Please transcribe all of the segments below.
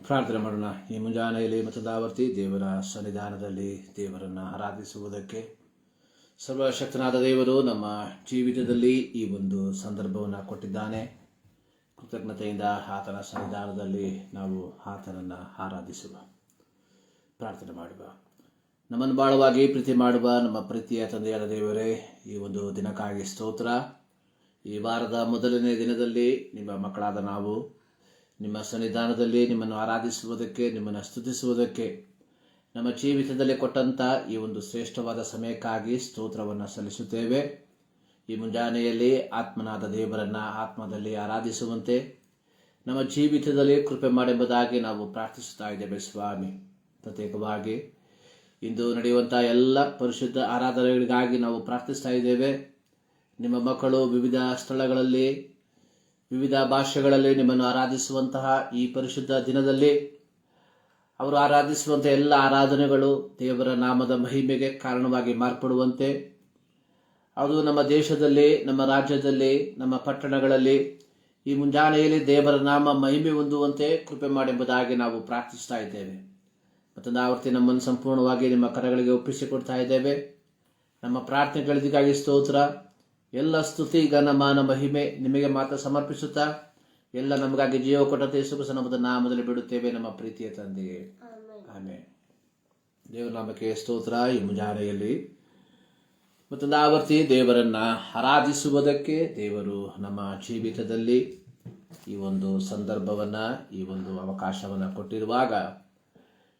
ಪ್ರಾರ್ಥನೆ ಮಾಡೋಣ. ಈ ಮುಂಜಾನೆಯಲ್ಲಿ ಮತದಾವರ್ತಿ ದೇವರ ಸನ್ನಿಧಾನದಲ್ಲಿ ದೇವರನ್ನು ಆರಾಧಿಸುವುದಕ್ಕೆ ಸರ್ವಶಕ್ತನಾದ ದೇವರು ನಮ್ಮ ಜೀವಿತದಲ್ಲಿ ಈ ಒಂದು ಸಂದರ್ಭವನ್ನು ಕೊಟ್ಟಿದ್ದಾನೆ. ಕೃತಜ್ಞತೆಯಿಂದ ಆತನ ಸನ್ನಿಧಾನದಲ್ಲಿ ನಾವು ಆತನನ್ನು ಆರಾಧಿಸುವ, ಪ್ರಾರ್ಥನೆ ಮಾಡುವ. ನಮ್ಮನ್ನು ಬಾಳವಾಗಿ ಪ್ರೀತಿ ಮಾಡುವ ನಮ್ಮ ಪ್ರೀತಿಯ ತಂದೆಯಾದ ದೇವರೇ, ಈ ಒಂದು ದಿನಕ್ಕಾಗಿ ಸ್ತೋತ್ರ. ಈ ವಾರದ ಮೊದಲನೇ ದಿನದಲ್ಲಿ ನಿಮ್ಮ ಮಕ್ಕಳಾದ ನಾವು ನಿಮ್ಮ ಸನ್ನಿಧಾನದಲ್ಲಿ ನಿಮ್ಮನ್ನು ಆರಾಧಿಸುವುದಕ್ಕೆ, ನಿಮ್ಮನ್ನು ಸ್ತುತಿಸುವುದಕ್ಕೆ ನಮ್ಮ ಜೀವಿತದಲ್ಲಿ ಕೊಟ್ಟಂಥ ಈ ಒಂದು ಶ್ರೇಷ್ಠವಾದ ಸಮಯಕ್ಕಾಗಿ ಸ್ತೋತ್ರವನ್ನು ಸಲ್ಲಿಸುತ್ತೇವೆ. ಈ ಮುಂಜಾನೆಯಲ್ಲಿ ಆತ್ಮನಾದ ದೇವರನ್ನು ಆತ್ಮದಲ್ಲಿ ಆರಾಧಿಸುವಂತೆ ನಮ್ಮ ಜೀವಿತದಲ್ಲಿ ಕೃಪೆ ಮಾಡೆಂಬುದಾಗಿ ನಾವು ಪ್ರಾರ್ಥಿಸುತ್ತಾ ಇದ್ದೇವೆ ಸ್ವಾಮಿ. ಪ್ರತ್ಯೇಕವಾಗಿ ಇಂದು ನಡೆಯುವಂಥ ಎಲ್ಲ ಪರಿಶುದ್ಧ ಆರಾಧನೆಗಳಿಗಾಗಿ ನಾವು ಪ್ರಾರ್ಥಿಸ್ತಾ ಇದ್ದೇವೆ. ನಿಮ್ಮ ಮಕ್ಕಳು ವಿವಿಧ ಸ್ಥಳಗಳಲ್ಲಿ ವಿವಿಧ ಭಾಷೆಗಳಲ್ಲಿ ನಿಮ್ಮನ್ನು ಆರಾಧಿಸುವಂತಹ ಈ ಪರಿಶುದ್ಧ ದಿನದಲ್ಲಿ ಅವರು ಆರಾಧಿಸುವಂಥ ಎಲ್ಲ ಆರಾಧನೆಗಳು ದೇವರ ನಾಮದ ಮಹಿಮೆಗೆ ಕಾರಣವಾಗಿ ಮಾರ್ಪಡುವಂತೆ, ಅದು ನಮ್ಮ ದೇಶದಲ್ಲಿ, ನಮ್ಮ ರಾಜ್ಯದಲ್ಲಿ, ನಮ್ಮ ಪಟ್ಟಣಗಳಲ್ಲಿ ಈ ಮುಂಜಾನೆಯಲ್ಲಿ ದೇವರ ನಾಮ ಮಹಿಮೆ ಹೊಂದುವಂತೆ ಕೃಪೆ ಮಾಡೆಂಬುದಾಗಿ ನಾವು ಪ್ರಾರ್ಥಿಸ್ತಾ ಇದ್ದೇವೆ. ಮತ್ತು ಆವರ್ತಿ ನಮ್ಮನ್ನು ಸಂಪೂರ್ಣವಾಗಿ ನಿಮ್ಮ ಕರಗಳಿಗೆ ಒಪ್ಪಿಸಿಕೊಡ್ತಾ ಇದ್ದೇವೆ. ನಮ್ಮ ಪ್ರಾರ್ಥನೆಗಳಿಗಾಗಿ ಸ್ತೋತ್ರ. ಎಲ್ಲ ಸ್ತುತಿ, ಘನ, ಮಾನ, ಮಹಿಮೆ ನಿಮಗೆ ಮಾತ್ರ ಸಮರ್ಪಿಸುತ್ತಾ ಎಲ್ಲ ನಮಗಾಗಿ ಜೀವ ಕೊಟ್ಟಂತೆ ಯೇಸು ಕ್ರಿಸ್ತನ ನಾಮದಲ್ಲಿ ಬಿಡುತ್ತೇವೆ ನಮ್ಮ ಪ್ರೀತಿಯ ತಂದೆಯೇ, ಆಮೆನ್. ದೇವರ ನಾಮಕ್ಕೆ ಸ್ತೋತ್ರ. ಈ ಮುಂಜಾನೆಯಲ್ಲಿ ಮತ್ತೊಂದು ಆವರ್ತಿ ದೇವರನ್ನ ಆರಾಧಿಸುವುದಕ್ಕೆ ದೇವರು ನಮ್ಮ ಜೀವಿತದಲ್ಲಿ ಈ ಒಂದು ಸಂದರ್ಭವನ್ನು, ಈ ಒಂದು ಅವಕಾಶವನ್ನು ಕೊಟ್ಟಿರುವಾಗ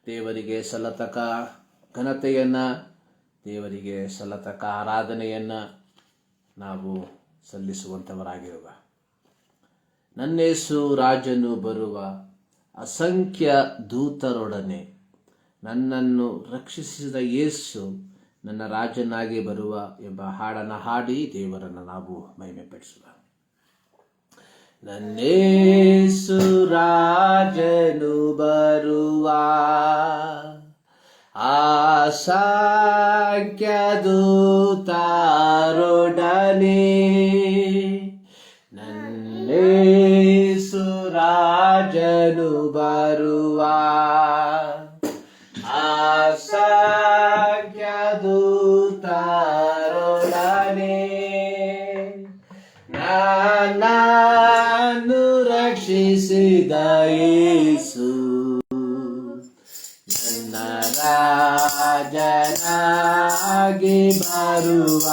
ದೇವರಿಗೆ ಸಲ್ಲತಕ್ಕ ಘನತೆಯನ್ನು, ದೇವರಿಗೆ ಸಲ್ಲತಕ್ಕ ಆರಾಧನೆಯನ್ನು ನಾವು ಸಲ್ಲಿಸುವಂಥವರಾಗಿರುವ, ನನ್ನೇಸು ರಾಜನು ಬರುವ ಅಸಂಖ್ಯ ದೂತರೊಡನೆ ನನ್ನನ್ನು ರಕ್ಷಿಸಿದ ಯೇಸು ನನ್ನ ರಾಜನಾಗಿ ಬರುವ ಎಂಬ ಹಾಡನ್ನು ಹಾಡಿ ದೇವರನ್ನು ನಾವು ಮಹಿಮೆಪಡಿಸುವ. ನನ್ನೇಸು ರಾಜನು ಬರುವ ಅಸಂಖ್ಯ ದೂತರೊಡನೆ ನನ್ನೇಸು ರಾಜನು ಬರುವ ಅಸಂಖ್ಯ ದೂತರೊಡನೆ ನನ್ನನ್ನು ರಕ್ಷಿಸಿದ ಯೇಸು ನನ್ನ ರಾಜನಾಗಿ ಬರುವ,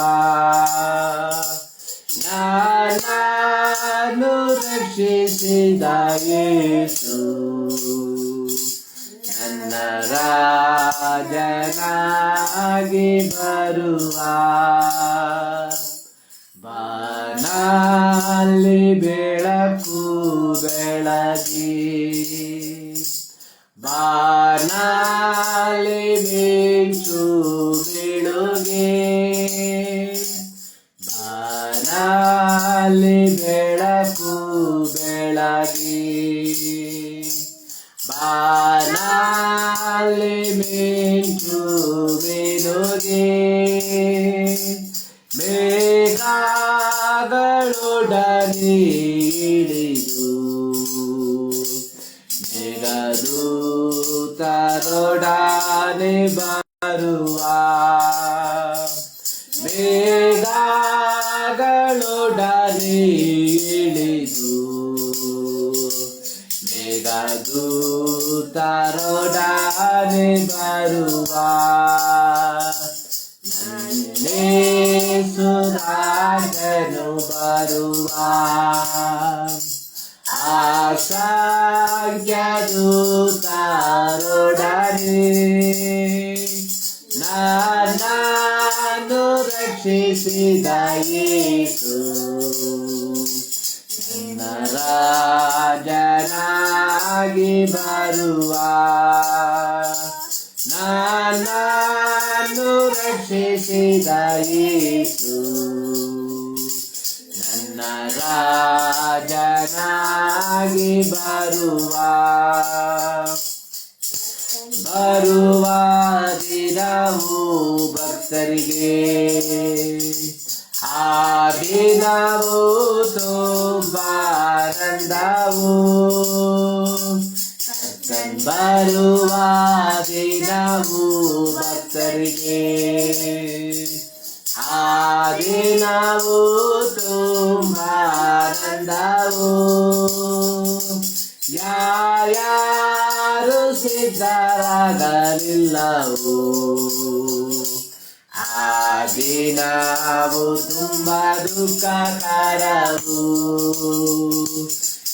ನನ್ನನ್ನು ರಕ್ಷಿಸಿದ ಯೇಸು ನನ್ನ ರಾಜನಾಗಿ ಬರುವ, ಬಾನಲ್ಲಿ ಬೆಳಕು ಬೆಳಗಿ, ಬಾನಲ್ಲಿ ಮಿಂಚು ಬಿಡುಗೆ, ಬಾನಲ್ಲಿ ಬೆಳಕು ಬೆಳಗಿ, ಬಾನಲ್ಲಿ ಮಿಂಚು ಬಿಡುಗೆ, ಮೇಘಗಳೊಡನೆ ಇಳಿದು ಮೇಘದೂತರೊಡನೆ ಬರುವ, ಮೇಘಗಳೊಡನೆ ಇಳಿದು ಮೇಘದೂತರೊಡನೆ ಬರುವ, ನನ್ನೇಸು ರಾಜನು ಬರುವ ಅಸಂಖ್ಯ ದೂತರೊಡನೆ ನನ್ನನ್ನು ರಕ್ಷಿಸಿದ ಯೇಸು ನನ್ನ ರಾಜನಾಗಿ ಬರುವ, ನನ್ನನ್ನು ರಕ್ಷಿಸಿದ ಯೇಸು ನನ್ನ ರಾಜನಾಗಿ ಬರುವ, ಬರುವ ದಿನವು ಭಕ್ತರಿಗೆ ಆ ದಿನವು ತುಂಬ ಆನಂದವು ಬರುವ ದಿನವು ಭಕ್ತರಿಗೆ ಆ ದಿನವು ತುಂಬ ಆನಂದವು ಯಾರು ಸಿದ್ಧರಾಗಲಿಲ್ಲವೋ ಆ ದಿನವು ತುಂಬ ದುಃಖಕರವು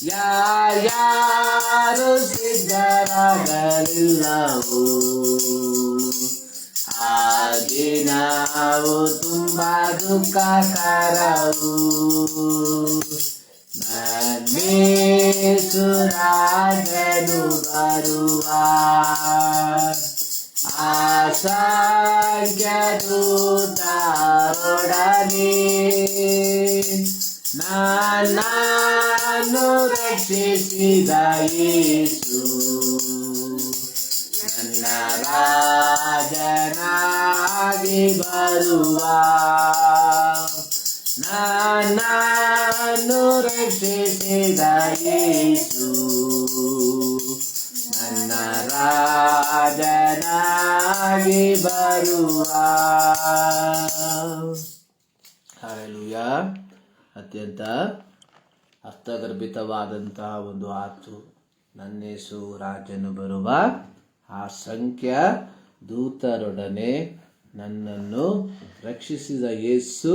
ಯಾರು ಸಿದ್ಧರಾಗಲಿಲ್ಲವೋ ಆ ದಿನವು ತುಂಬ ದುಃಖಕರವು ನನ್ನೇಸುರಾಜನು ಬರುವ ಅಸಂಖ್ಯದೂತರೊಡನೆ ನನ್ನನ್ನು ರಕ್ಷಿಸಿದ ಯೇಸು ನನ್ನ ರಾಜನಾಗಿ ಬರುವ ನನ್ನನ್ನು ರಕ್ಷಿಸಿದ ಯೇಸು ನನ್ನ ರಾಜನಾಗಿ ಬರುವ. ಹಲ್ಲೆಲೂಯಾ. ಅತ್ಯಂತ ಅರ್ಥಗರ್ಭಿತವಾದಂತಹ ಒಂದು ಮಾತು. ನನ್ನೇಸು ರಾಜನು ಬರುವ ಅಸಂಖ್ಯ ದೂತರೊಡನೆ ನನ್ನನ್ನು ರಕ್ಷಿಸಿದ ಯೇಸು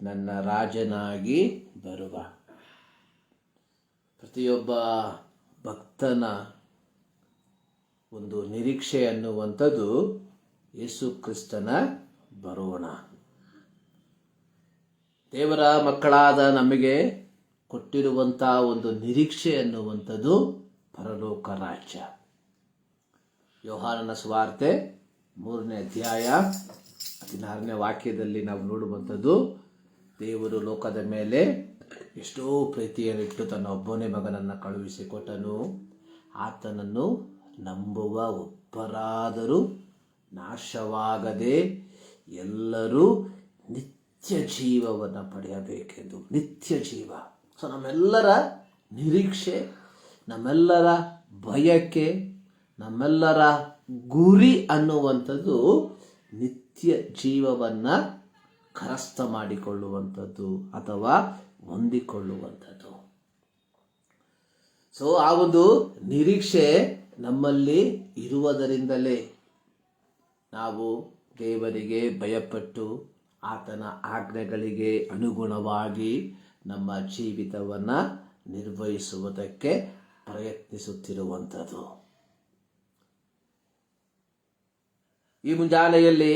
ನನ್ನ ರಾಜನಾಗಿ ಬರುವ. ಪ್ರತಿಯೊಬ್ಬ ಭಕ್ತನ ಒಂದು ನಿರೀಕ್ಷೆ ಅನ್ನುವಂಥದ್ದು ಯೇಸು ಕ್ರಿಸ್ತನ ಬರೋಣ. ದೇವರ ಮಕ್ಕಳಾದ ನಮಗೆ ಕೊಟ್ಟಿರುವಂಥ ಒಂದು ನಿರೀಕ್ಷೆ ಅನ್ನುವಂಥದ್ದು ಪರಲೋಕ ರಾಜ್ಯ. ಯೋಹಾನನ ಸುವಾರ್ತೆ 3ನೇ ಅಧ್ಯಾಯ 16ನೇ ವಾಕ್ಯದಲ್ಲಿ ನಾವು ನೋಡುವಂಥದ್ದು, ದೇವರು ಲೋಕದ ಮೇಲೆ ಎಷ್ಟೋ ಪ್ರೀತಿಯನ್ನಿಟ್ಟು ತನ್ನ ಒಬ್ಬನೇ ಮಗನನ್ನು ಕಳುಹಿಸಿಕೊಟ್ಟನು, ಆತನನ್ನು ನಂಬುವ ಒಬ್ಬರಾದರೂ ನಾಶವಾಗದೆ ಎಲ್ಲರೂ ನಿತ್ಯ ಜೀವವನ್ನು ಪಡೆಯಬೇಕೆಂದು. ನಿತ್ಯ ಜೀವ. ಸೊ ನಮ್ಮೆಲ್ಲರ ನಿರೀಕ್ಷೆ, ನಮ್ಮೆಲ್ಲರ ಬಯಕೆ, ನಮ್ಮೆಲ್ಲರ ಗುರಿ ಅನ್ನುವಂಥದ್ದು ನಿತ್ಯ ಜೀವವನ್ನು ಕರಸ್ಥ ಮಾಡಿಕೊಳ್ಳುವಂಥದ್ದು ಅಥವಾ ಹೊಂದಿಕೊಳ್ಳುವಂಥದ್ದು. ಸೊ ಆ ಒಂದು ನಿರೀಕ್ಷೆ ನಮ್ಮಲ್ಲಿ ಇರುವುದರಿಂದಲೇ ನಾವು ದೇವರಿಗೆ ಭಯಪಟ್ಟು ಆತನ ಆಜ್ಞೆಗಳಿಗೆ ಅನುಗುಣವಾಗಿ ನಮ್ಮ ಜೀವಿತವನ್ನು ನಿರ್ವಹಿಸುವುದಕ್ಕೆ ಪ್ರಯತ್ನಿಸುತ್ತಿರುವಂಥದ್ದು. ಈ ಮುಂಜಾನೆಯಲ್ಲಿ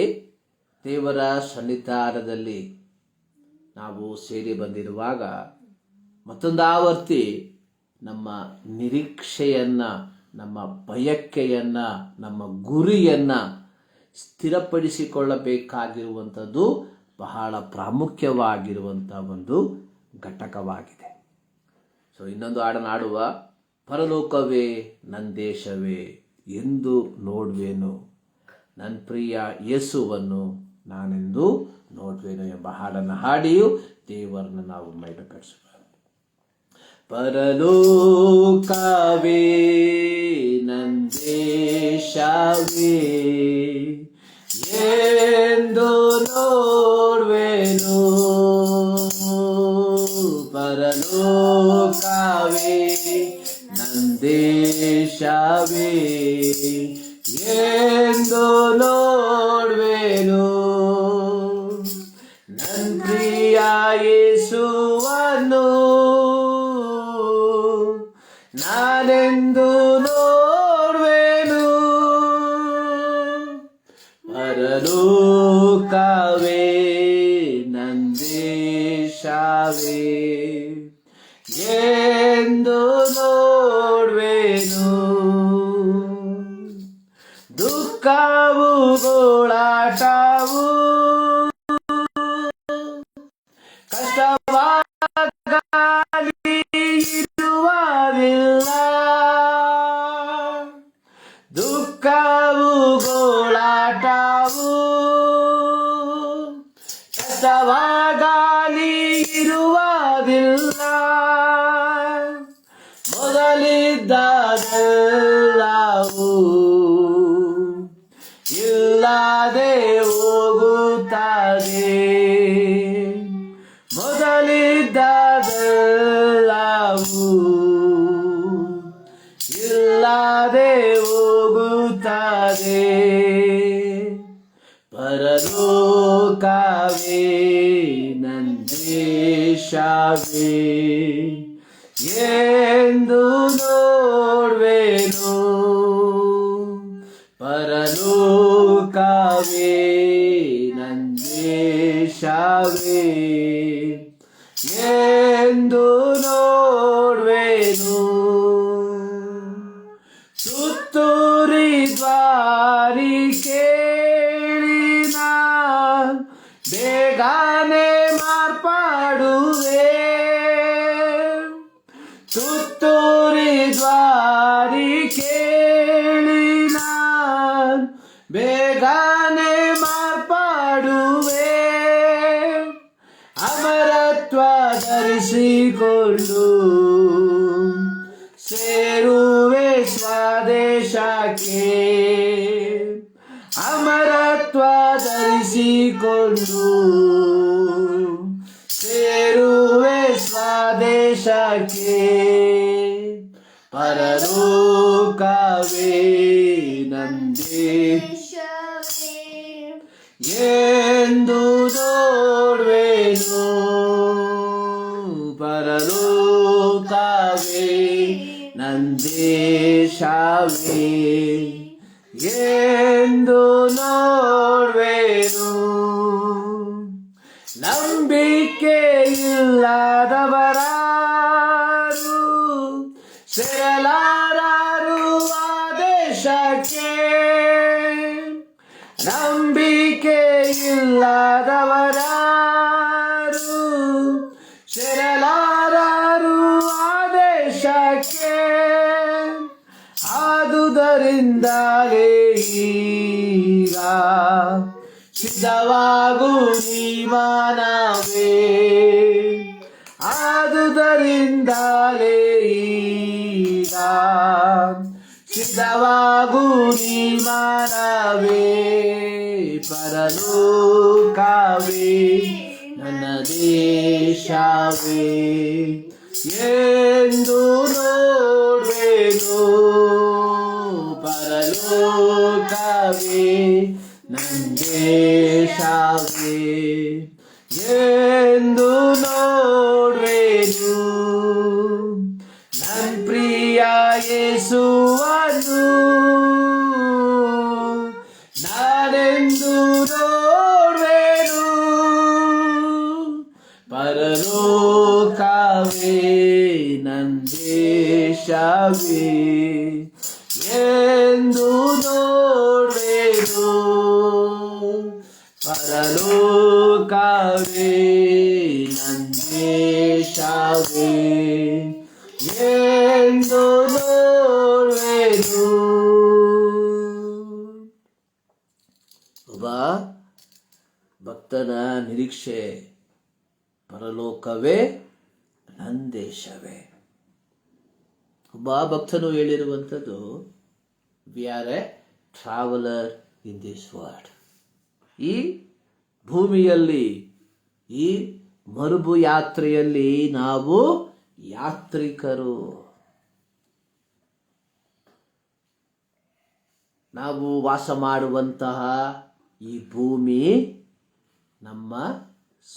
ದೇವರ ಸನ್ನಿಧಾನದಲ್ಲಿ ನಾವು ಸೇರಿ ಬಂದಿರುವಾಗ ಮತ್ತೊಂದಾವರ್ತಿ ನಮ್ಮ ನಿರೀಕ್ಷೆಯನ್ನು, ನಮ್ಮ ಬಯಕೆಯನ್ನು, ನಮ್ಮ ಗುರಿಯನ್ನು ಸ್ಥಿರಪಡಿಸಿಕೊಳ್ಳಬೇಕಾಗಿರುವಂಥದ್ದು ಬಹಳ ಪ್ರಾಮುಖ್ಯವಾಗಿರುವಂಥ ಒಂದು ಘಟಕವಾಗಿದೆ. ಸೊ ಇನ್ನೊಂದು ಹಾಡನ್ನು ಹಾಡುವ, ಪರಲೋಕವೇ ನನ್ನ ದೇಶವೇ ಎಂದು ನೋಡುವೆನು, ನನ್ನ ಪ್ರಿಯ ಯೇಸುವನ್ನು ನಾನೆಂದು ನೋಡುವೆನು ಎಂಬ ಹಾಡನ್ನು ಹಾಡಿಯೂ ದೇವರನ್ನು ನಾವು ಮಹಿಮೆಪಡಿಸುವ. ಪರಲೋಕವೇ ನನ್ನ ದೇಶವೇ ಎಂದು ನೋಡುವೆನು, ಪರಲೋಕವೇ ನನ್ನ ದೇಶವೇ ಎಂದು ನೋಡುವೆನು, ನನ್ನ ಪ್ರಿಯ ಯೇಸುವನ್ನು ನಾನೆಂದು ನೋಡುವೆನು, ಪರಲೋಕವೇ ನನ್ನ ದೇಶವೇ ಎಂದು ನೋಡುವೆನು, ದುಃಖವು ಗೋಳಾಟವು ಕಷ್ಟವಾಗಿ ಇರುವುದಿಲ್ಲ, ದುಃಖವು ಗೋಳಾಟವು ಕಷ್ಟವಾಗಲಿ ಇರುವುದಿಲ್ಲ, ಮೊದಲಿದ್ದದೆಲ್ಲವೂ ಇಲ್ಲದೆ ಹೋಗುತ್ತದೆ. ಮೊದಲಿದ್ದದೆಲ್ಲವೂ ಇಲ್ಲದೆ ಹೋಗುತ್ತದೆ. ಪರಲೋಕವೇ ನಂದೇಶವೇ ಎಂದು ನೋಡುವೆನು. ಪರಲೋಕವೇ ನಂದೇಶವೇ ಎಂದು ನೋಡುವೆನು. ಸುತ್ತೂರಿ ದ್ವಾರಿ ಕೇಳಿನ ಬೇಗನೆ ಮಾರ್ಪಾಡುವೆ. ಸುತ್ತೂರಿ ದ್ವಾರಿ ಕೇಳಿನ ಬೇಗನೆ ಮಾರ್ಪಾಡುವೆ. ಅಮರತ್ವ ಧರಿಸಿಕೊಂಡು ಸೇರುವೆ ಸ್ವದೇಶಕ್ಕೆ. ಅಮರತ್ವ ಧರಿಸಿಕೊಂಡು ಸೇರುವೆ ಸ್ವದೇಶಕ್ಕೆ. ಪರಲೋಕವೇ ನಂದೇಶವೇ ಎಂದು ನೋಡುವೆನು. ಪರಲೋಕವೇ ನಂದೇಶವೇ ಎಂದು ನೋಡುವೆನು. ನಂಬಿಕೆ ಇಲ್ಲದವರಾರು ಸೇರಲಾರರು ಆ ದೇಶಕ್ಕೆ. ನಂಬಿಕೆ ಇಲ್ಲದವರಾರು ಸೇರಲಾರರು ಆ ದೇಶಕ್ಕೆ. ಆದುದರಿಂದಲೇ ಈಗ ಸಿದ್ಧವಾಗು ನೀ ಮನವೇ. ಆದುದರಿಂದಲೇ ಈಗ ಸಿದ್ಧವಾಗು ನೀ ಮನವೇ. ಪರಲೋಕವೇ ನನ್ನ ದೇಶವೇ ಎಂದು ನೋಡುವೆನು. ಪರಲೋಕವೇ ನನ್ನ ದೇಶವೇ ಎಂದು ನೋಡುವೆನು. ನನ್ನ ಪ್ರಿಯ ಯೇಸುವನ್ನು ನಾನೆಂದು ನೋಡುವೆನು. ಪರಲೋಕವೇ ನನ್ನ ದೇಶವೇ ಎಂದು ನೋಡುವೆನು. ಪರಲೋಕವೇ ನನ್ನ ದೇಶವೇ ಎಂದು ನೋಡುವೆನು. ಒಬ್ಬ ಭಕ್ತನ ನಿರೀಕ್ಷೆ ಪರಲೋಕವೇ ನನ್ನ ದೇಶವೇ. ಒಬ್ಬ ಭಕ್ತನು ಹೇಳಿರುವಂಥದ್ದು, we are a traveller in this world. ಈ ಭೂಮಿಯಲ್ಲಿ, ಈ ಮರುಭು ಯಾತ್ರೆಯಲ್ಲಿ ನಾವು ಯಾತ್ರಿಕರು. ನಾವು ವಾಸ ಮಾಡುವಂತಹ ಈ ಭೂಮಿ ನಮ್ಮ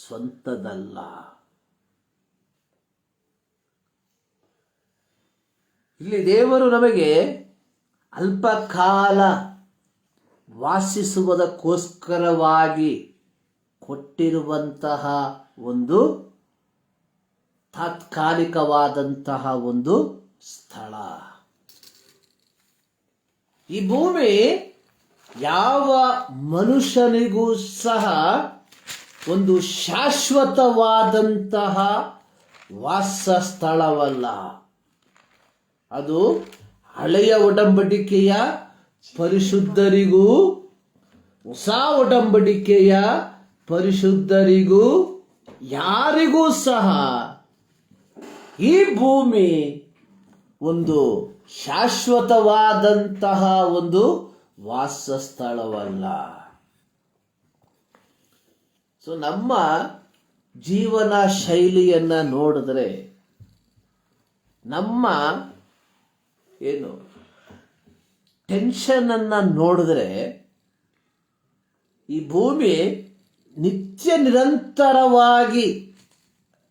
ಸ್ವಂತದಲ್ಲ. ಇಲ್ಲಿ ದೇವರು ನಮಗೆ ಅಲ್ಪಕಾಲ ವಾಸಿಸುವುದಕ್ಕೋಸ್ಕರವಾಗಿ ಕೊಟ್ಟಿರುವಂತಹ ಒಂದು ತಾತ್ಕಾಲಿಕವಾದಂತಹ ಒಂದು ಸ್ಥಳ. ಈ ಭೂಮಿ ಯಾವ ಮನುಷ್ಯನಿಗೂ ಸಹ ಒಂದು ಶಾಶ್ವತವಾದಂತಹ ವಾಸ ಸ್ಥಳವಲ್ಲ. ಅದು ಹಳೆಯ ಒಡಂಬಡಿಕೆಯ ಪರಿಶುದ್ಧರಿಗೂ ಹೊಸ ಒಡಂಬಡಿಕೆಯ ಪರಿಶುದ್ಧರಿಗೂ ಯಾರಿಗೂ ಸಹ ಈ ಭೂಮಿ ಒಂದು ಶಾಶ್ವತವಾದಂತಹ ಒಂದು ವಾಸಸ್ಥಳವಲ್ಲ. ಸೊ ನಮ್ಮ ಜೀವನ ಶೈಲಿಯನ್ನ ನೋಡಿದ್ರೆ, ನಮ್ಮ ಟೆನ್ಷನ್ ಅನ್ನ ನೋಡಿದ್ರೆ, ಈ ಭೂಮಿ ನಿತ್ಯ ನಿರಂತರವಾಗಿ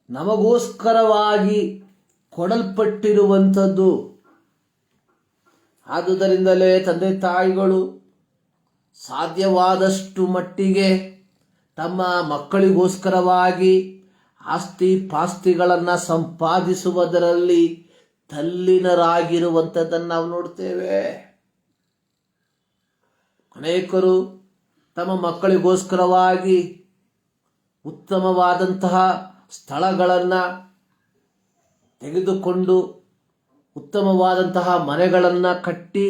ನಮಗೋಸ್ಕರವಾಗಿ ಕೊಡಲ್ಪಟ್ಟಿರುವಂಥದ್ದು. ಆದುದರಿಂದಲೇ ತಂದೆ ತಾಯಿಗಳು ಸಾಧ್ಯವಾದಷ್ಟು ಮಟ್ಟಿಗೆ ತಮ್ಮ ಮಕ್ಕಳಿಗೋಸ್ಕರವಾಗಿ ಆಸ್ತಿ ಪಾಸ್ತಿಗಳನ್ನು ಸಂಪಾದಿಸುವುದರಲ್ಲಿ ತಲ್ಲೀನರಾಗಿರುವಂಥದ್ದನ್ನು ನಾವು ನೋಡ್ತೇವೆ. ಅನೇಕರು ತಮ್ಮ ಮಕ್ಕಳಿಗೋಸ್ಕರವಾಗಿ ಉತ್ತಮವಾದಂತಹ ಸ್ಥಳಗಳನ್ನು ತೆಗೆದುಕೊಂಡು ಉತ್ತಮವಾದಂತಹ ಮನೆಗಳನ್ನು ಕಟ್ಟಿ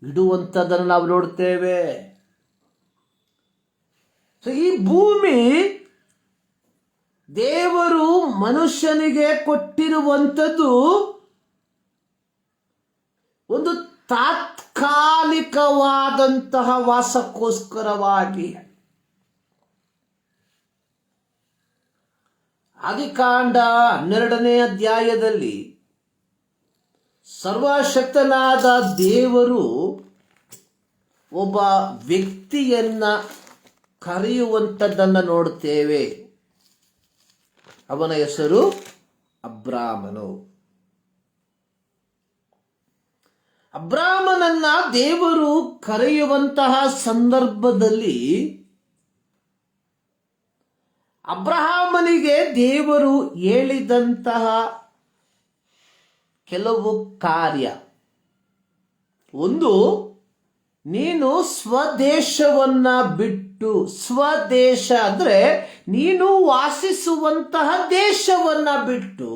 ಇಡುವಂಥದ್ದನ್ನು ನಾವು ನೋಡ್ತೇವೆ. ಈ ಭೂಮಿ ದೇವರು ಮನುಷ್ಯನಿಗೆ ಕೊಟ್ಟಿರುವಂಥದ್ದು ಒಂದು ತಾತ್ಕಾಲಿಕವಾದಂತಹ ವಾಸಕ್ಕೋಸ್ಕರವಾಗಿ. ಆದಿಕಾಂಡ 12ನೇ ಅಧ್ಯಾಯದಲ್ಲಿ ಸರ್ವಶಕ್ತನಾದ ದೇವರು ಒಬ್ಬ ವ್ಯಕ್ತಿಯನ್ನ ಕರೆಯುವಂಥದ್ದನ್ನು ನೋಡ್ತೇವೆ. ಅವನ ಹೆಸರು ಅಬ್ರಾಮನು. ಅಬ್ರಾಮನನ್ನ ದೇವರು ಕರೆಯುವಂತಹ ಸಂದರ್ಭದಲ್ಲಿ ಅಬ್ರಹಾಮನಿಗೆ ದೇವರು ಹೇಳಿದಂತಹ ಕೆಲವು ಕಾರ್ಯ, ಒಂದು, ನೀನು ಸ್ವದೇಶವನ್ನ ಬಿಟ್ಟು, ಸ್ವದೇಶ ಅಂದ್ರೆ ನೀನು ವಾಸಿಸುವಂತಹ ದೇಶವನ್ನ ಬಿಟ್ಟು,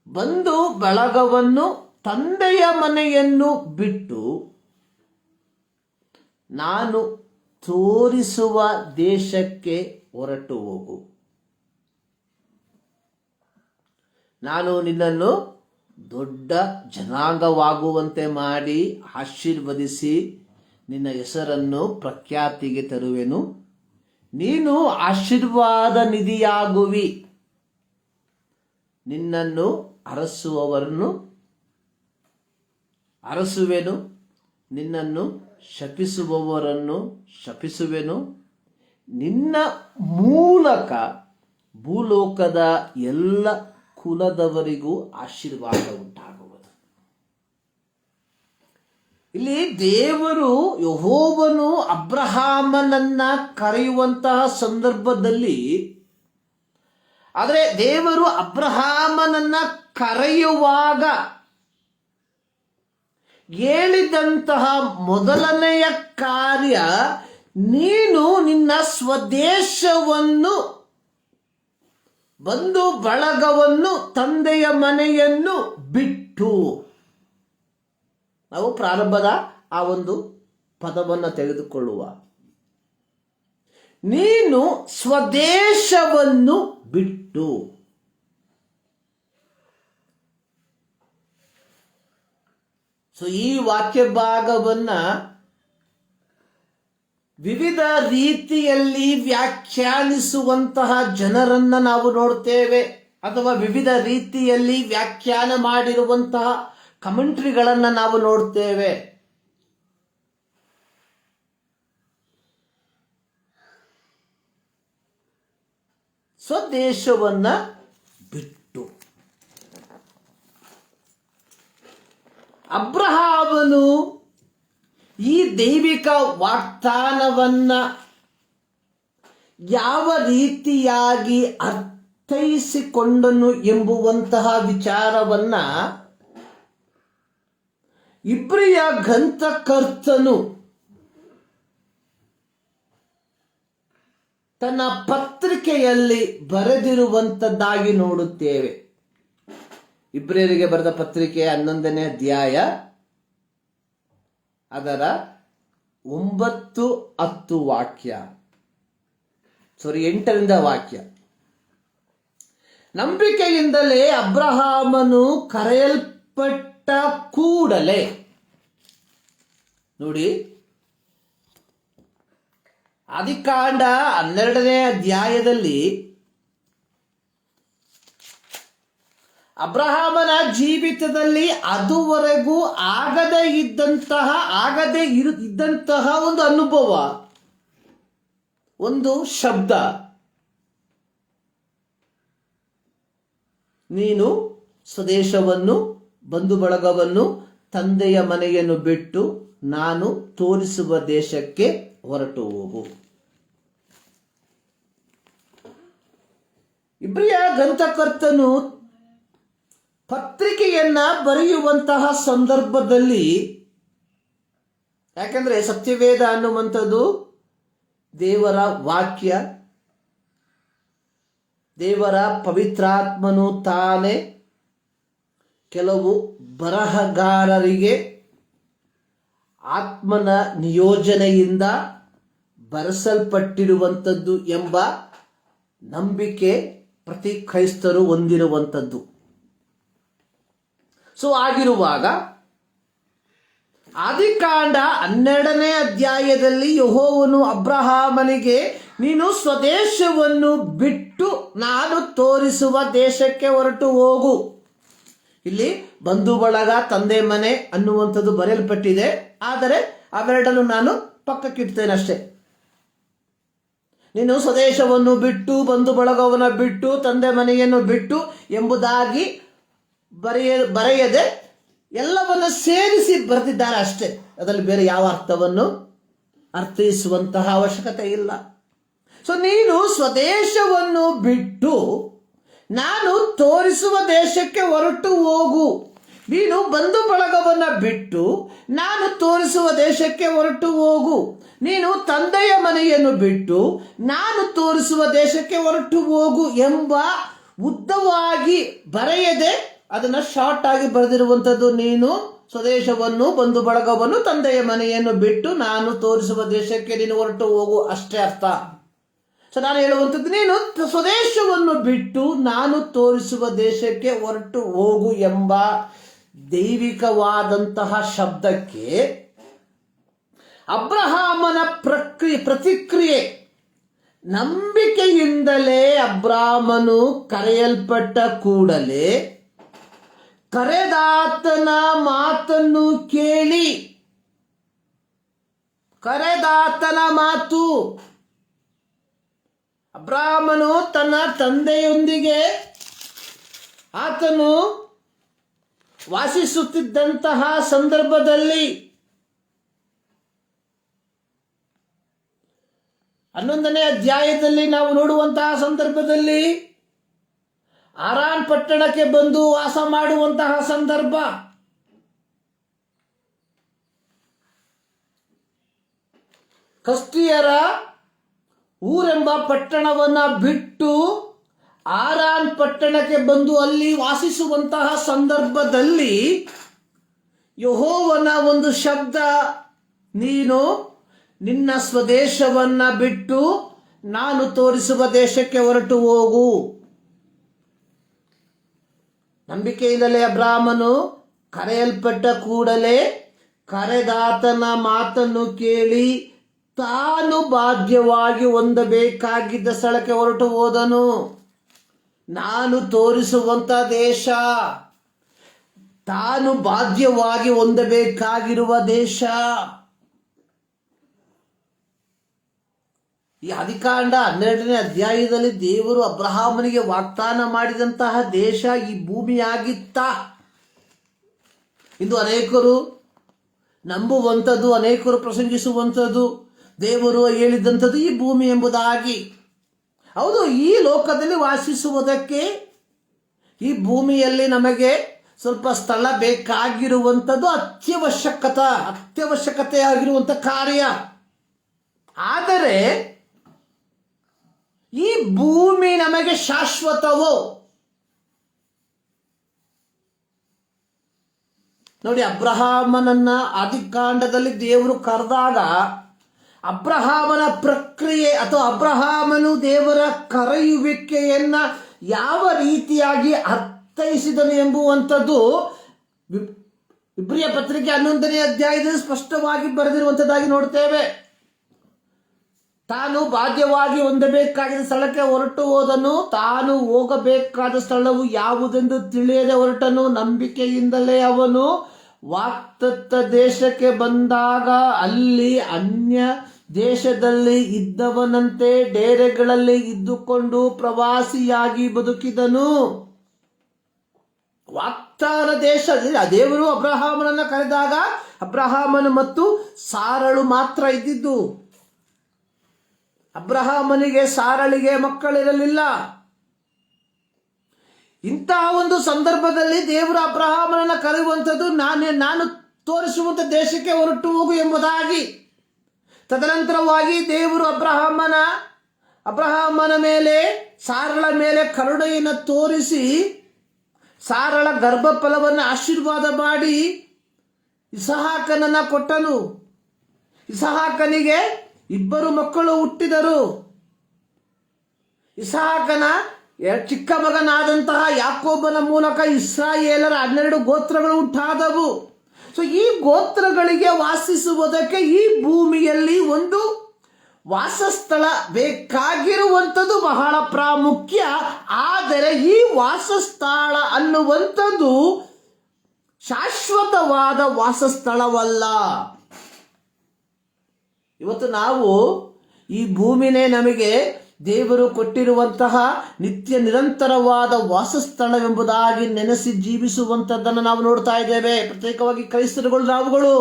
ಬಂಧು ಬಳಗವನ್ನು, ತಂದೆಯ ಮನೆಯನ್ನು ಬಿಟ್ಟು ನಾನು ತೋರಿಸುವ ದೇಶಕ್ಕೆ ಹೊರಟು ಹೋಗು. ನಾನು ನಿನ್ನನ್ನು ದೊಡ್ಡ ಜನಾಂಗವಾಗುವಂತೆ ಮಾಡಿ ಆಶೀರ್ವದಿಸಿ ನಿನ್ನ ಹೆಸರನ್ನು ಪ್ರಖ್ಯಾತಿಗೆ ತರುವೆನು. ನೀನು ಆಶೀರ್ವಾದ ನಿಧಿಯಾಗುವಿ. ನಿನ್ನನ್ನು ಅರಸುವವರನ್ನು ಅರಸುವೆನು, ನಿನ್ನನ್ನು ಶಪಿಸುವವರನ್ನು ಶಪಿಸುವೆನು. ನಿನ್ನ ಮೂಲಕ ಭೂಲೋಕದ ಎಲ್ಲ ಕುಲದವರಿಗೂ ಆಶೀರ್ವಾದ ಉಂಟಾಗುವುದು. ಇಲ್ಲಿ ದೇವರು ಯೆಹೋವನು ಅಬ್ರಹಾಮನನ್ನ ಕರೆಯುವಂತಹ ಸಂದರ್ಭದಲ್ಲಿ, ಆದರೆ ದೇವರು ಅಬ್ರಹಾಮನನ್ನ ಕರೆಯುವಾಗ ಹೇಳಿದಂತಹ ಮೊದಲನೆಯ ಕಾರ್ಯ, ನೀನು ನಿನ್ನ ಸ್ವದೇಶವನ್ನು, ಬಂಧು ಬಳಗವನ್ನು, ತಂದೆಯ ಮನೆಯನ್ನು ಬಿಟ್ಟು. ನಾವು ಪ್ರಾರಂಭದ ಆ ಒಂದು ಪದವನ್ನು ತೆಗೆದುಕೊಳ್ಳುವ, ನೀನು ಸ್ವದೇಶವನ್ನು ಬಿಟ್ಟು. ಸೊ ಈ ವಾಕ್ಯ ಭಾಗವನ್ನ ವಿವಿಧ ರೀತಿಯಲ್ಲಿ ವ್ಯಾಖ್ಯಾನಿಸುವಂತಹ ಜನರನ್ನ ನಾವು ನೋಡ್ತೇವೆ, ಅಥವಾ ವಿವಿಧ ರೀತಿಯಲ್ಲಿ ವ್ಯಾಖ್ಯಾನ ಮಾಡಿರುವಂತಹ ಕಮೆಂಟ್ರಿಗಳನ್ನು ನಾವು ನೋಡ್ತೇವೆ. ಸ್ವದೇಶವನ್ನ ಬಿಟ್ಟು ಅಬ್ರಹಾಮನು ಈ ದೈವಿಕ ವಾಗ್ದಾನವನ್ನ ಯಾವ ರೀತಿಯಾಗಿ ಅರ್ಥೈಸಿಕೊಂಡನು ಎಂಬುವಂತಹ ವಿಚಾರವನ್ನ ಇಬ್ರಿಯ ಗ್ರಂಥಕರ್ತನು ತನ್ನ ಪತ್ರಿಕೆಯಲ್ಲಿ ಬರೆದಿರುವಂಥದ್ದಾಗಿ ನೋಡುತ್ತೇವೆ. ಇಬ್ರಿಯರಿಗೆ ಬರೆದ ಪತ್ರಿಕೆ 11ನೇ ಅಧ್ಯಾಯ ಅದರ 9-10 ವಾಕ್ಯ, 8ರಿಂದ ವಾಕ್ಯ. ನಂಬಿಕೆಯಿಂದಲೇ ಅಬ್ರಹಾಮನು ಕರೆಯಲ್ಪಟ್ಟ ಕೂಡಲೇ, ನೋಡಿ, ಆದಿಕಾಂಡ 12ನೇ ಅಧ್ಯಾಯದಲ್ಲಿ ಅಬ್ರಹಾಮನ ಜೀವಿತದಲ್ಲಿ ಅದುವರೆಗೂ ಆಗದೇ ಇದ್ದಂತಹ ಒಂದು ಅನುಭವ, ಒಂದು ಶಬ್ದ, ನೀನು ಸ್ವದೇಶವನ್ನು, ಬಂಧು ಬಳಗವನ್ನು, ತಂದೆಯ ಮನೆಯನ್ನು ಬಿಟ್ಟು ನಾನು ತೋರಿಸುವ ದೇಶಕ್ಕೆ ಹೊರಟು ಹೋಗು. ಇಬ್ರಿಯ ಗ್ರಂಥಕರ್ತನು ಪತ್ರಿಕೆಯನ್ನ ಬರೆಯುವಂತಹ ಸಂದರ್ಭದಲ್ಲಿ, ಯಾಕಂದ್ರೆ ಸತ್ಯವೇದ ಅನ್ನುವಂಥದ್ದು ದೇವರ ವಾಕ್ಯ, ದೇವರ ಪವಿತ್ರಾತ್ಮನು ತಾನೇ ಕೆಲವು ಬರಹಗಾರರಿಗೆ ಆತ್ಮನ ನಿಯೋಜನೆಯಿಂದ ಬರೆಸಲ್ಪಟ್ಟಿರುವಂಥದ್ದು ಎಂಬ ನಂಬಿಕೆ ಪ್ರತಿ ಕ್ರೈಸ್ತರು ಹೊಂದಿರುವಂಥದ್ದು. ಸೊ ಆಗಿರುವಾಗ ಆದಿಕಾಂಡ 12ನೇ ಅಧ್ಯಾಯದಲ್ಲಿ ಯೆಹೋವನು ಅಬ್ರಹಾಮನಿಗೆ ನೀನು ಸ್ವದೇಶವನ್ನು ಬಿಟ್ಟು ನಾನು ತೋರಿಸುವ ದೇಶಕ್ಕೆ ಹೊರಟು ಹೋಗು. ಇಲ್ಲಿ ಬಂಧು ಬಳಗ, ತಂದೆ ಮನೆ ಅನ್ನುವಂಥದ್ದು ಬರೆಯಲ್ಪಟ್ಟಿದೆ, ಆದರೆ ಅವೆರಡನ್ನು ನಾನು ಪಕ್ಕಕ್ಕಿಡ್ತೇನೆ ಅಷ್ಟೇ. ನೀನು ಸ್ವದೇಶವನ್ನು ಬಿಟ್ಟು, ಬಂಧು ಬಳಗವನ್ನು ಬಿಟ್ಟು, ತಂದೆ ಮನೆಯನ್ನು ಬಿಟ್ಟು ಎಂಬುದಾಗಿ ಬರೆಯದೆ ಎಲ್ಲವನ್ನು ಸೇರಿಸಿ ಬರೆದಿದ್ದಾರೆ ಅಷ್ಟೇ. ಅದರಲ್ಲಿ ಬೇರೆ ಯಾವ ಅರ್ಥವನ್ನು ಅರ್ಥೈಸುವಂತಹ ಅವಶ್ಯಕತೆ ಇಲ್ಲ. ಸೊ ನೀನು ಸ್ವದೇಶವನ್ನು ಬಿಟ್ಟು ನಾನು ತೋರಿಸುವ ದೇಶಕ್ಕೆ ಹೊರಟು ಹೋಗು. ನೀನು ಬಂಧು ಬಳಗವನ್ನು ಬಿಟ್ಟು ನಾನು ತೋರಿಸುವ ದೇಶಕ್ಕೆ ಹೊರಟು ಹೋಗು. ನೀನು ತಂದೆಯ ಮನೆಯನ್ನು ಬಿಟ್ಟು ನಾನು ತೋರಿಸುವ ದೇಶಕ್ಕೆ ಹೊರಟು ಹೋಗು ಎಂಬ ಉದ್ದವಾಗಿ ಬರೆಯದೆ ಅದನ್ನು ಶಾರ್ಟ್ ಆಗಿ ಬರೆದಿರುವಂಥದ್ದು. ನೀನು ಸ್ವದೇಶವನ್ನು, ಬಂಧು ಬಳಗವನ್ನು, ತಂದೆಯ ಮನೆಯನ್ನು ಬಿಟ್ಟು ನಾನು ತೋರಿಸುವ ದೇಶಕ್ಕೆ ನೀನು ಹೊರಟು ಹೋಗು ಅಷ್ಟೇ ಅರ್ಥ. ಸೊ ನಾನು ಹೇಳುವಂಥದ್ದು, ನೀನು ಸ್ವದೇಶವನ್ನು ಬಿಟ್ಟು ನಾನು ತೋರಿಸುವ ದೇಶಕ್ಕೆ ಹೊರಟು ಹೋಗು ಎಂಬ ದೈವಿಕವಾದಂತಹ ಶಬ್ದಕ್ಕೆ ಅಬ್ರಹಾಮನ ಪ್ರತಿಕ್ರಿಯೆ, ನಂಬಿಕೆಯಿಂದಲೇ ಅಬ್ರಾಮನು ಕರೆಯಲ್ಪಟ್ಟ ಕೂಡಲೇ ಕರೆದಾತನ ಮಾತನ್ನು ಕೇಳಿ, ಕರೆದಾತನ ಮಾತು, ಅಬ್ರಾಮನು ತನ್ನ ತಂದೆಯೊಂದಿಗೆ ಆತನು ವಾಸಿಸುತ್ತಿದ್ದಂತಹ ಸಂದರ್ಭದಲ್ಲಿ 11ನೇ ಅಧ್ಯಾಯದಲ್ಲಿ ನಾವು ನೋಡುವಂತಹ ಸಂದರ್ಭದಲ್ಲಿ ಹಾರಾನ್ ಪಟ್ಟಣಕ್ಕೆ ಬಂದು ವಾಸ ಮಾಡುವಂತಹ ಸಂದರ್ಭ. ಕಸ್ದೀಯರ ಊರೆಂಬ ಪಟ್ಟಣವನ್ನ ಬಿಟ್ಟು ಹಾರಾನ್ ಪಟ್ಟಣಕ್ಕೆ ಬಂದು ಅಲ್ಲಿ ವಾಸಿಸುವಂತಹ ಸಂದರ್ಭದಲ್ಲಿ ಯೆಹೋವನ ಒಂದು ಶಬ್ದ, ನೀನು ನಿನ್ನ ಸ್ವದೇಶವನ್ನ ಬಿಟ್ಟು ನಾನು ತೋರಿಸುವ ದೇಶಕ್ಕೆ ಹೊರಟು ಹೋಗು. ನಂಬಿಕೆಯಿಂದಲೇ ಅಬ್ರಾಮನು ಕರೆಯಲ್ಪಟ್ಟ ಕೂಡಲೇ ಕರೆದಾತನ ಮಾತನ್ನು ಕೇಳಿ ತಾನು ಬಾಧ್ಯವಾಗಿ ಹೊಂದಬೇಕಾಗಿದ್ದ ಸ್ಥಳಕ್ಕೆ ಹೊರಟು ಹೋದನು. ನಾನು ತೋರಿಸುವಂತ ದೇಶ, ತಾನು ಬಾಧ್ಯವಾಗಿ ಹೊಂದಬೇಕಾಗಿರುವ ದೇಶ. ಈ ಆದಿಕಾಂಡ 12ನೇ ಅಧ್ಯಾಯದಲ್ಲಿ ದೇವರು ಅಬ್ರಹಾಮನಿಗೆ ವಾಗ್ದಾನ ಮಾಡಿದಂತಹ ದೇಶ ಈ ಭೂಮಿಯಾಗಿತ್ತ. ಇಂದು ಅನೇಕರು ನಂಬುವಂಥದ್ದು, ಅನೇಕರು ಪ್ರಸಂಗಿಸುವಂಥದ್ದು, ದೇವರು ಹೇಳಿದಂಥದ್ದು ಈ ಭೂಮಿ ಎಂಬುದಾಗಿ. ಹೌದು, ಈ ಲೋಕದಲ್ಲಿ ವಾಸಿಸುವುದಕ್ಕೆ ಈ ಭೂಮಿಯಲ್ಲಿ ನಮಗೆ ಸ್ವಲ್ಪ ಸ್ಥಳ ಬೇಕಾಗಿರುವಂಥದ್ದು ಅತ್ಯವಶ್ಯಕತೆ ಆಗಿರುವಂಥ ಕಾರ್ಯ. ಆದರೆ ಈ ಭೂಮಿ ನಮಗೆ ಶಾಶ್ವತವೋ? ನೋಡಿ, ಅಬ್ರಹಾಮನನ್ನ ಆದಿಕಾಂಡದಲ್ಲಿ ದೇವರು ಕರೆದಾಗ ಅಬ್ರಹಾಮನ ಪ್ರಕ್ರಿಯೆ ಅಥವಾ ಅಬ್ರಹಾಮನು ದೇವರ ಕರೆಯುವಿಕೆಯನ್ನ ಯಾವ ರೀತಿಯಾಗಿ ಅರ್ಥೈಸಿದನು ಎಂಬುವಂಥದ್ದು ಇಬ್ರಿಯ ಪತ್ರಿಕೆ 11ನೇ ಅಧ್ಯಾಯದಲ್ಲಿ ಸ್ಪಷ್ಟವಾಗಿ ಬರೆದಿರುವಂತದ್ದಾಗಿ ನೋಡ್ತೇವೆ. ತಾನು ಬಾಧ್ಯವಾಗಿ ಹೊಂದಬೇಕಾದ ಸ್ಥಳಕ್ಕೆ ಹೊರಟು ಹೋದನು. ತಾನು ಹೋಗಬೇಕಾದ ಸ್ಥಳವು ಯಾವುದೆಂದು ತಿಳಿಯದೆ ಹೊರಟನು. ನಂಬಿಕೆಯಿಂದಲೇ ಅವನು ವಾಗ್ದತ್ತ ದೇಶಕ್ಕೆ ಬಂದಾಗ ಅಲ್ಲಿ ಅನ್ಯ ದೇಶದಲ್ಲಿ ಇದ್ದವನಂತೆ ಡೇರೆಗಳಲ್ಲಿ ಇದ್ದುಕೊಂಡು ಪ್ರವಾಸಿಯಾಗಿ ಬದುಕಿದನು. ವಾಗ್ದಾನ ದೇಶದಲ್ಲಿ ದೇವರು ಅಬ್ರಹಾಮನನ್ನ ಕರೆದಾಗ ಅಬ್ರಹಾಮನು ಮತ್ತು ಸಾರಳು ಮಾತ್ರ ಇದ್ದಿದ್ದು. ಅಬ್ರಹಾಮನಿಗೆ ಸಾರಳಿಗೆ ಮಕ್ಕಳಿರಲಿಲ್ಲ. ಇಂತಹ ಒಂದು ಸಂದರ್ಭದಲ್ಲಿ ದೇವರು ಅಬ್ರಹಾಮನನ್ನ ಕರೆಯುವಂಥದ್ದು ನಾನು ತೋರಿಸುವಂತ ದೇಶಕ್ಕೆ ಹೊರಟು ಹೋಗು ಎಂಬುದಾಗಿ. ತದನಂತರವಾಗಿ ದೇವರು ಅಬ್ರಹಾಮನ ಮೇಲೆ ಸಾರಳ ಮೇಲೆ ಕರುಣೆಯನ್ನು ತೋರಿಸಿ ಸಾರಳ ಗರ್ಭಫಲವನ್ನು ಆಶೀರ್ವಾದ ಮಾಡಿ ಇಸಹಾಕನನ್ನ ಕೊಟ್ಟನು. ಇಸಹಾಕನಿಗೆ 2 ಮಕ್ಕಳು ಹುಟ್ಟಿದರು. ಇಸಹಾಕನ ಚಿಕ್ಕ ಮಗನಾದಂತಹ ಯಾಕೋಬನ ಮೂಲಕ ಇಸ್ರಾಯೇಲರ 12 ಗೋತ್ರಗಳು ಉಂಟಾದವು. ಸೊ ಈ ಗೋತ್ರಗಳಿಗೆ ವಾಸಿಸುವುದಕ್ಕೆ ಈ ಭೂಮಿಯಲ್ಲಿ ಒಂದು ವಾಸಸ್ಥಳ ಬೇಕಾಗಿರುವಂಥದ್ದು ಬಹಳ ಪ್ರಾಮುಖ್ಯ. ಆದರೆ ಈ ವಾಸಸ್ಥಳ ಅನ್ನುವಂಥದ್ದು ಶಾಶ್ವತವಾದ ವಾಸಸ್ಥಳವಲ್ಲ. ಇವತ್ತು ನಾವು ಈ ಭೂಮಿನೇ ನಮಗೆ ದೇವರು ಕೊಟ್ಟಿರುವಂತಹ ನಿತ್ಯ ನಿರಂತರವಾದ ವಾಸಸ್ಥಳವೆಂಬುದಾಗಿ ನೆನೆಸಿ ಜೀವಿಸುವಂಥದ್ದನ್ನು ನಾವು ನೋಡ್ತಾ ಇದ್ದೇವೆ. ಪ್ರತ್ಯೇಕವಾಗಿ ಕ್ರೈಸ್ತರುಗಳು ನಾವುಗಳು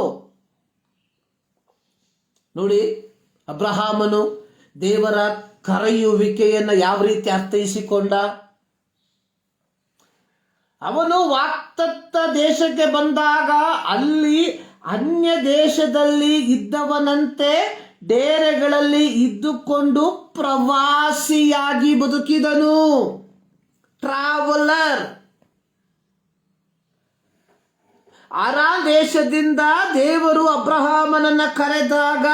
ನೋಡಿ, ಅಬ್ರಹಾಮನು ದೇವರ ಕರೆಯುವಿಕೆಯನ್ನು ಯಾವ ರೀತಿ ಅರ್ಥೈಸಿಕೊಂಡ. ಅವನು ವಾಗ್ದತ್ತ ದೇಶಕ್ಕೆ ಬಂದಾಗ ಅಲ್ಲಿ ಅನ್ಯ ದೇಶದಲ್ಲಿ ಇದ್ದವನಂತೆ ಡೇರೆಗಳಲ್ಲಿ ಇದ್ದುಕೊಂಡು ಪ್ರವಾಸಿಯಾಗಿ ಬದುಕಿದನು. ಟ್ರಾವೆಲರ್. ಅರಾಮ್ ದೇಶದಿಂದ ದೇವರು ಅಬ್ರಹಾಮನನ್ನ ಕರೆದಾಗ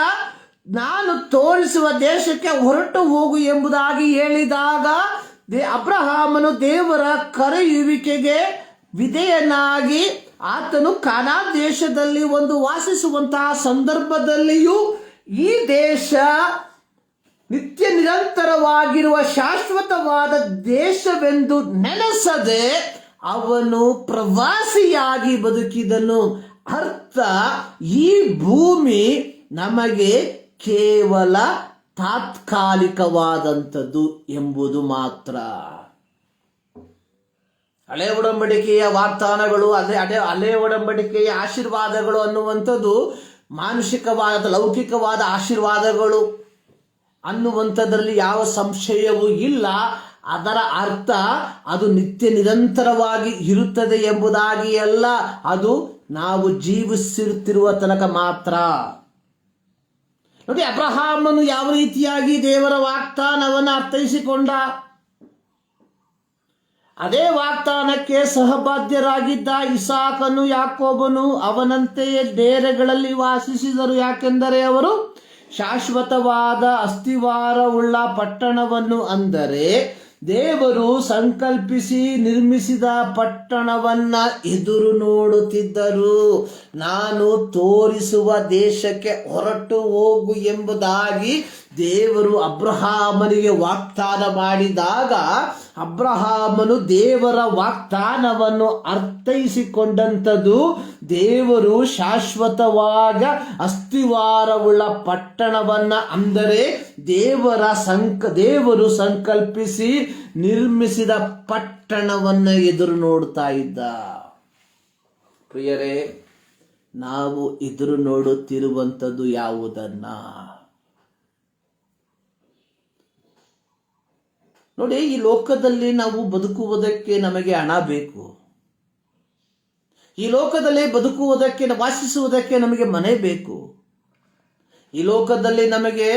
ನಾನು ತೋರಿಸುವ ದೇಶಕ್ಕೆ ಹೊರಟು ಹೋಗು ಎಂಬುದಾಗಿ ಹೇಳಿದಾಗ ಅಬ್ರಹಾಮನು ದೇವರ ಕರೆಯುವಿಕೆಗೆ ವಿಧೇಯನಾಗಿ ಆತನು ಕಾನಾನ್ ದೇಶದಲ್ಲಿ ಒಂದು ವಾಸಿಸುವಂತಹ ಸಂದರ್ಭದಲ್ಲಿಯೂ ಈ ದೇಶ ನಿತ್ಯ ನಿರಂತರವಾಗಿರುವ ಶಾಶ್ವತವಾದ ದೇಶವೆಂದು ನೆನೆಸದೆ ಅವನು ಪ್ರವಾಸಿಯಾಗಿ ಬದುಕಿದನು. ಅರ್ಥ, ಈ ಭೂಮಿ ನಮಗೆ ಕೇವಲ ತಾತ್ಕಾಲಿಕವಾದಂಥದ್ದು ಎಂಬುದು ಮಾತ್ರ. ಹಳೆ ಒಡಂಬಡಿಕೆಯ ವಾಗ್ದಾನಗಳು ಹಳೆ ಒಡಂಬಡಿಕೆಯ ಆಶೀರ್ವಾದಗಳು ಅನ್ನುವಂಥದ್ದು ಮಾನುಷಿಕವಾದ ಲೌಕಿಕವಾದ ಆಶೀರ್ವಾದಗಳು ಅನ್ನುವಂಥದ್ರಲ್ಲಿ ಯಾವ ಸಂಶಯವೂ ಇಲ್ಲ. ಅದರ ಅರ್ಥ ಅದು ನಿತ್ಯ ನಿರಂತರವಾಗಿ ಇರುತ್ತದೆ ಎಂಬುದಾಗಿ ಅಲ್ಲ, ಅದು ನಾವು ಜೀವಿಸುತ್ತಿರುವ ತನಕ ಮಾತ್ರ. ನೋಡಿ, ಅಬ್ರಹಾಮನು ಯಾವ ರೀತಿಯಾಗಿ ದೇವರ ವಾಗ್ದಾನವನ್ನು ಅರ್ಥೈಸಿಕೊಂಡ, ಅದೇ ವಾಗ್ದಾನಕ್ಕೆ ಸಹಬಾಧ್ಯರಾಗಿದ್ದ ಇಸಾಕನು ಯಾಕೋಬನು ಅವನಂತೆಯೇ ಡೇರೆಗಳಲ್ಲಿ ವಾಸಿಸಿದರು. ಯಾಕೆಂದರೆ ಅವರು ಶಾಶ್ವತವಾದ ಅಸ್ತಿವಾರವುಳ್ಳ ಪಟ್ಟಣವನ್ನು, ಅಂದರೆ ದೇವರು ಸಂಕಲ್ಪಿಸಿ ನಿರ್ಮಿಸಿದ ಪಟ್ಟಣವನ್ನ ಎದುರು ನೋಡುತ್ತಿದ್ದರು. ನಾನು ತೋರಿಸುವ ದೇಶಕ್ಕೆ ಹೊರಟು ಹೋಗು ಎಂಬುದಾಗಿ ದೇವರು ಅಬ್ರಹಾಮನಿಗೆ ವಾಗ್ದಾನ ಮಾಡಿದಾಗ ಅಬ್ರಹಾಮನು ದೇವರ ವಾಗ್ದಾನವನ್ನು ಅರ್ಥೈಸಿಕೊಂಡಂಥದ್ದು ದೇವರು ಶಾಶ್ವತವಾದ ಅಸ್ತಿವಾರವುಳ್ಳ ಪಟ್ಟಣವನ್ನ, ಅಂದರೆ ದೇವರು ಸಂಕಲ್ಪಿಸಿ ನಿರ್ಮಿಸಿದ ಪಟ್ಟಣವನ್ನ ಎದುರು ನೋಡ್ತಾ ಇದ್ದ. ಪ್ರಿಯರೇ, ನಾವು ಎದುರು ನೋಡುತ್ತಿರುವಂಥದ್ದು ಯಾವುದನ್ನ ನೋಡಿ. ಈ ಲೋಕದಲ್ಲಿ ನಾವು ಬದುಕುವುದಕ್ಕೆ ನಮಗೆ ಹಣ ಬೇಕು. ಈ ಲೋಕದಲ್ಲಿ ಬದುಕುವುದಕ್ಕೆ, ವಾಸಿಸುವುದಕ್ಕೆ ನಮಗೆ ಮನೆ ಬೇಕು. ಈ ಲೋಕದಲ್ಲಿ ನಮಗೆ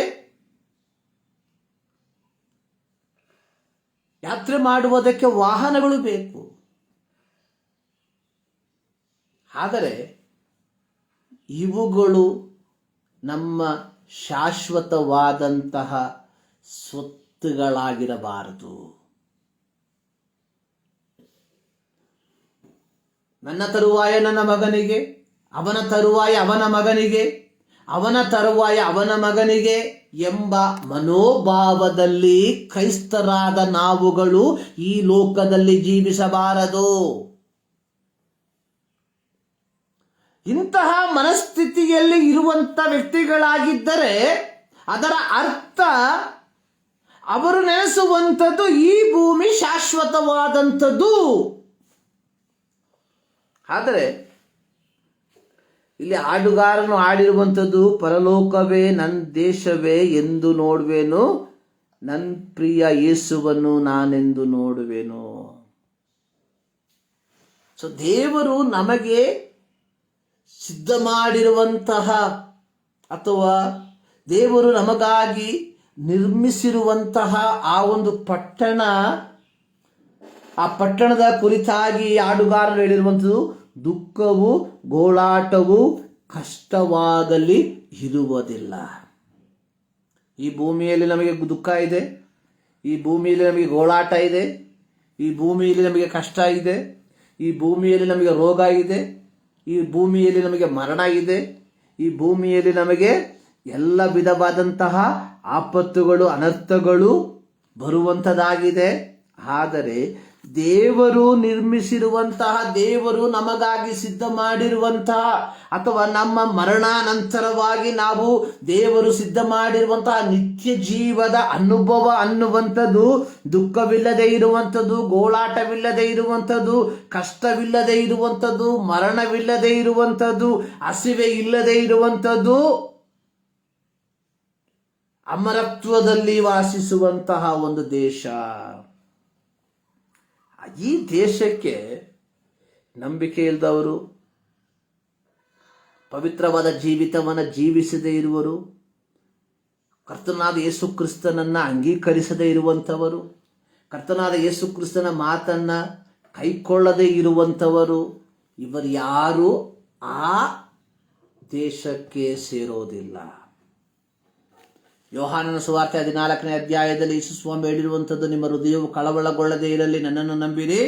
ಯಾತ್ರೆ ಮಾಡುವುದಕ್ಕೆ ವಾಹನಗಳು ಬೇಕು. ಆದರೆ ಇವುಗಳು ನಮ್ಮ ಶಾಶ್ವತವಾದಂತಹ ಸ್ವತ್ತುಗಳಾಗಿರಬಾರದು. ನನ್ನ ತರುವಾಯ ನನ್ನ ಮಗನಿಗೆ, ಅವನ ತರುವಾಯ ಅವನ ಮಗನಿಗೆ, ಅವನ ತರುವಾಯ ಅವನ ಮಗನಿಗೆ ಎಂಬ ಮನೋಭಾವದಲ್ಲಿ ಕ್ರೈಸ್ತರಾದ ನಾವುಗಳು ಈ ಲೋಕದಲ್ಲಿ ಜೀವಿಸಬಾರದು. ಇಂತಹ ಮನಸ್ಥಿತಿಯಲ್ಲಿ ಇರುವಂತ ವ್ಯಕ್ತಿಗಳಾಗಿದ್ದರೆ ಅದರ ಅರ್ಥ ಅವರು ನೆನೆಸುವಂಥದ್ದು ಈ ಭೂಮಿ ಶಾಶ್ವತವಾದಂಥದ್ದು. ಆದರೆ ಇಲ್ಲಿ ಹಾಡುಗಾರನು ಹಾಡಿರುವಂಥದ್ದು, ಪರಲೋಕವೇ ನನ್ನ ದೇಶವೇ ಎಂದು ನೋಡುವೆನು, ನನ್ನ ಪ್ರಿಯ ಯೇಸುವನ್ನು ನಾನೆಂದು ನೋಡುವೆನು. ಸೊ ದೇವರು ನಮಗೆ ಸಿದ್ಧ ಮಾಡಿರುವಂತಹ ಅಥವಾ ದೇವರು ನಮಗಾಗಿ ನಿರ್ಮಿಸಿರುವಂತಹ ಆ ಒಂದು ಪಟ್ಟಣ, ಆ ಪಟ್ಟಣದ ಕುರಿತಾಗಿ ಹಾಡುಗಾರರು ಹೇಳಿರುವಂಥದ್ದು, ದುಃಖವು ಗೋಳಾಟವು ಕಷ್ಟವಾಗಲಿ ಇರುವುದಿಲ್ಲ. ಈ ಭೂಮಿಯಲ್ಲಿ ನಮಗೆ ದುಃಖ ಇದೆ, ಈ ಭೂಮಿಯಲ್ಲಿ ನಮಗೆ ಗೋಳಾಟ ಇದೆ, ಈ ಭೂಮಿಯಲ್ಲಿ ನಮಗೆ ಕಷ್ಟ ಇದೆ, ಈ ಭೂಮಿಯಲ್ಲಿ ನಮಗೆ ರೋಗ ಇದೆ, ಈ ಭೂಮಿಯಲ್ಲಿ ನಮಗೆ ಮರಣ ಇದೆ, ಈ ಭೂಮಿಯಲ್ಲಿ ನಮಗೆ ಎಲ್ಲ ವಿಧವಾದಂತಹ ಆಪತ್ತುಗಳು ಅನರ್ಥಗಳು ಬರುವಂಥದ್ದಾಗಿದೆ. ಆದರೆ ದೇವರು ನಿರ್ಮಿಸಿರುವಂತಹ, ದೇವರು ನಮಗಾಗಿ ಸಿದ್ಧ ಮಾಡಿರುವಂತಹ ಅಥವಾ ನಮ್ಮ ಮರಣಾನಂತರವಾಗಿ ನಾವು ದೇವರು ಸಿದ್ಧ ಮಾಡಿರುವಂತಹ ನಿತ್ಯ ಜೀವದ ಅನುಭವ ಅನ್ನುವಂಥದ್ದು ದುಃಖವಿಲ್ಲದೆ ಇರುವಂಥದ್ದು, ಗೋಳಾಟವಿಲ್ಲದೆ ಇರುವಂಥದ್ದು, ಕಷ್ಟವಿಲ್ಲದೆ ಇರುವಂಥದ್ದು, ಮರಣವಿಲ್ಲದೆ ಇರುವಂಥದ್ದು, ಹಸಿವೆ ಇಲ್ಲದೆ ಇರುವಂಥದ್ದು, ಅಮರತ್ವದಲ್ಲಿ ವಾಸಿಸುವಂತಹ ಒಂದು ದೇಶ. ಈ ದೇಶಕ್ಕೆ ನಂಬಿಕೆ ಇಲ್ಲದವರು, ಪವಿತ್ರವಾದ ಜೀವಿತವನ್ನು ಜೀವಿಸದೇ ಇರುವರು, ಕರ್ತನಾದ ಯೇಸು ಕ್ರಿಸ್ತನನ್ನು ಅಂಗೀಕರಿಸದೇ ಇರುವಂಥವರು, ಕರ್ತನಾದ ಯೇಸು ಕ್ರಿಸ್ತನ ಮಾತನ್ನು ಕೈಕೊಳ್ಳದೇ ಇರುವಂಥವರು, ಇವರು ಯಾರು ಆ ದೇಶಕ್ಕೆ ಸೇರೋದಿಲ್ಲ. ಯೋಹಾನನ ಸುವಾರ್ತೆ 14ನೇ ಅಧ್ಯಾಯದಲ್ಲಿ ಯೇಸು ಸ್ವಾಮಿ ಹೇಳಿರುವಂಥದ್ದು, ನಿಮ್ಮ ಹೃದಯವು ಕಳವಳಗೊಳ್ಳದೇ ಇರಲಿ, ನನ್ನನ್ನು ನಂಬಿರಿ,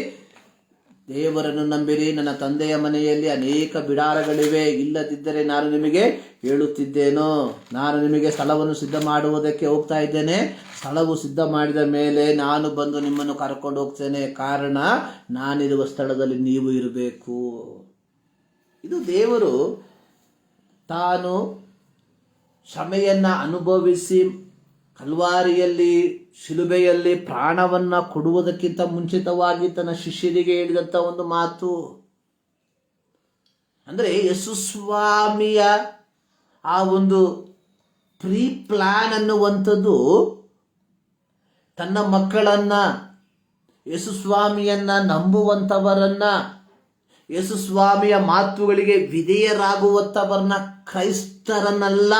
ದೇವರನ್ನು ನಂಬಿರಿ. ನನ್ನ ತಂದೆಯ ಮನೆಯಲ್ಲಿ ಅನೇಕ ಬಿಡಾರಗಳಿವೆ, ಇಲ್ಲದಿದ್ದರೆ ನಾನು ನಿಮಗೆ ಹೇಳುತ್ತಿದ್ದೇನೋ. ನಾನು ನಿಮಗೆ ಸ್ಥಳವನ್ನು ಸಿದ್ಧ ಮಾಡುವುದಕ್ಕೆ ಹೋಗ್ತಾ ಇದ್ದೇನೆ. ಸ್ಥಳವು ಸಿದ್ಧ ಮಾಡಿದ ಮೇಲೆ ನಾನು ಬಂದು ನಿಮ್ಮನ್ನು ಕರ್ಕೊಂಡು ಹೋಗ್ತೇನೆ. ಕಾರಣ ನಾನಿರುವ ಸ್ಥಳದಲ್ಲಿ ನೀವು ಇರಬೇಕು. ಇದು ದೇವರು ತಾನು ಶ್ರಮೆಯನ್ನು ಅನುಭವಿಸಿ ಕಲ್ವಾರಿಯಲ್ಲಿ ಶಿಲುಬೆಯಲ್ಲಿ ಪ್ರಾಣವನ್ನು ಕೊಡುವುದಕ್ಕಿಂತ ಮುಂಚಿತವಾಗಿ ತನ್ನ ಶಿಷ್ಯರಿಗೆ ಹೇಳಿದಂಥ ಒಂದು ಮಾತು. ಅಂದರೆ ಯೇಸು ಸ್ವಾಮಿಯ ಆ ಒಂದು ಪ್ರೀ ಪ್ಲಾನ್ ಅನ್ನುವಂಥದ್ದು ತನ್ನ ಮಕ್ಕಳನ್ನು, ಯೇಸು ಸ್ವಾಮಿಯನ್ನು ನಂಬುವಂಥವರನ್ನು, ಯೇಸು ಸ್ವಾಮಿಯ ಮಾತುಗಳಿಗೆ ವಿಧೇಯರಾಗುವಂಥವರನ್ನ, ಕ್ರೈಸ್ತರನ್ನಲ್ಲ,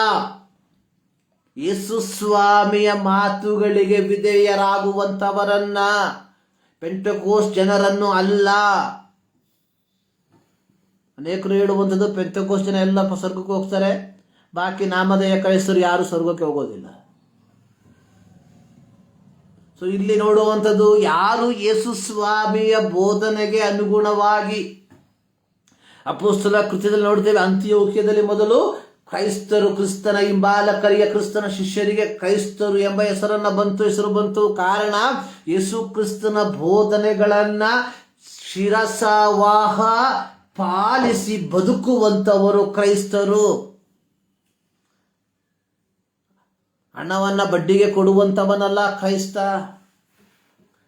ಯೇಸು ಸ್ವಾಮಿಯ ಮಾತುಗಳಿಗೆ ವಿಧೇಯರಾಗುವಂಥವರನ್ನ, ಪೆಂಟೆಕೋಸ್ಟ್ ಜನರನ್ನು ಅಲ್ಲ. ಅನೇಕರು ಹೇಳುವಂಥದ್ದು, ಪೆಂಟೆಕೋಸ್ಟ್ ಜನ ಎಲ್ಲ ಸ್ವರ್ಗಕ್ಕೆ ಹೋಗ್ತಾರೆ, ಬಾಕಿ ನಾಮಧೇಯ ಕ್ರೈಸ್ತರು ಯಾರು ಸ್ವರ್ಗಕ್ಕೆ ಹೋಗೋದಿಲ್ಲ. ಸೊ ಇಲ್ಲಿ ನೋಡುವಂಥದ್ದು, ಯಾರು ಯೇಸು ಸ್ವಾಮಿಯ ಬೋಧನೆಗೆ ಅನುಗುಣವಾಗಿ, ಅಪೊಸ್ತಲ ಕೃತ್ಯದಲ್ಲಿ ನೋಡ್ತೇವೆ, ಅಂತ್ಯೋಕ್ಯದಲ್ಲಿ ಮೊದಲು ಕ್ರೈಸ್ತರು, ಕ್ರಿಸ್ತನ ಹಿಂಬಾಲಕರಿಗೆ, ಕ್ರಿಸ್ತನ ಶಿಷ್ಯರಿಗೆ ಕ್ರೈಸ್ತರು ಎಂಬ ಹೆಸರು ಬಂತು. ಕಾರಣ ಯೇಸು ಕ್ರಿಸ್ತನ ಬೋಧನೆಗಳನ್ನ ಶಿರಸಾವಾಹ ಪಾಲಿಸಿ ಬದುಕುವಂತವರು ಕ್ರೈಸ್ತರು. ಹಣವನ್ನ ಬಡ್ಡಿಗೆ ಕೊಡುವಂತವನಲ್ಲ ಕ್ರೈಸ್ತ.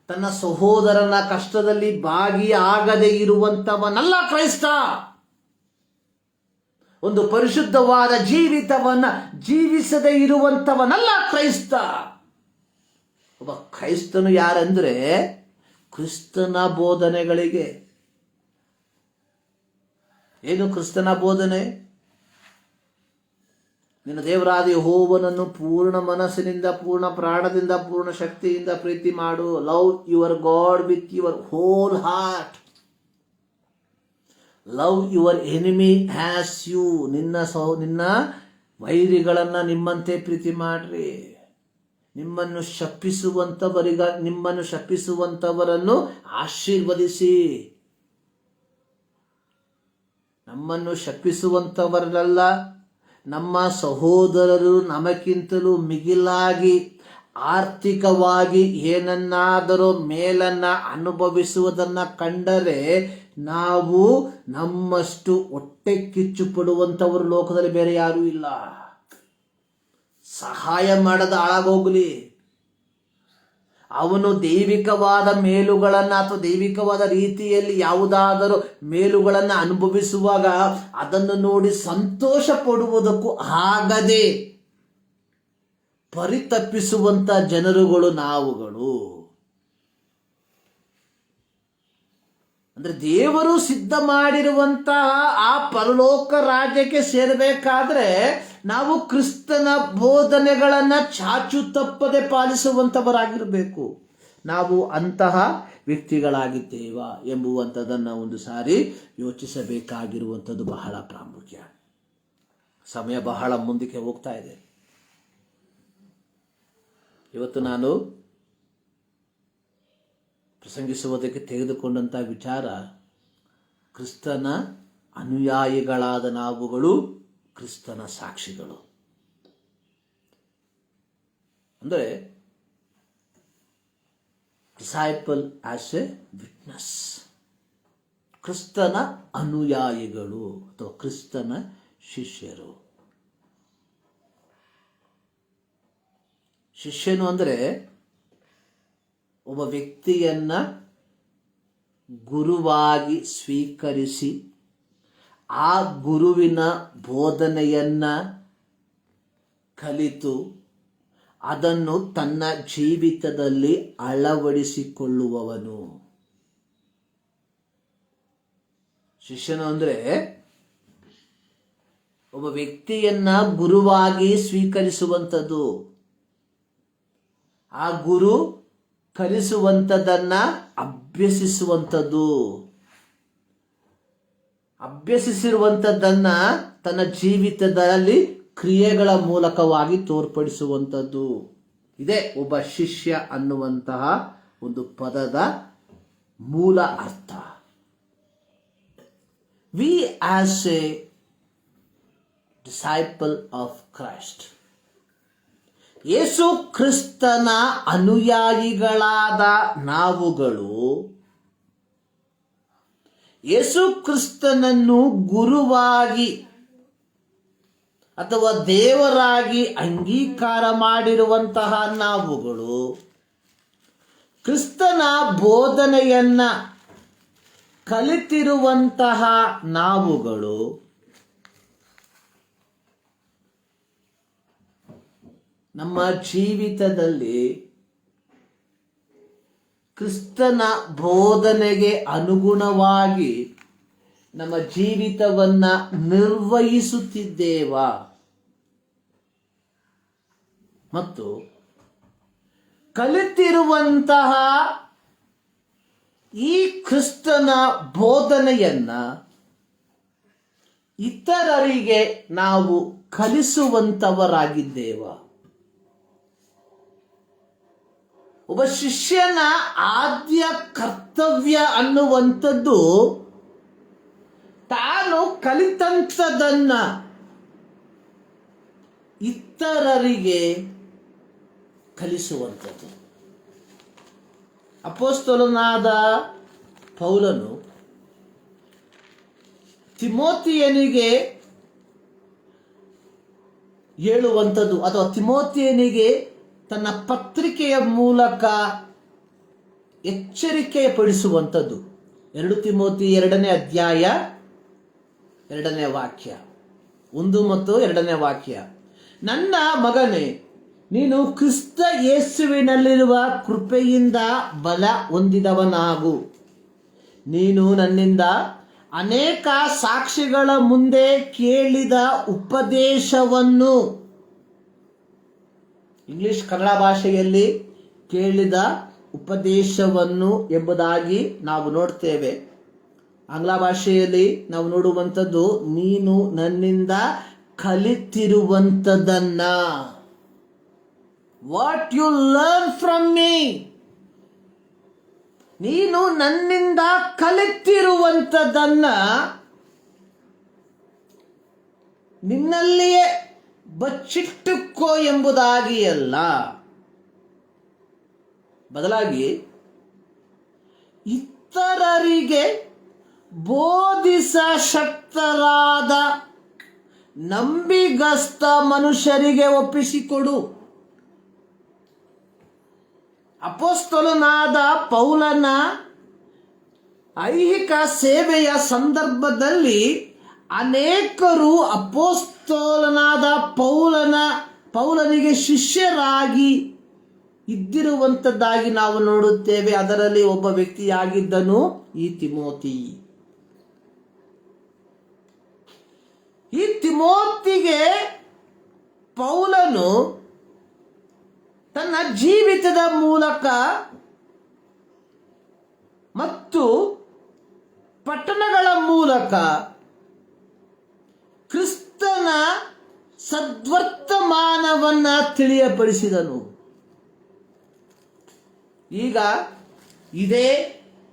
ತನ್ನ ಸಹೋದರನ ಕಷ್ಟದಲ್ಲಿ ಭಾಗಿಯಾಗದೇ ಇರುವಂತವನಲ್ಲ ಕ್ರೈಸ್ತ. ಒಂದು ಪರಿಶುದ್ಧವಾದ ಜೀವಿತವನ್ನ ಜೀವಿಸದೇ ಇರುವಂತವನಲ್ಲ ಕ್ರೈಸ್ತ. ಒಬ್ಬ ಕ್ರೈಸ್ತನು ಯಾರೆಂದ್ರೆ, ಕ್ರಿಸ್ತನ ಬೋಧನೆಗಳಿಗೆ. ಏನು ಕ್ರಿಸ್ತನ ಬೋಧನೆ? ನಿನ್ನ ದೇವರಾದ ಯೆಹೋವನನ್ನು ಪೂರ್ಣ ಮನಸ್ಸಿನಿಂದ, ಪೂರ್ಣ ಪ್ರಾಣದಿಂದ, ಪೂರ್ಣ ಶಕ್ತಿಯಿಂದ ಪ್ರೀತಿ ಮಾಡು. Love your God with your whole heart. Love your enemy as you. ನಿನ್ನ ವೈರಿಗಳನ್ನ ನಿಮ್ಮಂತೆ ಪ್ರೀತಿ ಮಾಡ್ರಿ. ನಿಮ್ಮನ್ನು ಶಪಿಸುವಂತವರನ್ನು ಆಶೀರ್ವದಿಸಿ. ನಮ್ಮನ್ನು ಶಪಿಸುವಂಥವರಲ್ಲ, ನಮ್ಮ ಸಹೋದರರು ನಮಗಿಂತಲೂ ಮಿಗಿಲಾಗಿ ಆರ್ಥಿಕವಾಗಿ ಏನನ್ನಾದರೂ ಮೇಲನ್ನ ಅನುಭವಿಸುವುದನ್ನು ಕಂಡರೆ ನಾವು ನಮ್ಮಷ್ಟು ಹೊಟ್ಟೆ ಕಿಚ್ಚು ಪಡುವಂಥವರು ಲೋಕದಲ್ಲಿ ಬೇರೆ ಯಾರೂ ಇಲ್ಲ. ಸಹಾಯ ಮಾಡದ ಹಾಳಾಗೋಗ್ಲಿ, ಅವನು ದೈವಿಕವಾದ ಮೇಲುಗಳನ್ನು ಅಥವಾ ದೈವಿಕವಾದ ರೀತಿಯಲ್ಲಿ ಯಾವುದಾದರೂ ಮೇಲುಗಳನ್ನು ಅನುಭವಿಸುವಾಗ ಅದನ್ನು ನೋಡಿ ಸಂತೋಷ ಪಡುವುದಕ್ಕೂ ಆಗದೆ ಪರಿತಪ್ಪಿಸುವಂತ ಜನರುಗಳು ನಾವುಗಳು. ಅಂದ್ರೆ ದೇವರು ಸಿದ್ಧ ಮಾಡಿರುವಂತಹ ಆ ಪರಲೋಕ ರಾಜ್ಯಕ್ಕೆ ಸೇರಬೇಕಾದ್ರೆ ನಾವು ಕ್ರಿಸ್ತನ ಬೋಧನೆಗಳನ್ನ ಚಾಚು ತಪ್ಪದೆ ಪಾಲಿಸುವಂತವರಾಗಿರಬೇಕು. ನಾವು ಅಂತಹ ವ್ಯಕ್ತಿಗಳಾಗಿದ್ದೇವಾ ಎಂಬುವಂಥದ್ದನ್ನು ಒಂದು ಸಾರಿ ಯೋಚಿಸಬೇಕಾಗಿರುವಂಥದ್ದು ಬಹಳ ಪ್ರಾಮುಖ್ಯ. ಸಮಯ ಬಹಳ ಮುಂದಕ್ಕೆ ಹೋಗ್ತಾ ಇದೆ. ಇವತ್ತು ನಾನು ಪ್ರಸಂಗಿಸುವುದಕ್ಕೆ ತೆಗೆದುಕೊಂಡಂಥ ವಿಚಾರ, ಕ್ರಿಸ್ತನ ಅನುಯಾಯಿಗಳಾದ ನಾವುಗಳು ಕ್ರಿಸ್ತನ ಸಾಕ್ಷಿಗಳು. ಅಂದರೆ ಡಿಸೈಪಲ್ ಆಸ್ ಎ ವಿಟ್ನೆಸ್, ಕ್ರಿಸ್ತನ ಅನುಯಾಯಿಗಳು ಅಥವಾ ಕ್ರಿಸ್ತನ ಶಿಷ್ಯರು. ಶಿಷ್ಯನು ಅಂದರೆ ಒಬ್ಬ ವ್ಯಕ್ತಿಯನ್ನ ಗುರುವಾಗಿ ಸ್ವೀಕರಿಸಿ ಆ ಗುರುವಿನ ಬೋಧನೆಯನ್ನ ಕಲಿತು ಅದನ್ನು ತನ್ನ ಜೀವಿತದಲ್ಲಿ ಅಳವಡಿಸಿಕೊಳ್ಳುವವನು. ಶಿಷ್ಯನು ಅಂದರೆ ಒಬ್ಬ ವ್ಯಕ್ತಿಯನ್ನ ಗುರುವಾಗಿ ಸ್ವೀಕರಿಸುವಂಥದ್ದು, ಆ ಗುರು ಕಲಿಸುವಂಥದ್ದನ್ನ ಅಭ್ಯಸಿಸುವಂಥದ್ದು, ಅಭ್ಯಸಿಸಿರುವಂಥದ್ದನ್ನ ತನ್ನ ಜೀವಿತದಲ್ಲಿ ಕ್ರಿಯೆಗಳ ಮೂಲಕವಾಗಿ ತೋರ್ಪಡಿಸುವಂಥದ್ದು. ಇದೇ ಒಬ್ಬ ಶಿಷ್ಯ ಅನ್ನುವಂತಹ ಒಂದು ಪದದ ಮೂಲ ಅರ್ಥ. We as a disciple of Christ, Yesu ಕ್ರಿಸ್ತನ ಅನುಯಾಯಿಗಳಾದ ನಾವುಗಳು ಯೇಸು ಕ್ರಿಸ್ತನನ್ನು ಗುರುವಾಗಿ ಅಥವಾ ದೇವರಾಗಿ ಅಂಗೀಕಾರ ಮಾಡಿರುವಂತಹ ನಾವುಗಳು, ಕ್ರಿಸ್ತನ ಬೋಧನೆಯನ್ನ ಕಲಿತಿರುವಂತಹ ನಾವುಗಳು ನಮ್ಮ ಜೀವಿತದಲ್ಲಿ ಕ್ರಿಸ್ತನ ಬೋಧನೆಗೆ ಅನುಗುಣವಾಗಿ ನಮ್ಮ ಜೀವಿತವನ್ನ ನಿರ್ವಹಿಸುತ್ತಿದ್ದೇವಾ ಮತ್ತು ಕಲಿತಿರುವಂತಹ ಈ ಕ್ರಿಸ್ತನ ಬೋಧನೆಯನ್ನ ಇತರರಿಗೆ ನಾವು ಕಲಿಸುವಂತವರಾಗಿದ್ದೇವಾ? ಒಬ್ಬ ಶಿಷ್ಯನ ಆದ್ಯ ಕರ್ತವ್ಯ ಅನ್ನುವಂಥದ್ದು ತಾನು ಕಲಿತಂಥದನ್ನ ಇತರರಿಗೆ ಕಲಿಸುವಂಥದ್ದು. ಅಪೊಸ್ತಲನಾದ ಪೌಲನು ತಿಮೋತಿಯನಿಗೆ ಹೇಳುವಂಥದ್ದು ಅಥವಾ ತಿಮೋತಿಯನಿಗೆ ತನ್ನ ಪತ್ರಿಕೆಯ ಮೂಲಕ ಎಚ್ಚರಿಕೆ ಪಡಿಸುವಂಥದ್ದು 2 ತಿಮೋತಿ 2ನೇ ಅಧ್ಯಾಯ 2ನೇ ವಾಕ್ಯ, 1 ಮತ್ತು 2ನೇ ವಾಕ್ಯ. ನನ್ನ ಮಗನೇ, ನೀನು ಕ್ರಿಸ್ತ ಯೇಸುವಿನಲ್ಲಿರುವ ಕೃಪೆಯಿಂದ ಬಲ ಹೊಂದಿದವನಾಗು. ನೀನು ನನ್ನಿಂದ ಅನೇಕ ಸಾಕ್ಷಿಗಳ ಮುಂದೆ ಕೇಳಿದ ಉಪದೇಶವನ್ನು, ಇಂಗ್ಲಿಷ್ ಕನ್ನಡ ಭಾಷೆಯಲ್ಲಿ ಕೇಳಿದ ಉಪದೇಶವನ್ನು ಎಂಬುದಾಗಿ ನಾವು ನೋಡ್ತೇವೆ. ಆಂಗ್ಲ ಭಾಷೆಯಲ್ಲಿ ನಾವು ನೋಡುವಂಥದ್ದು ನೀನು ನನ್ನಿಂದ ಕಲಿತಿರುವಂಥದ್ದನ್ನ, what you learn from me. ನೀನು ನನ್ನಿಂದ ಕಲಿತಿರುವಂಥದ್ದನ್ನ ನಿನ್ನಲ್ಲಿಯೇ ಬಚ್ಚಿಟ್ಟುಕೋ ಎಂಬುದಾಗಿ ಅಲ್ಲ, ಬದಲಾಗಿ ಇತರರಿಗೆ ಬೋಧಿಸ ಶಕ್ತರಾದ ನಂಬಿಗಸ್ತ ಮನುಷ್ಯರಿಗೆ ಒಪ್ಪಿಸಿಕೊಡು. ಅಪೊಸ್ತಲನಾದ ಪೌಲನ ಐಹಿಕ ಸೇವೆಯ ಸಂದರ್ಭದಲ್ಲಿ ಅನೇಕರು ಅಪೊಸ್ತಲನಾದ ಪೌಲನಿಗೆ ಶಿಷ್ಯರಾಗಿ ಇದ್ದಿರುವಂಥದ್ದಾಗಿ ನಾವು ನೋಡುತ್ತೇವೆ. ಅದರಲ್ಲಿ ಒಬ್ಬ ವ್ಯಕ್ತಿಯಾಗಿದ್ದನು ಈ ತಿಮೋತಿ. ಈ ತಿಮೋತಿಗೆ ಪೌಲನು ತನ್ನ ಜೀವಿತದ ಮೂಲಕ ಮತ್ತು ಪಟ್ಟಣಗಳ ಮೂಲಕ ಕ್ರಿಸ್ತನ ಸದ್ವರ್ತಮಾನವನ್ನ ತಿಳಿಯಪಡಿಸಿದನು. ಈಗ ಇದೇ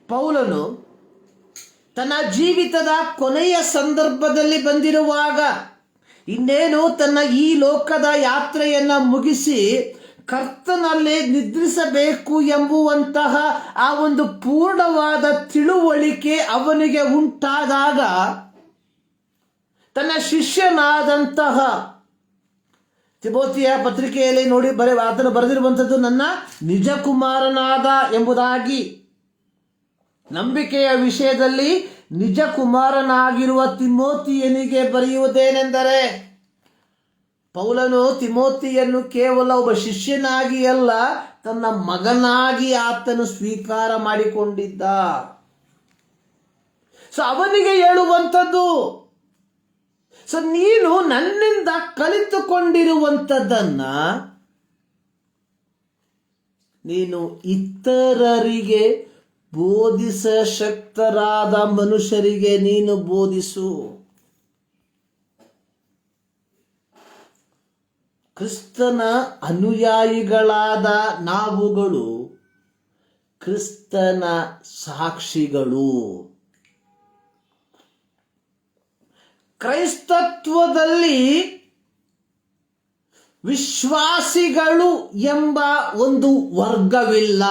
ಪೌಲನು ತನ್ನ ಜೀವಿತದ ಕೊನೆಯ ಸಂದರ್ಭದಲ್ಲಿ ಬಂದಿರುವಾಗ, ಇನ್ನೇನು ತನ್ನ ಈ ಲೋಕದ ಯಾತ್ರೆಯನ್ನ ಮುಗಿಸಿ ಕರ್ತನಲ್ಲಿ ನಿದ್ರಿಸಬೇಕು ಎಂಬುವಂತಹ ಆ ಒಂದು ಪೂರ್ಣವಾದ ತಿಳುವಳಿಕೆ ಅವನಿಗೆ ಉಂಟಾದಾಗ, ತನ್ನ ಶಿಷ್ಯನಾದಂತಹ ತಿಮೋತಿಯ ಪತ್ರಿಕೆಯಲ್ಲಿ ನೋಡಿ ಆತನು ಬರೆದಿರುವಂಥದ್ದು ನನ್ನ ನಿಜ ಕುಮಾರನಾದ ಎಂಬುದಾಗಿ. ನಂಬಿಕೆಯ ವಿಷಯದಲ್ಲಿ ನಿಜ ಕುಮಾರನಾಗಿರುವ ತಿಮೋತಿಯನಿಗೆ ಬರೆಯುವುದೇನೆಂದರೆ, ಪೌಲನು ತಿಮೋತಿಯನ್ನು ಕೇವಲ ಒಬ್ಬ ಶಿಷ್ಯನಾಗಿ ಅಲ್ಲ, ತನ್ನ ಮಗನಾಗಿ ಆತನು ಸ್ವೀಕಾರ ಮಾಡಿಕೊಂಡಿದ್ದ. ಅವನಿಗೆ ಹೇಳುವಂಥದ್ದು, ನೀನು ನನ್ನಿಂದ ಕಲಿತುಕೊಂಡಿರುವಂಥದ್ದನ್ನ ನೀನು ಇತರರಿಗೆ ಬೋಧಿಸ ಶಕ್ತರಾದ ಮನುಷ್ಯರಿಗೆ ನೀನು ಬೋಧಿಸು. ಕ್ರಿಸ್ತನ ಅನುಯಾಯಿಗಳಾದ ನಾವುಗಳು ಕ್ರಿಸ್ತನ ಸಾಕ್ಷಿಗಳು. ಕ್ರೈಸ್ತತ್ವದಲ್ಲಿ ವಿಶ್ವಾಸಿಗಳು ಎಂಬ ಒಂದು ವರ್ಗವಿಲ್ಲ.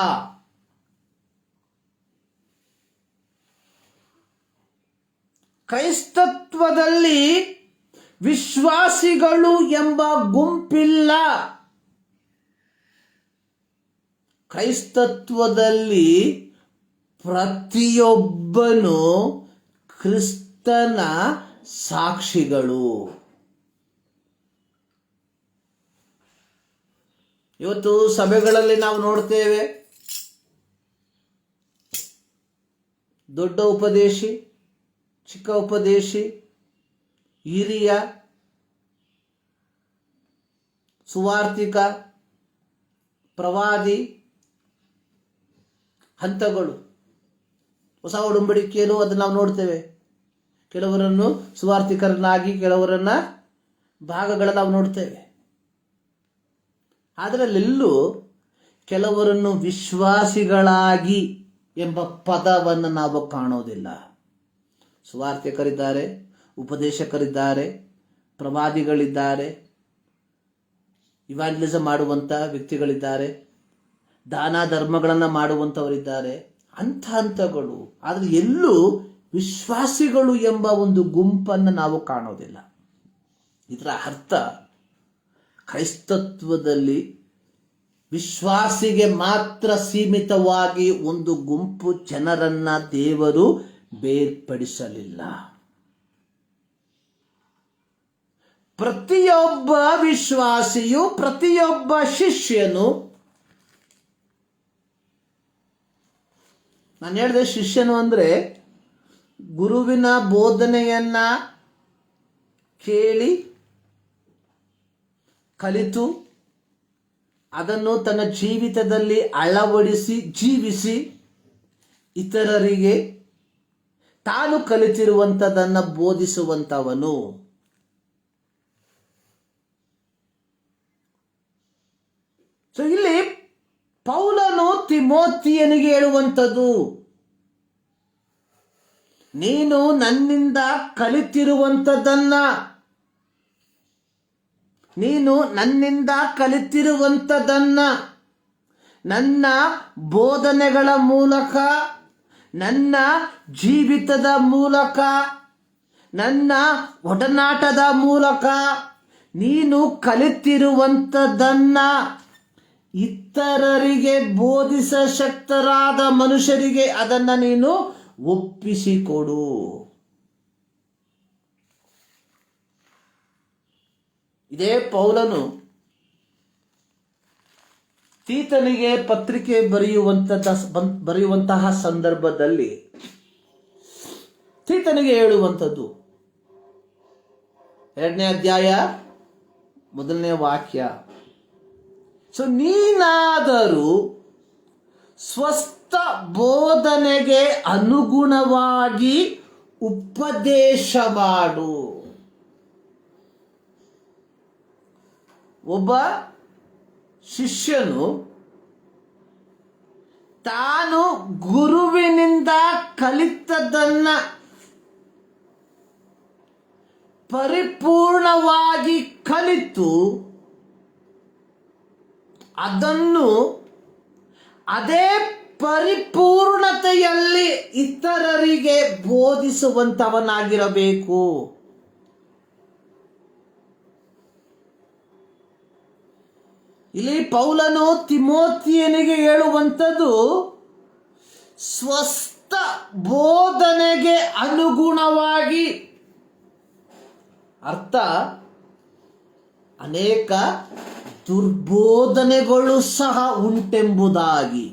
ಕ್ರೈಸ್ತತ್ವದಲ್ಲಿ ವಿಶ್ವಾಸಿಗಳು ಎಂಬ ಗುಂಪಿಲ್ಲ. ಕ್ರೈಸ್ತತ್ವದಲ್ಲಿ ಪ್ರತಿಯೊಬ್ಬನು ಕ್ರಿಸ್ತನ ಸಾಕ್ಷಿಗಳು. ಇವತ್ತು ಸಭೆಗಳಲ್ಲಿ ನಾವು ನೋಡ್ತೇವೆ, ದೊಡ್ಡ ಉಪದೇಶಿ, ಚಿಕ್ಕ ಉಪದೇಶಿ, ಹಿರಿಯ, ಸುವಾರ್ತಿಕ, ಪ್ರವಾದಿ ಹಂತಗಳು. ಹೊಸ ಒಡಂಬಡಿಕೆಯಲ್ಲೂ ಅದನ್ನು ನಾವು ನೋಡ್ತೇವೆ. ಕೆಲವರನ್ನು ಸುವಾರ್ತಿಕರನ್ನಾಗಿ, ಕೆಲವರನ್ನ ಭಾಗಗಳನ್ನು ನಾವು ನೋಡ್ತೇವೆ. ಅದರಲ್ಲೆಲ್ಲೂ ಕೆಲವರನ್ನು ವಿಶ್ವಾಸಿಗಳಾಗಿ ಎಂಬ ಪದವನ್ನು ನಾವು ಕಾಣೋದಿಲ್ಲ. ಸುವಾರ್ತಿಕರಿದ್ದಾರೆ, ಉಪದೇಶಕರಿದ್ದಾರೆ, ಪ್ರವಾದಿಗಳಿದ್ದಾರೆ, ಇವಾಂಜಲಿಸಮ್ ಮಾಡುವಂಥ ವ್ಯಕ್ತಿಗಳಿದ್ದಾರೆ, ದಾನ ಧರ್ಮಗಳನ್ನು ಮಾಡುವಂಥವರಿದ್ದಾರೆ, ಹಂತಗಳು. ಆದರೆ ಎಲ್ಲೂ ವಿಶ್ವಾಸಿಗಳು ಎಂಬ ಒಂದು ಗುಂಪನ್ನು ನಾವು ಕಾಣೋದಿಲ್ಲ. ಇದರ ಅರ್ಥ, ಕ್ರೈಸ್ತತ್ವದಲ್ಲಿ ವಿಶ್ವಾಸಿಗೆ ಮಾತ್ರ ಸೀಮಿತವಾಗಿ ಒಂದು ಗುಂಪು ಜನರನ್ನ ದೇವರು ಬೇರ್ಪಡಿಸಲಿಲ್ಲ. ಪ್ರತಿಯೊಬ್ಬ ವಿಶ್ವಾಸಿಯು, ಪ್ರತಿಯೊಬ್ಬ ಶಿಷ್ಯನು, ನಾನು ಹೇಳಿದೆ ಶಿಷ್ಯನು ಅಂದರೆ ಗುರುವಿನ ಬೋಧನೆಯನ್ನ ಕೇಳಿ ಕಲಿತು ಅದನ್ನು ತನ್ನ ಜೀವಿತದಲ್ಲಿ ಅಳವಡಿಸಿ ಜೀವಿಸಿ ಇತರರಿಗೆ ತಾನು ಕಲಿತಿರುವಂಥದ್ದನ್ನು ಬೋಧಿಸುವಂಥವನು. ಇಲ್ಲಿ ಪೌಲನು ತಿಮೋತಿಯನಿಗೆ ಹೇಳುವಂಥದ್ದು, ನೀನು ನನ್ನಿಂದ ಕಲಿತಿರುವಂಥದ್ದನ್ನ ನೀನು ನನ್ನಿಂದ ಕಲಿತಿರುವಂಥದ್ದನ್ನ ನನ್ನ ಬೋಧನೆಗಳ ಮೂಲಕ, ನನ್ನ ಜೀವಿತದ ಮೂಲಕ, ನನ್ನ ಒಡನಾಟದ ಮೂಲಕ ನೀನು ಕಲಿತಿರುವಂಥದ್ದನ್ನ ಇತರರಿಗೆ ಬೋಧಿಸಶಕ್ತರಾದ ಮನುಷ್ಯರಿಗೆ ಅದನ್ನು ನೀನು ಒಪ್ಪಿಸಿಕೊಡು. ಇದೇ ಪೌಲನು ತೀತನಿಗೆ ಪತ್ರಿಕೆ ಬರೆಯುವಂತಹ ಸಂದರ್ಭದಲ್ಲಿ ತೀತನಿಗೆ ಹೇಳುವಂಥದ್ದು 2ನೇ ಅಧ್ಯಾಯ 1ನೇ ವಾಕ್ಯ. ಸೊ ನೀನಾದರೂ ಸ್ವಸ್ಥ ಬೋಧನೆಗೆ ಅನುಗುಣವಾಗಿ ಉಪದೇಶ ಮಾಡು. ಒಬ್ಬ ಶಿಷ್ಯನು ತಾನು ಗುರುವಿನಿಂದ ಕಲಿತದ್ದನ್ನ ಪರಿಪೂರ್ಣವಾಗಿ ಕಲಿತು ಅದನ್ನು ಅದೇ ಪರಿಪೂರ್ಣತೆಯಲ್ಲಿ ಇತರರಿಗೆ ಬೋಧಿಸುವಂತವನಾಗಿರಬೇಕು. ಇಲ್ಲಿ ಪೌಲನು ತಿಮೋತಿಯನಿಗೆ ಹೇಳುವಂಥದ್ದು ಸ್ವಸ್ಥ ಬೋಧನೆಗೆ ಅನುಗುಣವಾಗಿ. ಅರ್ಥ, ಅನೇಕ ದುರ್ಬೋಧನೆಗಳು ಸಹ ಉಂಟೆಂಬುದಾಗಿ.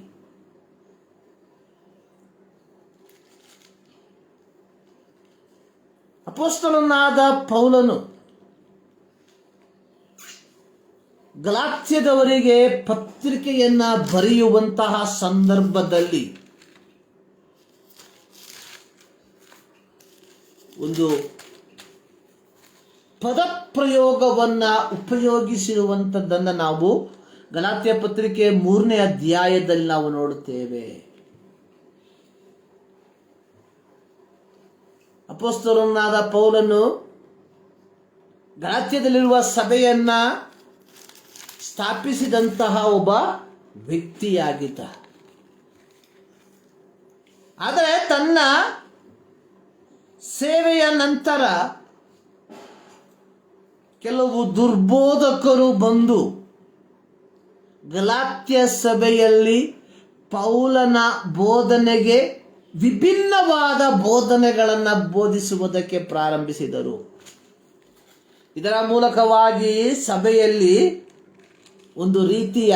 ಅಪೊಸ್ತಲನಾದ ಪೌಲನು ಗಲಾತ್ಯದವರಿಗೆ ಪತ್ರಿಕೆಯನ್ನ ಬರೆಯುವಂತಹ ಸಂದರ್ಭದಲ್ಲಿ ಒಂದು ಪದಪ್ರಯೋಗವನ್ನ ಉಪಯೋಗಿಸಿರುವಂಥದ್ದನ್ನು ನಾವು ಗಲಾತ್ಯ ಪತ್ರಿಕೆ 3ನೇ ಅಧ್ಯಾಯದಲ್ಲಿ ನಾವು ನೋಡುತ್ತೇವೆ. ಅಪೊಸ್ತಲನಾದ ಪೌಲನು ಗಲಾತ್ಯದಲ್ಲಿರುವ ಸಭೆಯನ್ನ ಸ್ಥಾಪಿಸಿದಂತಹ ಒಬ್ಬ ವ್ಯಕ್ತಿಯಾಗಿದ್ದ. ಆದರೆ ತನ್ನ ಸೇವೆಯ ನಂತರ ಕೆಲವು ದುರ್ಬೋಧಕರು ಬಂದು ಗಲಾತ್ಯ ಸಭೆಯಲ್ಲಿ ಪೌಲನ ಬೋಧನೆಗೆ ವಿಭಿನ್ನವಾದ ಬೋಧನೆಗಳನ್ನು ಬೋಧಿಸುವುದಕ್ಕೆ ಪ್ರಾರಂಭಿಸಿದರು. ಇದರ ಮೂಲಕವಾಗಿ ಸಭೆಯಲ್ಲಿ ಒಂದು ರೀತಿಯ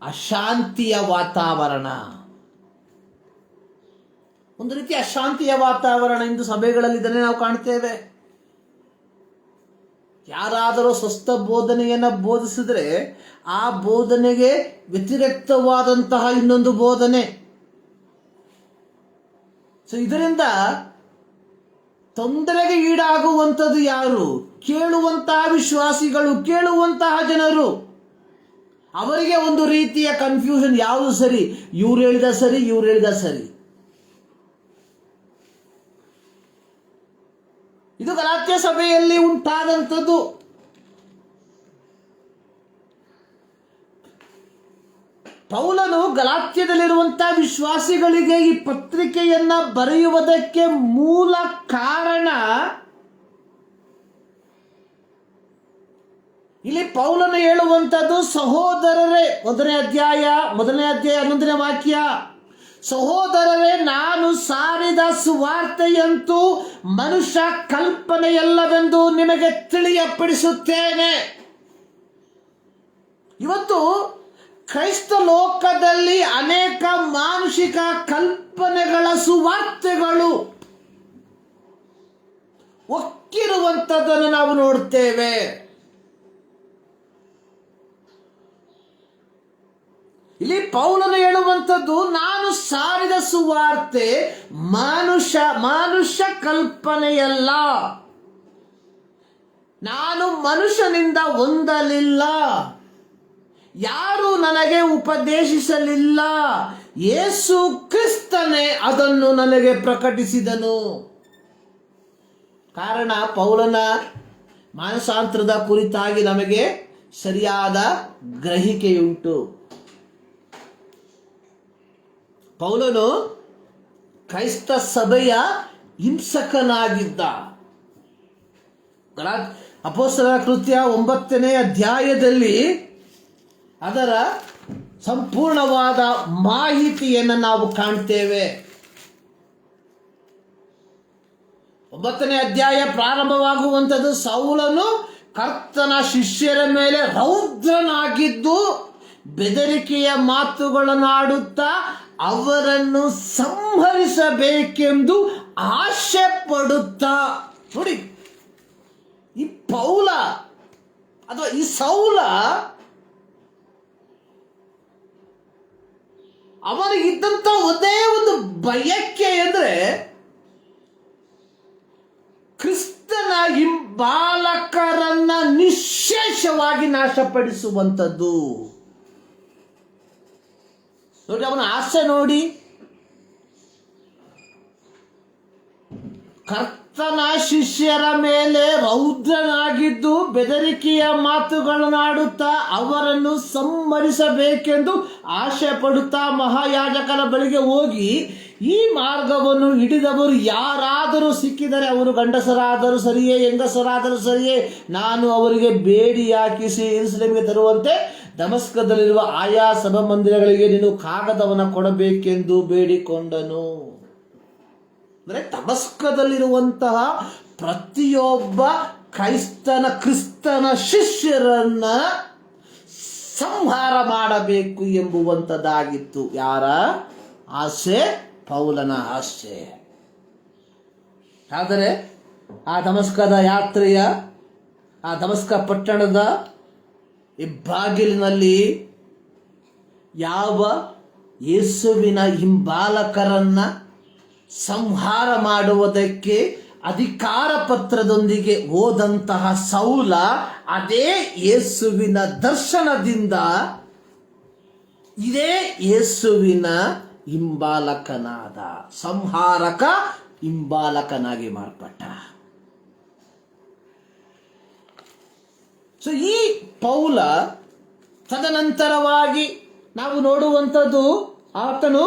ಅಶಾಂತಿಯ ವಾತಾವರಣ ಇಂದು ಸಭೆಗಳಲ್ಲಿ ಇದನ್ನೇ ನಾವು ಕಾಣ್ತೇವೆ. ಯಾರಾದರೂ ಸ್ವಸ್ಥ ಬೋಧನೆಯನ್ನು ಬೋಧಿಸಿದ್ರೆ ಆ ಬೋಧನೆಗೆ ವ್ಯತಿರಿಕ್ತವಾದಂತಹ ಇನ್ನೊಂದು ಬೋಧನೆ. ಸೊ ಇದರಿಂದ ತೊಂದರೆಗೆ ಈಡಾಗುವಂಥದ್ದು ಯಾರು? ಕೇಳುವಂತಹ ವಿಶ್ವಾಸಿಗಳು, ಕೇಳುವಂತಹ ಜನರು. ಅವರಿಗೆ ಒಂದು ರೀತಿಯ ಕನ್ಫ್ಯೂಷನ್, ಯಾವುದು ಸರಿ, ಇವ್ರು ಹೇಳಿದ ಸರಿ, ಇವ್ರು ಹೇಳಿದ ಸರಿ. ಇದು ಗಲಾತ್ಯ ಸಭೆಯಲ್ಲಿ ಉಂಟಾದಂಥದ್ದು. ಪೌಲನು ಗಲಾತ್ಯದಲ್ಲಿರುವಂತಹ ವಿಶ್ವಾಸಿಗಳಿಗೆ ಈ ಪತ್ರಿಕೆಯನ್ನ ಬರೆಯುವುದಕ್ಕೆ ಮೂಲ ಕಾರಣ, ಇಲ್ಲಿ ಪೌಲನು ಹೇಳುವಂಥದ್ದು, ಸಹೋದರರೇ, 1ನೇ ಅಧ್ಯಾಯ 11ನೇ ವಾಕ್ಯ, ಸಹೋದರರೇ, ನಾನು ಸಾರಿದ ಸುವಾರ್ತೆಯಂತೂ ಮನುಷ್ಯ ಕಲ್ಪನೆಯಲ್ಲವೆಂದು ನಿಮಗೆ ತಿಳಿಯಪಡಿಸುತ್ತೇನೆ. ಇವತ್ತು ಕ್ರೈಸ್ತ ಲೋಕದಲ್ಲಿ ಅನೇಕ ಮಾನುಷಿಕ ಕಲ್ಪನೆಗಳ ಸುವಾರ್ತೆಗಳು ಒಕ್ಕಿರುವಂಥದ್ದನ್ನು ನಾವು ನೋಡ್ತೇವೆ. ಇಲ್ಲಿ ಪೌಲನು ಹೇಳುವಂಥದ್ದು, ನಾನು ಸಾರಿದ ಸುವಾರ್ತೆ ಮನುಷ್ಯ ಕಲ್ಪನೆಯಲ್ಲ, ನಾನು ಮನುಷ್ಯನಿಂದ ಹೊಂದಲಿಲ್ಲ, ಯಾರು ನನಗೆ ಉಪದೇಶಿಸಲಿಲ್ಲ, ಯೇಸು ಕ್ರಿಸ್ತನೇ ಅದನ್ನು ನನಗೆ ಪ್ರಕಟಿಸಿದನು. ಕಾರಣ, ಪೌಲನ ಮಾನಸಾಂತರದ ಕುರಿತಾಗಿ ನಮಗೆ ಸರಿಯಾದ ಗ್ರಹಿಕೆಯುಂಟು. ಪೌಲನು ಕ್ರೈಸ್ತ ಸಭೆಯ ಹಿಂಸಕನಾಗಿದ್ದ. ಅಪೊಸ್ತಲರ ಕೃತ್ಯ 9ನೇ ಅಧ್ಯಾಯದಲ್ಲಿ ಅದರ ಸಂಪೂರ್ಣವಾದ ಮಾಹಿತಿಯನ್ನು ನಾವು ಕಾಣ್ತೇವೆ. 9ನೇ ಅಧ್ಯಾಯ ಪ್ರಾರಂಭವಾಗುವಂಥದ್ದು ಸೌಲನು ಕರ್ತನ ಶಿಷ್ಯರ ಮೇಲೆ ರೌದ್ರನಾಗಿದ್ದು ಬೆದರಿಕೆಯ ಮಾತುಗಳನ್ನಾಡುತ್ತಾ ಅವರನ್ನು ಸಂಹರಿಸಬೇಕೆಂದು ಆಶೆ ಪಡುತ್ತಾ. ನೋಡಿ, ಈ ಪೌಲ ಅಥವಾ ಈ ಸೌಲ ಅವನಿಗಿದ್ದಂಥ ಒಂದೇ ಒಂದು ಬಯಕೆ ಅಂದರೆ ಕ್ರಿಸ್ತನ ಹಿಂಬಾಲಕರನ್ನ ನಿಶ್ಶೇಷವಾಗಿ ನಾಶಪಡಿಸುವಂಥದ್ದು. ನೋಡಿ, ಅವನ ಆಸೆ ನೋಡಿ. ಕರ್ತನ ಶಿಷ್ಯರ ಮೇಲೆ ರೌದ್ರನಾಗಿದ್ದು ಬೆದರಿಕೆಯ ಮಾತುಗಳನ್ನಾಡುತ್ತಾ ಅವರನ್ನು ಸಂಹರಿಸಬೇಕೆಂದು ಆಶೆ ಪಡುತ್ತಾ ಮಹಾಯಾಜಕನ ಬಳಿಗೆ ಹೋಗಿ, ಈ ಮಾರ್ಗವನ್ನು ಹಿಡಿದವರು ಯಾರಾದರೂ ಸಿಕ್ಕಿದರೆ, ಅವರು ಗಂಡಸರಾದರೂ ಸರಿಯೇ ಹೆಂಗಸರಾದರೂ ಸರಿಯೇ, ನಾನು ಅವರಿಗೆ ಬೇಡಿ ಹಾಕಿಸಿ ಯೆರೂಸಲೇಮಿಗೆ ತರುವಂತೆ ದಮಸ್ಕದಲ್ಲಿರುವ ಆಯಾ ಸಭಾಮಂದಿರಗಳಿಗೆ ನೀನು ಕಾಗದವನ್ನು ಕೊಡಬೇಕೆಂದು ಬೇಡಿಕೊಂಡನು. ಅಂದರೆ ದಮಸ್ಕದಲ್ಲಿರುವಂತಹ ಪ್ರತಿಯೊಬ್ಬ ಕ್ರಿಸ್ತನ ಶಿಷ್ಯರನ್ನ ಸಂಹಾರ ಮಾಡಬೇಕು ಎಂಬುವಂಥದ್ದಾಗಿತ್ತು. ಯಾರ ಆಸೆ? ಪೌಲನ ಆಸೆ. ಆದರೆ ಆ ದಮಸ್ಕದ ಯಾತ್ರೆಯ, ಆ ದಮಸ್ಕ ಪಟ್ಟಣದ ಬಾಗಿಲಿನಲ್ಲಿ ಯಾವ ಯೇಸುವಿನ ಹಿಂಬಾಲಕರನ್ನ ಸಂಹಾರ ಮಾಡುವುದಕ್ಕೆ ಅಧಿಕಾರ ಪತ್ರದೊಂದಿಗೆ ಹೋದಂತಹ ಸೌಲ ಅದೇ ಯೇಸುವಿನ ದರ್ಶನದಿಂದ ಇದೇ ಯೇಸುವಿನ ಹಿಂಬಾಲಕನಾದ, ಸಂಹಾರಕ ಹಿಂಬಾಲಕನಾಗಿ ಮಾರ್ಪಟ್ಟ. ಸೊ ಈ ಪೌಲ ತದನಂತರವಾಗಿ ನಾವು ನೋಡುವಂಥದ್ದು, ಆತನು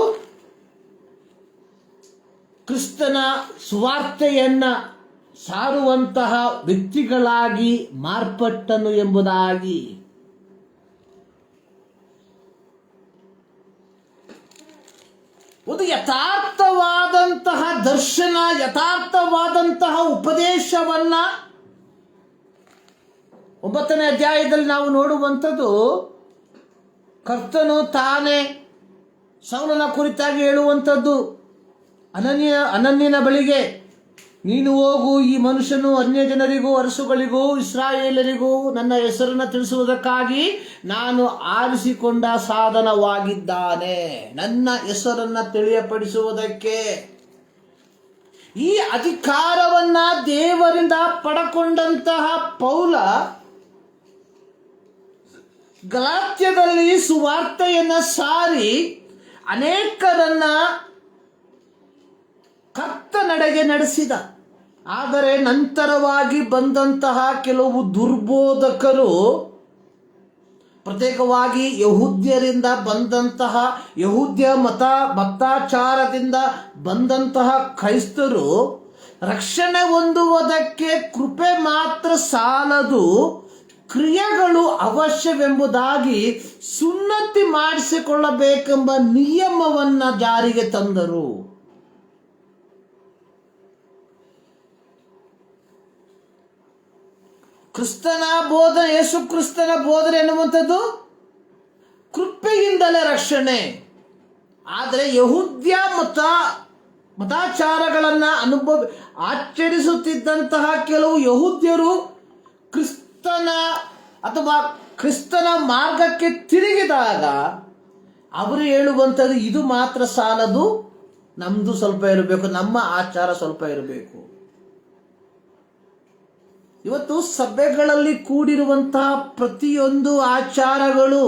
ಕ್ರಿಸ್ತನ ಸುವಾರ್ತೆಯನ್ನ ಸಾರುವಂತಹ ವ್ಯಕ್ತಿಗಳಾಗಿ ಮಾರ್ಪಟ್ಟನು ಎಂಬುದಾಗಿ. ಒಂದು ಯಥಾರ್ಥವಾದಂತಹ ದರ್ಶನ, ಯಥಾರ್ಥವಾದಂತಹ ಉಪದೇಶವನ್ನ 9ನೇ ಅಧ್ಯಾಯದಲ್ಲಿ ನಾವು ನೋಡುವಂಥದ್ದು. ಕರ್ತನು ತಾನೇ ಸೌಲನ ಕುರಿತಾಗಿ ಹೇಳುವಂಥದ್ದು, ಅನನ್ಯನ ಬಳಿಗೆ ನೀನು ಹೋಗು, ಈ ಮನುಷ್ಯನು ಅನ್ಯ ಜನರಿಗೂ ಅರಸುಗಳಿಗೂ ಇಸ್ರಾಯೇಲರಿಗೂ ನನ್ನ ಹೆಸರನ್ನು ತಿಳಿಸುವುದಕ್ಕಾಗಿ ನಾನು ಆರಿಸಿಕೊಂಡ ಸಾಧನವಾಗಿದ್ದಾನೆ, ನನ್ನ ಹೆಸರನ್ನು ತಿಳಿಯಪಡಿಸುವುದಕ್ಕೆ. ಈ ಅಧಿಕಾರವನ್ನ ದೇವರಿಂದ ಪಡಕೊಂಡಂತಹ ಪೌಲ ಗಲಾತ್ಯದಲ್ಲಿ ಸುವಾರ್ತೆಯನ್ನ ಸಾರಿ ಅನೇಕರನ್ನ ಕರ್ತನೆಡೆಗೆ ನಡೆಸಿದ. ಆದರೆ ನಂತರವಾಗಿ ಬಂದಂತಹ ಕೆಲವು ದುರ್ಬೋಧಕರು, ಪ್ರತ್ಯೇಕವಾಗಿ ಯಹೂದ್ಯರಿಂದ ಬಂದಂತಹ ಯಹೂದ್ಯ ಮತಾಚಾರದಿಂದ ಬಂದಂತಹ ಕ್ರೈಸ್ತರು ರಕ್ಷಣೆ ಹೊಂದುವುದಕ್ಕೆ ಕೃಪೆ ಮಾತ್ರ ಸಾಲದು, ಕ್ರಿಯೆಗಳು ಅವಶ್ಯವೆಂಬುದಾಗಿ ಸುನ್ನತಿ ಮಾಡಿಸಿಕೊಳ್ಳಬೇಕೆಂಬ ನಿಯಮವನ್ನ ಜಾರಿಗೆ ತಂದರು. ಕ್ರಿಸ್ತನ ಬೋಧನೆ, ಯೇಸು ಕ್ರಿಸ್ತನ ಬೋಧನೆ ಎನ್ನುವಂಥದ್ದು ಕೃಪೆಯಿಂದಲೇ ರಕ್ಷಣೆ. ಆದರೆ ಯಹೂದ್ಯ ಮತಾಚಾರಗಳನ್ನ ಆಚರಿಸುತ್ತಿದ್ದಂತಹ ಕೆಲವು ಯಹೂದ್ಯರು ಕ್ರಿಸ್ತನ ಮಾರ್ಗಕ್ಕೆ ತಿರುಗಿದಾಗ ಅವರು ಹೇಳುವಂಥದ್ದು, ಇದು ಮಾತ್ರ ಸಾಲದು, ನಮ್ದು ಸ್ವಲ್ಪ ಇರಬೇಕು, ನಮ್ಮ ಆಚಾರ ಸ್ವಲ್ಪ ಇರಬೇಕು. ಇವತ್ತು ಸಭೆಗಳಲ್ಲಿ ಕೂಡಿರುವಂತಹ ಪ್ರತಿಯೊಂದು ಆಚಾರಗಳು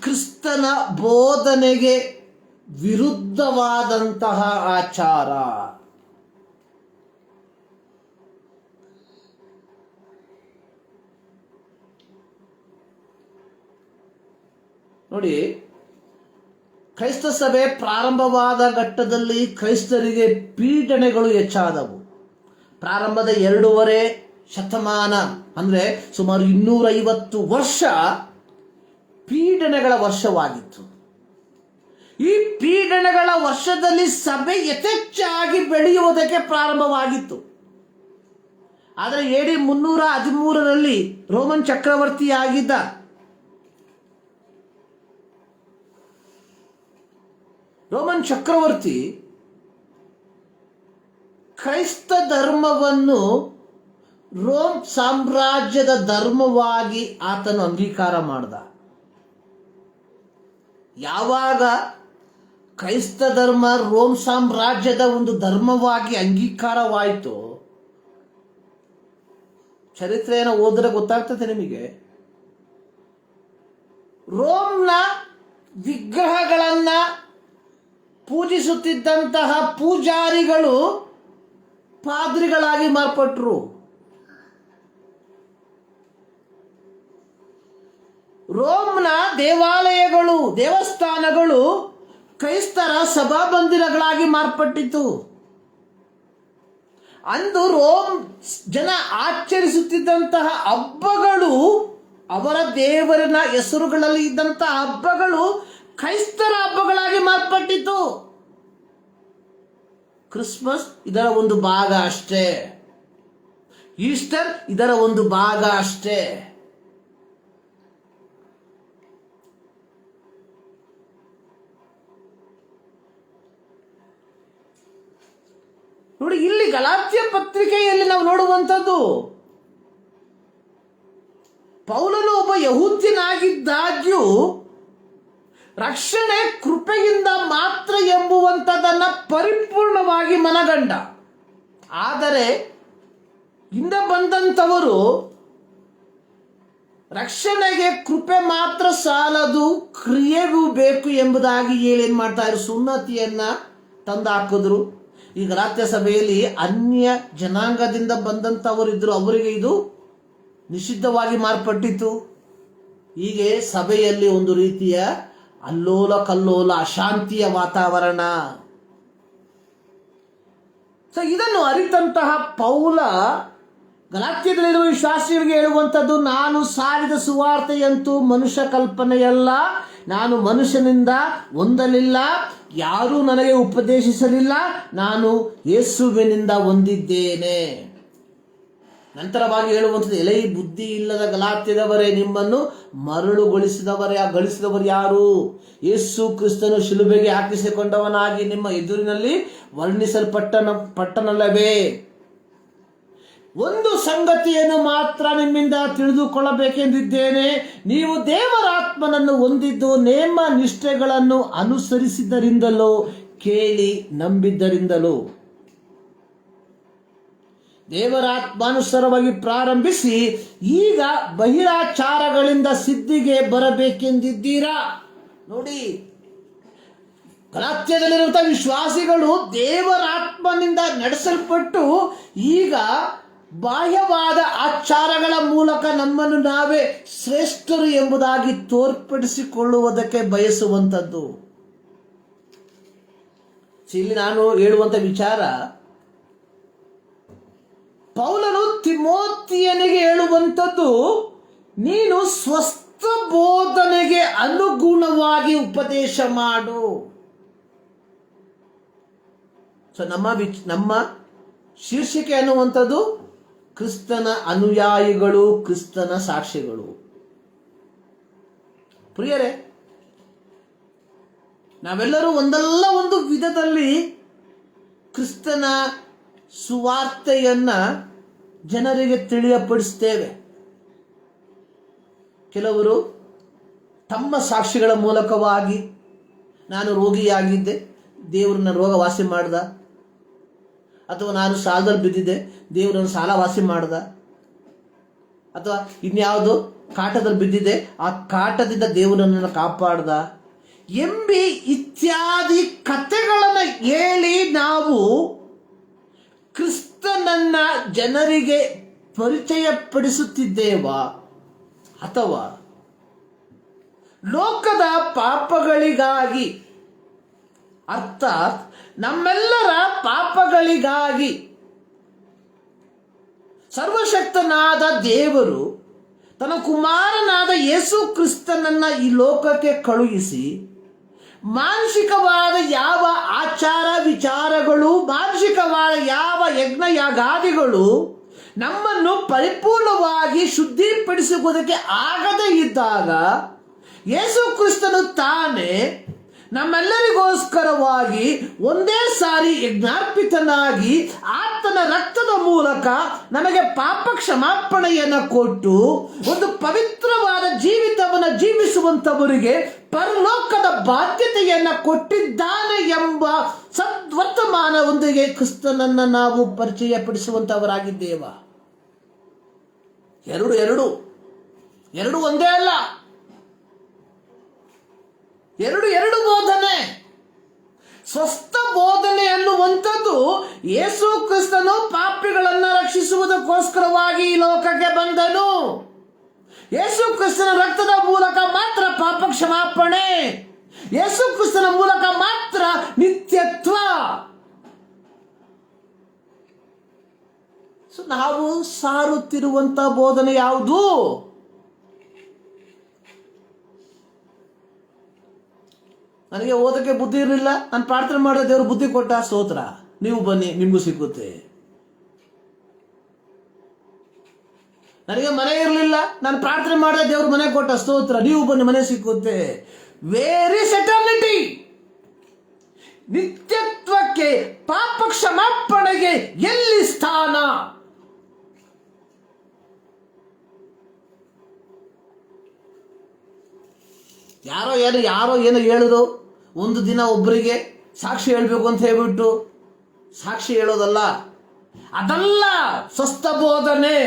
ಕ್ರಿಸ್ತನ ಬೋಧನೆಗೆ ವಿರುದ್ಧವಾದಂತಹ ಆಚಾರ. ನೋಡಿ, ಕ್ರೈಸ್ತ ಸಭೆ ಪ್ರಾರಂಭವಾದ ಘಟ್ಟದಲ್ಲಿ ಕ್ರೈಸ್ತರಿಗೆ ಪೀಡನೆಗಳು ಹೆಚ್ಚಾದವು. ಪ್ರಾರಂಭದ 2.5 ಶತಮಾನ ಅಂದರೆ ಸುಮಾರು 250 ವರ್ಷ ಪೀಡನೆಗಳ ವರ್ಷವಾಗಿತ್ತು. ಈ ಪೀಡನೆಗಳ ವರ್ಷದಲ್ಲಿ ಸಭೆ ಯಥೇಚ್ಛಾಗಿ ಬೆಳೆಯುವುದಕ್ಕೆ ಪ್ರಾರಂಭವಾಗಿತ್ತು. ಆದರೆ AD 313ರಲ್ಲಿ ರೋಮನ್ ಚಕ್ರವರ್ತಿಯಾಗಿದ್ದ ರೋಮನ್ ಚಕ್ರವರ್ತಿ ಕ್ರೈಸ್ತ ಧರ್ಮವನ್ನು ರೋಮ್ ಸಾಮ್ರಾಜ್ಯದ ಧರ್ಮವಾಗಿ ಆತನು ಅಂಗೀಕಾರ ಮಾಡಿದ. ಯಾವಾಗ ಕ್ರೈಸ್ತ ಧರ್ಮ ರೋಮ್ ಸಾಮ್ರಾಜ್ಯದ ಒಂದು ಧರ್ಮವಾಗಿ ಅಂಗೀಕಾರವಾಯಿತು, ಚರಿತ್ರೆಯನ್ನು ಓದಿದ್ರೆ ಗೊತ್ತಾಗ್ತದೆ ನಿಮಗೆ. ರೋಮ್ನ ವಿಗ್ರಹಗಳನ್ನ ಪೂಜಿಸುತ್ತಿದ್ದಂತಹ ಪೂಜಾರಿಗಳು ಪಾದ್ರಿಗಳಾಗಿ ಮಾರ್ಪಟ್ಟರು. ರೋಮ್ನ ದೇವಾಲಯಗಳು, ದೇವಸ್ಥಾನಗಳು ಕ್ರೈಸ್ತರ ಸಭಾಮಂದಿರಗಳಾಗಿ ಮಾರ್ಪಟ್ಟಿತು. ಅಂದು ರೋಮ್ ಜನ ಆಚರಿಸುತ್ತಿದ್ದಂತಹ ಹಬ್ಬಗಳು, ಅವರ ದೇವರಿನ ಹೆಸರುಗಳಲ್ಲಿ ಇದ್ದಂತಹ ಹಬ್ಬಗಳು ಕ್ರೈಸ್ತರ ಹಬ್ಬಗಳಾಗಿ ಮಾರ್ಪಟ್ಟಿತು. ಕ್ರಿಸ್ಮಸ್ ಇದರ ಒಂದು ಭಾಗ ಅಷ್ಟೇ, ಈಸ್ಟರ್ ಇದರ ಒಂದು ಭಾಗ ಅಷ್ಟೇ. ನೋಡಿ, ಇಲ್ಲಿ ಗಲಾತ್ಯ ಪತ್ರಿಕೆಯಲ್ಲಿ ನಾವು ನೋಡುವಂಥದ್ದು, ಪೌಲನು ಒಬ್ಬ ಯಹೂದ್ಯನಾಗಿದ್ದಾಗ್ಯೂ ರಕ್ಷಣೆ ಕೃಪೆಯಿಂದ ಮಾತ್ರ ಎಂಬುವಂಥದ್ದನ್ನ ಪರಿಪೂರ್ಣವಾಗಿ ಮನಗಂಡ. ಆದರೆ ಹಿಂದೆ ಬಂದಂಥವರು ರಕ್ಷಣೆಗೆ ಕೃಪೆ ಮಾತ್ರ ಸಾಲದು, ಕ್ರಿಯೆಗೂ ಬೇಕು ಎಂಬುದಾಗಿ ಹೇಳಿ ಏನ್ ಮಾಡ್ತಾ ಇದ್ರು, ಸುನ್ನತಿಯನ್ನ ತಂದು ಹಾಕಿದ್ರು. ಈ ಗಲಾತ್ಯ ಸಭೆಯಲ್ಲಿ ಅನ್ಯ ಜನಾಂಗದಿಂದ ಬಂದಂಥವರಿದ್ರು, ಅವರಿಗೆ ಇದು ನಿಷಿದ್ಧವಾಗಿ ಮಾರ್ಪಟ್ಟಿತು. ಹೀಗೆ ಸಭೆಯಲ್ಲಿ ಒಂದು ರೀತಿಯ ಅಲ್ಲೋಲ ಕಲ್ಲೋಲ, ಅಶಾಂತಿಯ ವಾತಾವರಣ. ಇದನ್ನು ಅರಿತಂತಹ ಪೌಲ ಗಲಾತ್ಯದಲ್ಲಿರುವ ವಿಶ್ವಾಸಿಗಳಿಗೆ ಹೇಳುವಂಥದ್ದು, ನಾನು ಸಾರಿದ ಸುವಾರ್ತೆಯಂತೂ ಮನುಷ್ಯ ಕಲ್ಪನೆಯಲ್ಲ, ನಾನು ಮನುಷ್ಯನಿಂದ ಹೊಂದಲಿಲ್ಲ, ಯಾರೂ ನನಗೆ ಉಪದೇಶಿಸಲಿಲ್ಲ, ನಾನು ಯೇಸುವಿನಿಂದ ಹೊಂದಿದ್ದೇನೆ. ನಂತರವಾಗಿ ಹೇಳುವಂಥದ್ದು, ಎಲೈ ಬುದ್ಧಿ ಇಲ್ಲದ ಗಲಾತ್ಯದವರೇ, ನಿಮ್ಮನ್ನು ಗಳಿಸಿದವರು ಯಾರು? ಯೇಸು ಕ್ರಿಸ್ತನು ಶಿಲುಬೆಗೆ ಹಾಕಿಸಿಕೊಂಡವನಾಗಿ ನಿಮ್ಮ ಎದುರಿನಲ್ಲಿ ವರ್ಣಿಸಲ್ಪಟ್ಟನಲ್ಲವೇ? ಒಂದು ಸಂಗತಿಯನ್ನು ಮಾತ್ರ ನಿಮ್ಮಿಂದ ತಿಳಿದುಕೊಳ್ಳಬೇಕೆಂದಿದ್ದೇನೆ, ನೀವು ದೇವರಾತ್ಮನನ್ನು ಹೊಂದಿದ್ದು ನೇಮ ನಿಷ್ಠೆಗಳನ್ನು ಅನುಸರಿಸಿದ್ದರಿಂದಲೋ ಕೇಳಿ ನಂಬಿದ್ದರಿಂದಲೋ. ದೇವರಾತ್ಮಾನುಸಾರವಾಗಿ ಪ್ರಾರಂಭಿಸಿ ಈಗ ಬಹಿರಾಚಾರಗಳಿಂದ ಸಿದ್ಧಿಗೆ ಬರಬೇಕೆಂದಿದ್ದೀರಾ. ನೋಡಿ, ಗಲಾತ್ಯದಲ್ಲಿರುವಂತಹ ವಿಶ್ವಾಸಿಗಳು ದೇವರಾತ್ಮನಿಂದ ನಡೆಸಲ್ಪಟ್ಟು ಈಗ ಬಾಹ್ಯವಾದ ಆಚಾರಗಳ ಮೂಲಕ ನಮ್ಮನ್ನು ನಾವೇ ಶ್ರೇಷ್ಠರು ಎಂಬುದಾಗಿ ತೋರ್ಪಡಿಸಿಕೊಳ್ಳುವುದಕ್ಕೆ ಬಯಸುವಂಥದ್ದು. ಇಲ್ಲಿ ನಾನು ಹೇಳುವಂತ ವಿಚಾರ, ಪೌಲನು ತಿಮೋತಿಯನಿಗೆ ಹೇಳುವಂಥದ್ದು, ನೀನು ಸ್ವಸ್ಥ ಬೋಧನೆಗೆ ಅನುಗುಣವಾಗಿ ಉಪದೇಶ ಮಾಡು. ನಮ್ಮ ಶೀರ್ಷಿಕೆ ಅನ್ನುವಂಥದ್ದು ಕ್ರಿಸ್ತನ ಅನುಯಾಯಿಗಳು, ಕ್ರಿಸ್ತನ ಸಾಕ್ಷಿಗಳು. ಪ್ರಿಯರೇ, ನಾವೆಲ್ಲರೂ ಒಂದಲ್ಲ ಒಂದು ವಿಧದಲ್ಲಿ ಕ್ರಿಸ್ತನ ಸುವಾರ್ತೆಯನ್ನ ಜನರಿಗೆ ತಿಳಿಯಪಡಿಸ್ತೇವೆ. ಕೆಲವರು ತಮ್ಮ ಸಾಕ್ಷಿಗಳ ಮೂಲಕವಾಗಿ, ನಾನು ರೋಗಿಯಾಗಿದ್ದೆ, ದೇವರನ್ನ ರೋಗ ವಾಸಿ ಮಾಡ್ದ, ಅಥವಾ ನಾನು ಸಾಲದಲ್ಲಿ ಬಿದ್ದಿದ್ದೆ, ದೇವರನ್ನು ಸಾಲ ವಾಸಿ ಮಾಡ್ದ, ಅಥವಾ ಇನ್ಯಾವುದು ಕಾಟದಲ್ಲಿ ಬಿದ್ದಿದ್ದೆ, ಆ ಕಾಟದಿಂದ ದೇವರನ್ನು ಕಾಪಾಡ್ದ ಎಂಬಿ ಇತ್ಯಾದಿ ಕಥೆಗಳನ್ನು ಹೇಳಿ ನಾವು ಕ್ರಿಸ್ತನನ್ನ ಜನರಿಗೆ ಪರಿಚಯಪಡಿಸುತ್ತಿದ್ದೇವಾ? ಅಥವಾ ಲೋಕದ ಪಾಪಗಳಿಗಾಗಿ, ಅರ್ಥಾತ್ ನಮ್ಮೆಲ್ಲರ ಪಾಪಗಳಿಗಾಗಿ ಸರ್ವಶಕ್ತನಾದ ದೇವರು ತನ್ನ ಕುಮಾರನಾದ ಯೇಸು ಕ್ರಿಸ್ತನನ್ನ ಈ ಲೋಕಕ್ಕೆ ಕಳುಹಿಸಿ, ಮಾನಸಿಕವಾದ ಯಾವ ಆಚಾರ ವಿಚಾರಗಳು, ಮಾನಸಿಕವಾದ ಯಾವ ಯಜ್ಞ ಯಾಗಾದಿಗಳು ನಮ್ಮನ್ನು ಪರಿಪೂರ್ಣವಾಗಿ ಶುದ್ಧಿಪಡಿಸುವುದಕ್ಕೆ ಆಗದೇ ಇದ್ದಾಗ ಯೇಸು ಕ್ರಿಸ್ತನು ತಾನೇ ನಮ್ಮೆಲ್ಲರಿಗೋಸ್ಕರವಾಗಿ ಒಂದೇ ಸಾರಿ ಯಜ್ಞಾರ್ಪಿತನಾಗಿ ಆತನ ರಕ್ತದ ಮೂಲಕ ನಮಗೆ ಪಾಪ ಕ್ಷಮಾಪಣೆಯನ್ನು ಕೊಟ್ಟು ಒಂದು ಪವಿತ್ರವಾದ ಜೀವಿತವನ್ನು ಜೀವಿಸುವಂತವರಿಗೆ ಪರಲೋಕದ ಬಾಧ್ಯತೆಯನ್ನು ಕೊಟ್ಟಿದ್ದಾನೆ ಎಂಬ ಸದ್ವರ್ತಮಾನದೊಂದಿಗೆ ಕ್ರಿಸ್ತನನ್ನು ನಾವು ಪರಿಚಯಪಡಿಸುವಂತವರಾಗಿದ್ದೇವ. ಎರಡು ಒಂದೇ ಅಲ್ಲ, ಎರಡು ಬೋಧನೆ. ಸ್ವಸ್ಥ ಬೋಧನೆ ಅನ್ನುವಂಥದ್ದು ಯೇಸು ಕ್ರಿಸ್ತನು ಪಾಪಿಗಳನ್ನು ರಕ್ಷಿಸುವುದಕ್ಕೋಸ್ಕರವಾಗಿ ಈ ಲೋಕಕ್ಕೆ ಬಂದನು. ಯೇಸು ಕ್ರಿಸ್ತನ ರಕ್ತದ ಮೂಲಕ ಮಾತ್ರ ಪಾಪ ಕ್ಷಮಾಪಣೆ, ಯೇಸು ಕ್ರಿಸ್ತನ ಮೂಲಕ ಮಾತ್ರ ನಿತ್ಯತ್ವ. ನಾವು ಸಾರುತ್ತಿರುವಂತ ಬೋಧನೆ ಯಾವುದು? ನನಗೆ ಓದಕ್ಕೆ ಬುದ್ಧಿ ಇರಲಿಲ್ಲ, ನಾನು ಪ್ರಾರ್ಥನೆ ಮಾಡಿದ ದೇವರು ಬುದ್ಧಿ ಕೊಟ್ಟ, ಸ್ತೋತ್ರ. ನೀವು ಬನ್ನಿ, ನಿಮಗೂ ಸಿಕ್ಕುತ್ತೆ. ನನಗೆ ಮನೆ ಇರಲಿಲ್ಲ, ನಾನು ಪ್ರಾರ್ಥನೆ ಮಾಡಿದ ದೇವರು ಮನೆ ಕೊಟ್ಟ, ಸ್ತೋತ್ರ. ನೀವು ಬನ್ನಿ, ಮನೆ ಸಿಕ್ಕುತ್ತೆ. Where is eternity? ನಿತ್ಯತ್ವಕ್ಕೆ, ಪಾಪ ಕ್ಷಮಾಪಣೆಗೆ ಎಲ್ಲಿ ಸ್ಥಾನ? ಯಾರೋ ಏನೋ ಹೇಳಿದ್ರು, ಒಂದು ದಿನ ಒಬ್ಬರಿಗೆ ಸಾಕ್ಷಿ ಹೇಳಬೇಕು ಅಂತ ಹೇಳ್ಬಿಟ್ಟು ಸಾಕ್ಷಿ ಹೇಳೋದಲ್ಲ, ಅದಲ್ಲ ಸ್ವಸ್ಥ ಬೋಧನೆ.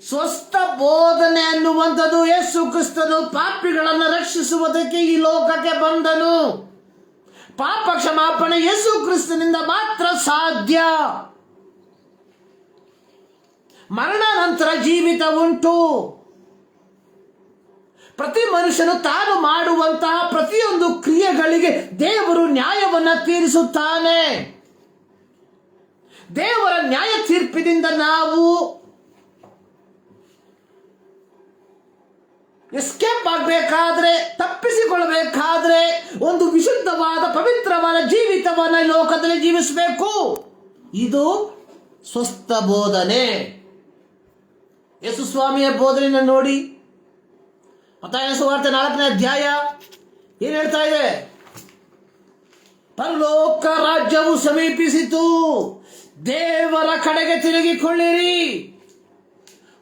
ಸ್ವಸ್ಥ ಬೋಧನೆ ಅನ್ನುವಂಥದ್ದು ಯೇಸು ಕ್ರಿಸ್ತನು ಪಾಪಿಗಳನ್ನು ರಕ್ಷಿಸುವುದಕ್ಕೆ ಈ ಲೋಕಕ್ಕೆ ಬಂದನು. ಪಾಪ ಕ್ಷಮಾಪಣೆ ಯೇಸು ಕ್ರಿಸ್ತನಿಂದ ಮಾತ್ರ ಸಾಧ್ಯ. ಮರಣ ನಂತರ ಜೀವಿತ ಉಂಟು. ಪ್ರತಿ ಮನುಷ್ಯನು ತಾನು ಮಾಡುವಂತಹ ಪ್ರತಿಯೊಂದು ಕ್ರಿಯೆಗಳಿಗೆ ದೇವರು ನ್ಯಾಯವನ್ನು ತೀರಿಸುತ್ತಾನೆ. ದೇವರ ನ್ಯಾಯ ತೀರ್ಪಿನಿಂದ ನಾವು ಎಸ್ಕೇಪ್ ಆಗಬೇಕಾದ್ರೆ, ತಪ್ಪಿಸಿಕೊಳ್ಳಬೇಕಾದ್ರೆ ಒಂದು ವಿಶುದ್ಧವಾದ ಪವಿತ್ರವಾದ ಜೀವಿತವನ್ನು ಲೋಕದಲ್ಲಿ ಜೀವಿಸಬೇಕು. ಇದು ಸ್ವಸ್ಥ ಬೋಧನೆ. ಯೇಸು ಸ್ವಾಮಿಯ ಬೋಧನೆಯನ್ನು ನೋಡಿ, ಮತ್ತಾಯ ಸುವಾರ್ತೆ 4ನೇ ಅಧ್ಯಾಯ ಏನ್ ಹೇಳ್ತಾ ಇದೆ? ಪರಲೋಕ ರಾಜ್ಯವು ಸಮೀಪಿಸಿತು, ದೇವರ ಕಡೆಗೆ ತಿರುಗಿಕೊಳ್ಳಿರಿ.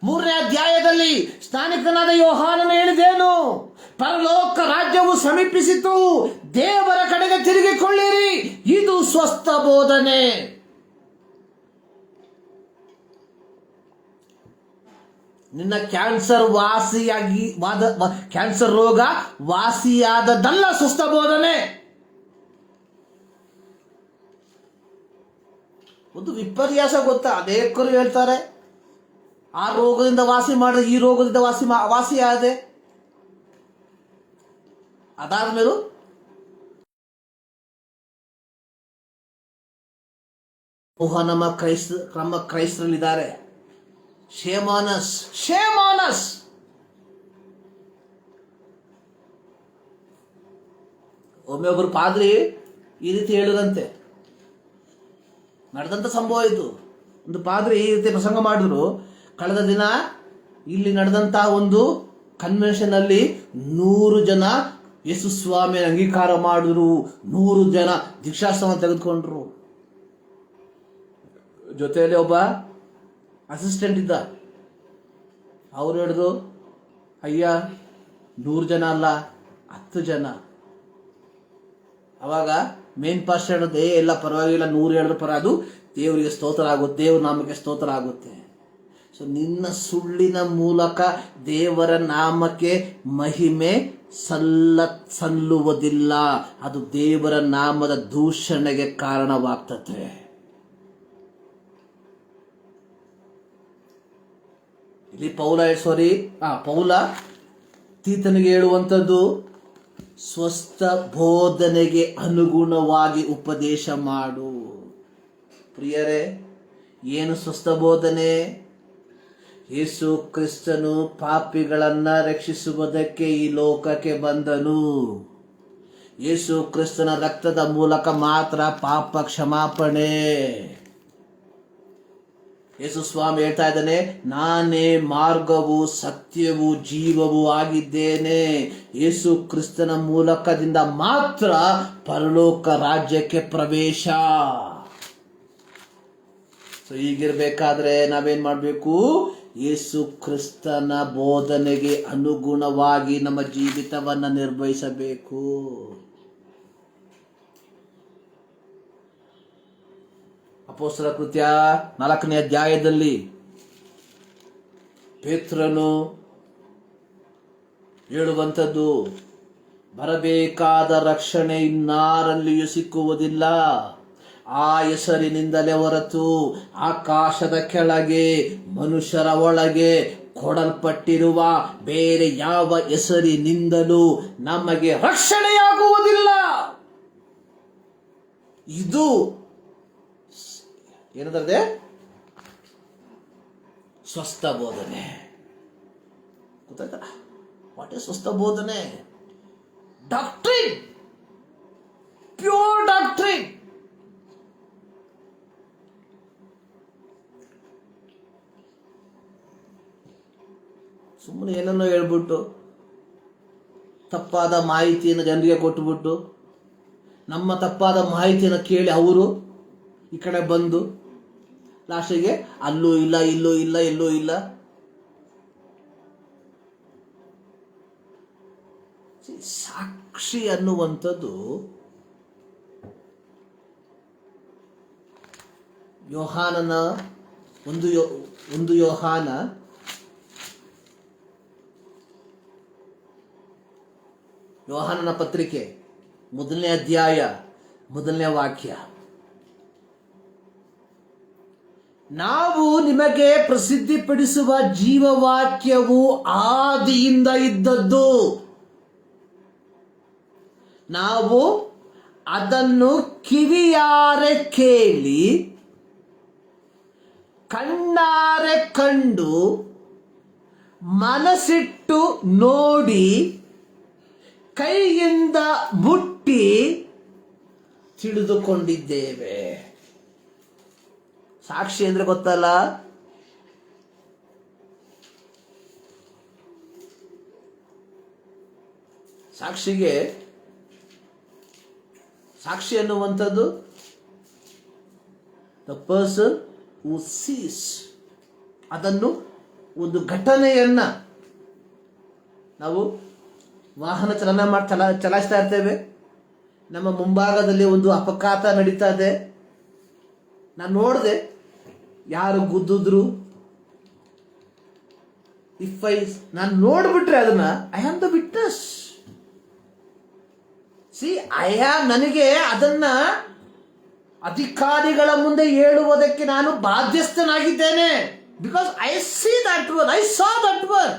3ನೇ ಅಧ್ಯಾಯದಲ್ಲಿ ಸ್ನಾನಿಕನಾದ ಯೋಹಾನನು ಹೇಳಿದೇನು? ಪರಲೋಕ ರಾಜ್ಯವು ಸಮೀಪಿಸಿತು, ದೇವರ ಕಡೆಗೆ ತಿರುಗಿಕೊಳ್ಳಿರಿ. ಇದು ಸ್ವಸ್ಥ ಬೋಧನೆ. ನಿನ್ನ ಕ್ಯಾನ್ಸರ್ ಕ್ಯಾನ್ಸರ್ ರೋಗ ವಾಸಿಯಾದದಲ್ಲ ಸ್ವಸ್ಥ ಬೋಧನೆ. ಒಂದು ವಿಪರ್ಯಾಸ ಗೊತ್ತಾ? ಅನೇಕರು ಹೇಳ್ತಾರೆ, ಆ ರೋಗದಿಂದ ವಾಸಿ ಮಾಡಿದ್ರೆ ಈ ರೋಗದಿಂದ ವಾಸಿ ಆದೆ. ಅದಾದ್ಮೇಲೂ ನಮ್ಮ ಕ್ರೈಸ್ತರಲ್ಲಿದ್ದಾರೆ. ಶೇಮಾನಸ್ ಒಮ್ಮೆ ಒಬ್ಬರು ಪಾದ್ರಿ ಈ ರೀತಿ ಹೇಳಿದಂತೆ, ನಡೆದಂತ ಸಂಭವ ಇದು. ಒಂದು ಪಾದ್ರಿ ಈ ರೀತಿ ಪ್ರಸಂಗ ಮಾಡಿದ್ರು. ಕಳೆದ ದಿನ ಇಲ್ಲಿ ನಡೆದಂತಹ ಒಂದು ಕನ್ವೆನ್ಷನ್ ಅಲ್ಲಿ 100 ಜನ ಯೇಸು ಸ್ವಾಮಿಯ ಅಂಗೀಕಾರ ಮಾಡಿದ್ರು, 100 ಜನ ದೀಕ್ಷಾಸ್ತ್ರಮ ತೆಗೆದುಕೊಂಡ್ರು. ಜೊತೆಯಲ್ಲಿ ಒಬ್ಬ ಅಸಿಸ್ಟೆಂಟ್ ಇದ್ದ. ಅವ್ರು ಹೇಳಿದ್ರು, ಅಯ್ಯ 100 ಜನ ಅಲ್ಲ 10 ಜನ. ಅವಾಗ ಮೇನ್ ಪಾಸ್ಟರ್ ಹೇಳಿದೆ, ಎಲ್ಲ ಪರವಾಗಿಲ್ಲ, 100 ಹೇಳಿದ್ರು ಪರ, ಅದು ದೇವರಿಗೆ ಸ್ತೋತ್ರ ಆಗುತ್ತೆ, ದೇವ್ರ ನಾಮಕ್ಕೆ ಸ್ತೋತ್ರ ಆಗುತ್ತೆ. ಸೊ ನಿನ್ನ ಸುಳ್ಳಿನ ಮೂಲಕ ದೇವರ ನಾಮಕ್ಕೆ ಮಹಿಮೆ ಸಲ್ಲುವುದಿಲ್ಲ. ಅದು ದೇವರ ನಾಮದ ದೂಷಣೆಗೆ ಕಾರಣವಾಗ್ತದೆ. ಇಲ್ಲಿ ಪೌಲ ತೀತನಿಗೆ ಹೇಳುವಂಥದ್ದು, ಸ್ವಸ್ಥ ಬೋಧನೆಗೆ ಅನುಗುಣವಾಗಿ ಉಪದೇಶ ಮಾಡು. ಪ್ರಿಯರೇ, ಏನು ಸ್ವಸ್ಥ ಬೋಧನೆ? ಯೇಸು ಕ್ರಿಸ್ತನು ಪಾಪಿಗಳನ್ನ ರಕ್ಷಿಸುವುದಕ್ಕೆ ಈ ಲೋಕಕ್ಕೆ ಬಂದನು. ಯೇಸು ಕ್ರಿಸ್ತನ ರಕ್ತದ ಮೂಲಕ ಮಾತ್ರ ಪಾಪ ಕ್ಷಮಾಪಣೆ. ಯೇಸು ಸ್ವಾಮಿ ಹೇಳ್ತಾ ಇದ್ದಾನೆ, ನಾನೇ ಮಾರ್ಗವು ಸತ್ಯವೂ ಜೀವವೂ ಆಗಿದ್ದೇನೆ. ಯೇಸು ಕ್ರಿಸ್ತನ ಮೂಲಕದಿಂದ ಮಾತ್ರ ಪರಲೋಕ ರಾಜ್ಯಕ್ಕೆ ಪ್ರವೇಶ. ಸೊ ಹೀಗಿರ್ಬೇಕಾದ್ರೆ ನಾವೇನ್ ಮಾಡಬೇಕು? ಯೇಸು ಕ್ರಿಸ್ತನ ಬೋಧನೆಗೆ ಅನುಗುಣವಾಗಿ ನಮ್ಮ ಜೀವಿತವನ್ನ ನಿರ್ವಹಿಸಬೇಕು. ಅಪೊಸ್ತಲರ ಕೃತ್ಯ 4ನೇ ಅಧ್ಯಾಯದಲ್ಲಿ ಪೇತ್ರನು ಹೇಳುವಂಥದ್ದು, ಬರಬೇಕಾದ ರಕ್ಷಣೆ ಇನ್ನಾರಲ್ಲಿಯೂ ಸಿಕ್ಕುವುದಿಲ್ಲ, ಆ ಹೆಸರಿನಿಂದಲೇ ಹೊರತು ಆಕಾಶದ ಕೆಳಗೆ ಮನುಷ್ಯರ ಒಳಗೆ ಕೊಡಲ್ಪಟ್ಟಿರುವ ಬೇರೆ ಯಾವ ಹೆಸರಿನಿಂದಲೂ ನಮಗೆ ರಕ್ಷಣೆಯಾಗುವುದಿಲ್ಲ. ಇದು ಏನಂದ್ರೆ ಸ್ವಸ್ಥ ಬೋಧನೆ. ಗೊತ್ತಾಯ್ತಾ? ವಾಟ್ ಇಸ್ ಸ್ವಸ್ಥ ಬೋಧನೆ? Doctrine, pure doctrine. ಸುಮ್ಮನೆ ಏನನ್ನೋ ಹೇಳ್ಬಿಟ್ಟು ತಪ್ಪಾದ ಮಾಹಿತಿಯನ್ನು ಜನರಿಗೆ ಕೊಟ್ಟುಬಿಟ್ಟು ನಮ್ಮ ತಪ್ಪಾದ ಮಾಹಿತಿಯನ್ನು ಕೇಳಿ ಅವರು ಈ ಕಡೆ ಬಂದು ಲಾಸ್ಟಿಗೆ ಅಲ್ಲೂ ಇಲ್ಲ, ಇಲ್ಲೂ ಇಲ್ಲ, ಎಲ್ಲೂ ಇಲ್ಲ. ಸಾಕ್ಷಿ ಅನ್ನುವಂಥದ್ದು ಯೋಹಾನನ ಒಂದು ಯೋಹಾನನ ಪತ್ರಿಕೆ 1ನೇ ಅಧ್ಯಾಯ 1ನೇ ವಾಕ್ಯ, ನಾವು ನಿಮಗೆ ಪ್ರಸಿದ್ಧಿಪಡಿಸುವ ಜೀವವಾಕ್ಯವು ಆದಿಯಿಂದ ಇದ್ದದ್ದು, ನಾವು ಅದನ್ನು ಕಿವಿಯಾರೆ ಕೇಳಿ ಕಣ್ಣಾರೆ ಕಂಡು ಮನಸ್ಸಿಟ್ಟು ನೋಡಿ ಕೈಯಿಂದ ಮುಟ್ಟಿ ತಿಳಿದುಕೊಂಡಿದ್ದೇವೆ. ಸಾಕ್ಷಿ ಅಂದ್ರೆ ಗೊತ್ತಲ್ಲ? ಸಾಕ್ಷಿ ಅನ್ನುವಂಥದ್ದು ದ ಪರ್ಸನ್ ಹೂ ಸೀಸ್. ಅದನ್ನು ಒಂದು ಘಟನೆಯನ್ನ ನಾವು ವಾಹನ ಚಲಾಯಿಸ್ತಾ ಇರ್ತೇವೆ, ನಮ್ಮ ಮುಂಭಾಗದಲ್ಲಿ ಒಂದು ಅಪಘಾತ ನಡೀತಾ ಇದೆ, ನಾನು ನೋಡಿದೆ, ಯಾರು ಗುದ್ದಿದ್ರು, ನಾನು ನೋಡ್ಬಿಟ್ರೆ ಅದನ್ನ ಐ ಆಮ್ ದ ವಿಟ್ನೆಸ್. ನನಗೆ ಅದನ್ನ ಅಧಿಕಾರಿಗಳ ಮುಂದೆ ಹೇಳುವುದಕ್ಕೆ ನಾನು ಬಾಧ್ಯಸ್ಥನಾಗಿದ್ದೇನೆ. Because I see that one, I saw that one.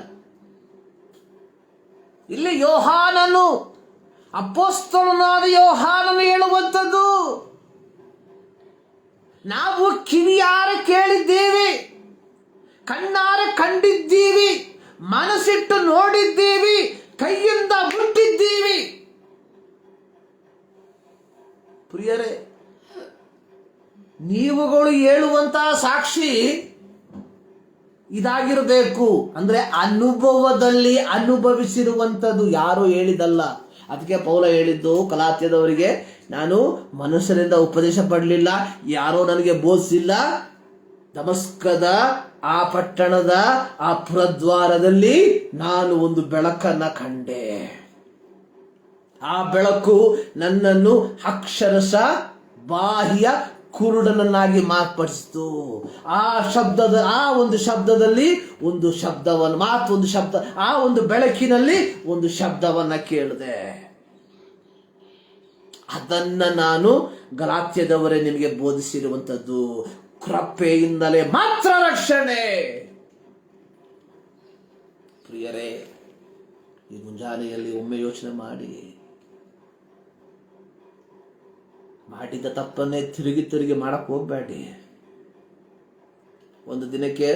ಇಲ್ಲಿ ಯೋಹಾನನು, ಅಪೊಸ್ತಲನಾದ ಯೋಹಾನನು ಹೇಳುವಂಥದ್ದು, ನಾವು ಕಿವಿಯಾರೆ ಕೇಳಿದ್ದೀವಿ, ಕಣ್ಣಾರೆ ಕಂಡಿದ್ದೀವಿ, ಮನಸ್ಸಿಟ್ಟು ನೋಡಿದ್ದೀವಿ, ಕೈಯಿಂದ ಮುಟ್ಟಿದ್ದೀವಿ. ಪ್ರಿಯರೇ, ನೀವುಗಳು ಹೇಳುವಂತಹ ಸಾಕ್ಷಿ ಇದಾಗಿರಬೇಕು. ಅಂದ್ರೆ ಅನುಭವದಲ್ಲಿ ಅನುಭವಿಸಿರುವಂಥದ್ದು, ಯಾರೋ ಹೇಳಿದಲ್ಲ. ಅದಕ್ಕೆ ಪೌಲ ಹೇಳಿದ್ದು ಗಲಾತ್ಯದವರಿಗೆ, ನಾನು ಮನುಷ್ಯರಿಂದ ಉಪದೇಶ ಪಡಲಿಲ್ಲ, ಯಾರೋ ನನಗೆ ಬೋಧಿಸಿಲ್ಲ, ದಮಸ್ಕದ ಆ ಪಟ್ಟಣದ ಆ ಪುರದ್ವಾರದಲ್ಲಿ ನಾನು ಒಂದು ಬೆಳಕನ್ನ ಕಂಡೆ. ಆ ಬೆಳಕು ನನ್ನನ್ನು ಅಕ್ಷರಶ ಬಾಹ್ಯ ಕುರುಡನನ್ನಾಗಿ ಮಾರ್ಪಡಿಸಿತು. ಆ ಒಂದು ಶಬ್ದದಲ್ಲಿ ಒಂದು ಶಬ್ದವನ್ನು, ಆ ಒಂದು ಬೆಳಕಿನಲ್ಲಿ ಒಂದು ಶಬ್ದವನ್ನ ಕೇಳಿದೆ. ಅದನ್ನ ನಾನು ಗಲಾತ್ಯದವರೇ ನಿಮಗೆ ಬೋಧಿಸಿರುವಂಥದ್ದು. ಕೃಪೆಯಿಂದಲೇ ಮಾತ್ರ ರಕ್ಷಣೆ. ಪ್ರಿಯರೇ, ಈ ಮುಂಜಾನೆಯಲ್ಲಿ ಒಮ್ಮೆ ಯೋಚನೆ ಮಾಡಿದ್ದ ತಪ್ಪನ್ನೇ ತಿರುಗಿ ಮಾಡಕ್ಕೆ ಹೋಗ್ಬೇಡಿ. ಒಂದು ದಿನಕ್ಕೆ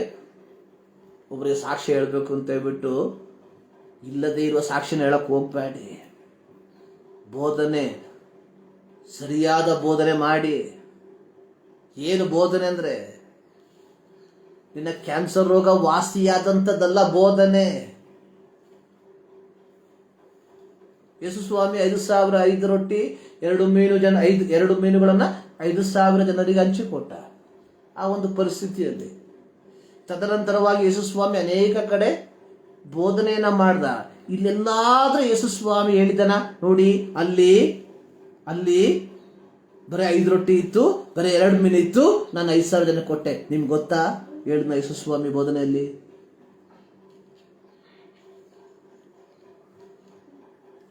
ಒಬ್ಬರಿಗೆ ಸಾಕ್ಷಿ ಹೇಳಬೇಕು ಅಂತ ಹೇಳ್ಬಿಟ್ಟು ಇಲ್ಲದೇ ಇರುವ ಸಾಕ್ಷಿನ ಹೇಳಕ್ಕೆ ಹೋಗ್ಬೇಡಿ. ಬೋಧನೆ, ಸರಿಯಾದ ಬೋಧನೆ ಮಾಡಿ. ಏನು ಬೋಧನೆ ಅಂದರೆ ನಿನ್ನ ಕ್ಯಾನ್ಸರ್ ರೋಗ ವಾಸಿಯಾದಂಥದ್ದಲ್ಲ ಬೋಧನೆ. ಯೇಸು ಸ್ವಾಮಿ 5,000 ರೊಟ್ಟಿ 2 ಮೀನುಗಳನ್ನು 5,000 ಜನರಿಗೆ ಹಂಚಿಕೊಟ್ಟ ಆ ಒಂದು ಪರಿಸ್ಥಿತಿಯಲ್ಲಿ. ತದನಂತರವಾಗಿ ಯೇಸು ಸ್ವಾಮಿ ಅನೇಕ ಕಡೆ ಬೋಧನೆಯನ್ನ ಮಾಡ್ದ. ಇಲ್ಲೆಲ್ಲಾದ್ರೂ ಯೇಸು ಸ್ವಾಮಿ ಹೇಳಿದನ ನೋಡಿ, ಅಲ್ಲಿ ಬರೀ 5 ರೊಟ್ಟಿ ಇತ್ತು, ಬರೀ 2 ಮೀನು ಇತ್ತು, ನಾನು 5,000 ಜನ ಕೊಟ್ಟೆ. ನಿಮ್ಗೆ ಗೊತ್ತಾ ಹೇಳಿದ್ನ ಯೇಸು ಸ್ವಾಮಿ ಬೋಧನೆಯಲ್ಲಿ?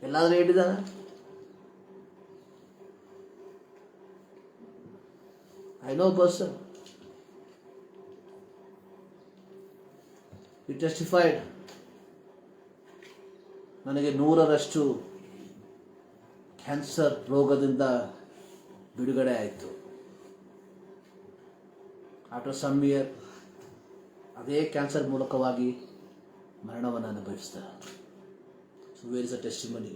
ಎಲ್ಲಾದ್ರೂ ಹೇಳಿದಾನ? I know a person. He testified. ನನಗೆ 100ರಷ್ಟು ಕ್ಯಾನ್ಸರ್ ರೋಗದಿಂದ ಬಿಡುಗಡೆ ಆಯಿತು. ಆಫ್ಟರ್ ಸಮ್ ಇಯರ್ ಅದೇ ಕ್ಯಾನ್ಸರ್ ಮೂಲಕವಾಗಿ ಮರಣವನ್ನು ಅನುಭವಿಸಿದ. So where is the testimony?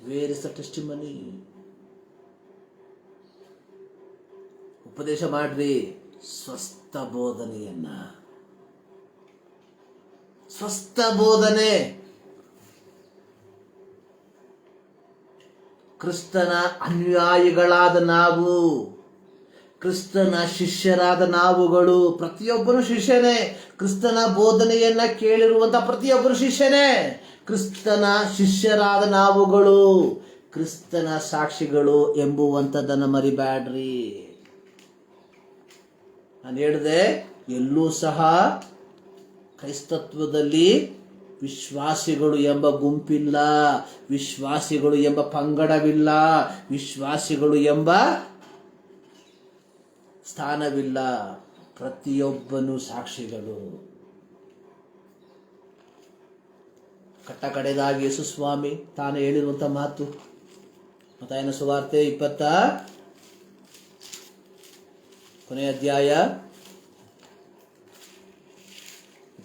Where is the testimony? ಉಪದೇಶ ಮಾಡ್ರಿ ಸ್ವಸ್ಥ ಬೋಧನೆಯನ್ನ. ಸ್ವಸ್ಥ ಬೋಧನೆ. ಕ್ರಿಸ್ತನ ಅನುಯಾಯಿಗಳಾದ ನಾವು, ಕ್ರಿಸ್ತನ ಶಿಷ್ಯರಾದ ನಾವುಗಳು, ಪ್ರತಿಯೊಬ್ಬರು ಶಿಷ್ಯನೇ. ಕ್ರಿಸ್ತನ ಬೋಧನೆಯನ್ನ ಕೇಳಿರುವಂತ ಪ್ರತಿಯೊಬ್ಬರು ಶಿಷ್ಯನೇ. ಕ್ರಿಸ್ತನ ಶಿಷ್ಯರಾದ ನಾವುಗಳು ಕ್ರಿಸ್ತನ ಸಾಕ್ಷಿಗಳು ಎಂಬುವಂಥದ್ದನ್ನು ಮರಿಬ್ಯಾಡ್ರಿ. ನಾನು ಹೇಳಿದೆ, ಎಲ್ಲೂ ಸಹ ಕ್ರೈಸ್ತತ್ವದಲ್ಲಿ ವಿಶ್ವಾಸಿಗಳು ಎಂಬ ಗುಂಪಿಲ್ಲ, ವಿಶ್ವಾಸಿಗಳು ಎಂಬ ಪಂಗಡವಿಲ್ಲ, ವಿಶ್ವಾಸಿಗಳು ಎಂಬ ಸ್ಥಾನವಿಲ್ಲ. ಪ್ರತಿಯೊಬ್ಬನು ಸಾಕ್ಷಿಗಳು. ಕಡೆದಾಗಿ ಯೇಸು ಸ್ವಾಮಿ ತಾನು ಹೇಳಿರುವಂತ ಮಾತು, ಮತ್ತಾಯನ ಸುವಾರ್ತೆ 20 ಕೊನೆಯ ಅಧ್ಯಾಯ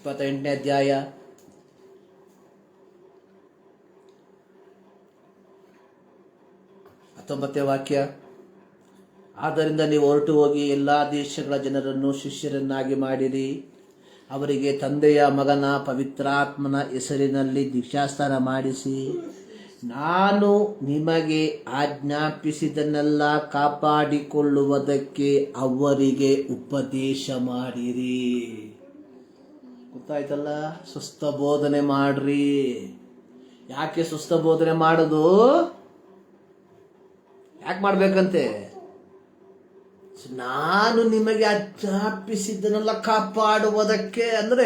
28ನೇ ಅಧ್ಯಾಯ 19ನೇ ವಾಕ್ಯ. ಆದ್ದರಿಂದ ನೀವು ಹೊರಟು ಹೋಗಿ ಎಲ್ಲ ದೇಶಗಳ ಜನರನ್ನು ಶಿಷ್ಯರನ್ನಾಗಿ ಮಾಡಿರಿ. ಅವರಿಗೆ ತಂದೆಯ, ಮಗನ, ಪವಿತ್ರಾತ್ಮನ ಹೆಸರಿನಲ್ಲಿ ದೀಕ್ಷಾಸ್ನಾನ ಮಾಡಿಸಿ, ನಾನು ನಿಮಗೆ ಆಜ್ಞಾಪಿಸಿದನ್ನೆಲ್ಲ ಕಾಪಾಡಿಕೊಳ್ಳುವುದಕ್ಕೆ ಅವರಿಗೆ ಉಪದೇಶ ಮಾಡಿರಿ. ಗೊತ್ತಾಯ್ತಲ್ಲ? ಸುಸ್ಥ ಬೋಧನೆ ಮಾಡ್ರಿ. ಯಾಕೆ ಸುಸ್ಥ ಬೋಧನೆ ಮಾಡೋದು? ಯಾಕೆ ಮಾಡ್ಬೇಕಂತೆ? ನಾನು ನಿಮಗೆ ಆಜ್ಞಾಪಿಸಿದ್ದನ್ನೆಲ್ಲ ಕಾಪಾಡುವುದಕ್ಕೆ, ಅಂದ್ರೆ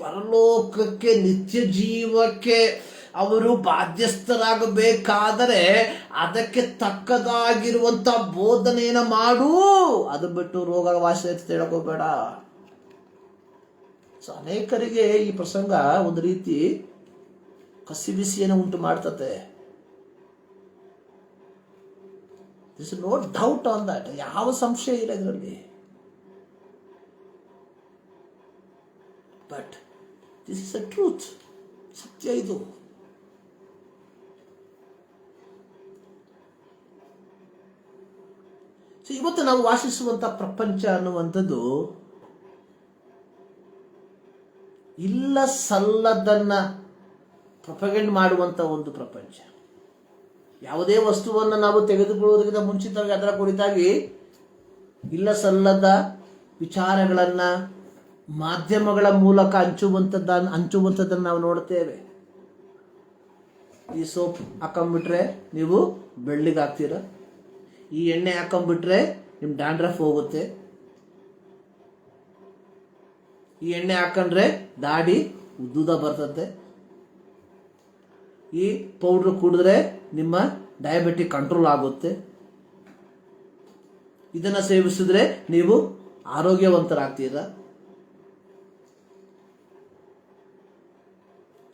ಪರಲೋಕಕ್ಕೆ, ನಿತ್ಯ ಜೀವಕ್ಕೆ ಅವರು ಬಾಧ್ಯಸ್ಥರಾಗಬೇಕಾದರೆ ಅದಕ್ಕೆ ತಕ್ಕದಾಗಿರುವಂತ ಬೋಧನೆಯನ್ನ ಮಾಡು. ಅದು ಬಿಟ್ಟು ರೋಗ ವಾಸಿ ಅಂತ ಹೇಳಕೋಬೇಡ. ಸೊ ಅನೇಕರಿಗೆ ಈ ಪ್ರಸಂಗ ಒಂದು ರೀತಿ ಕಸಿಬಿಸಿಯನ್ನು ಉಂಟು ಮಾಡ್ತತೆ. This no doubt on that. ಯಾವ ಸಂಶಯ ಇಲ್ಲ ಇದರಲ್ಲಿ. But this is a truth. ಸತ್ಯ ಇದು. ಸೊ ಇವತ್ತು ನಾವು ವಾಸಿಸುವಂತ ಪ್ರಪಂಚ ಅನ್ನುವಂಥದ್ದು ಇಲ್ಲ ಸಲ್ಲದನ್ನ ಪ್ರೊಪಗೇಂಡ್ ಮಾಡುವಂತ ಒಂದು ಪ್ರಪಂಚ. ಯಾವುದೇ ವಸ್ತುವನ್ನು ನಾವು ತೆಗೆದುಕೊಳ್ಳುವುದಕ್ಕಿಂತ ಮುಂಚಿತವಾಗಿ ಅದರ ಕುರಿತಾಗಿ ಇಲ್ಲ ಸಲ್ಲದ ವಿಚಾರಗಳನ್ನ ಮಾಧ್ಯಮಗಳ ಮೂಲಕ ಹಂಚುವಂಥದ್ದನ್ನು ನಾವು ನೋಡ್ತೇವೆ. ಈ ಸೋಪ್ ಹಾಕೊಂಡ್ಬಿಟ್ರೆ ನೀವು ಬೆಳ್ಳಿಗೆ ಹಾಕ್ತೀರ, ಈ ಎಣ್ಣೆ ಹಾಕೊಂಡ್ಬಿಟ್ರೆ ನಿಮ್ ಡ್ಯಾಂಡ್ರಫ್ ಹೋಗುತ್ತೆ, ಈ ಎಣ್ಣೆ ಹಾಕೊಂಡ್ರೆ ದಾಡಿ ಉದ್ದುದ ಬರ್ತದೆ, ಈ ಪೌಡ್ರ್ ಕುಡಿದ್ರೆ ನಿಮ್ಮ ಡಯಾಬಿಟಿಕ್ ಕಂಟ್ರೋಲ್ ಆಗುತ್ತೆ, ಇದನ್ನ ಸೇವಿಸಿದ್ರೆ ನೀವು ಆರೋಗ್ಯವಂತರಾಗ್ತೀರ.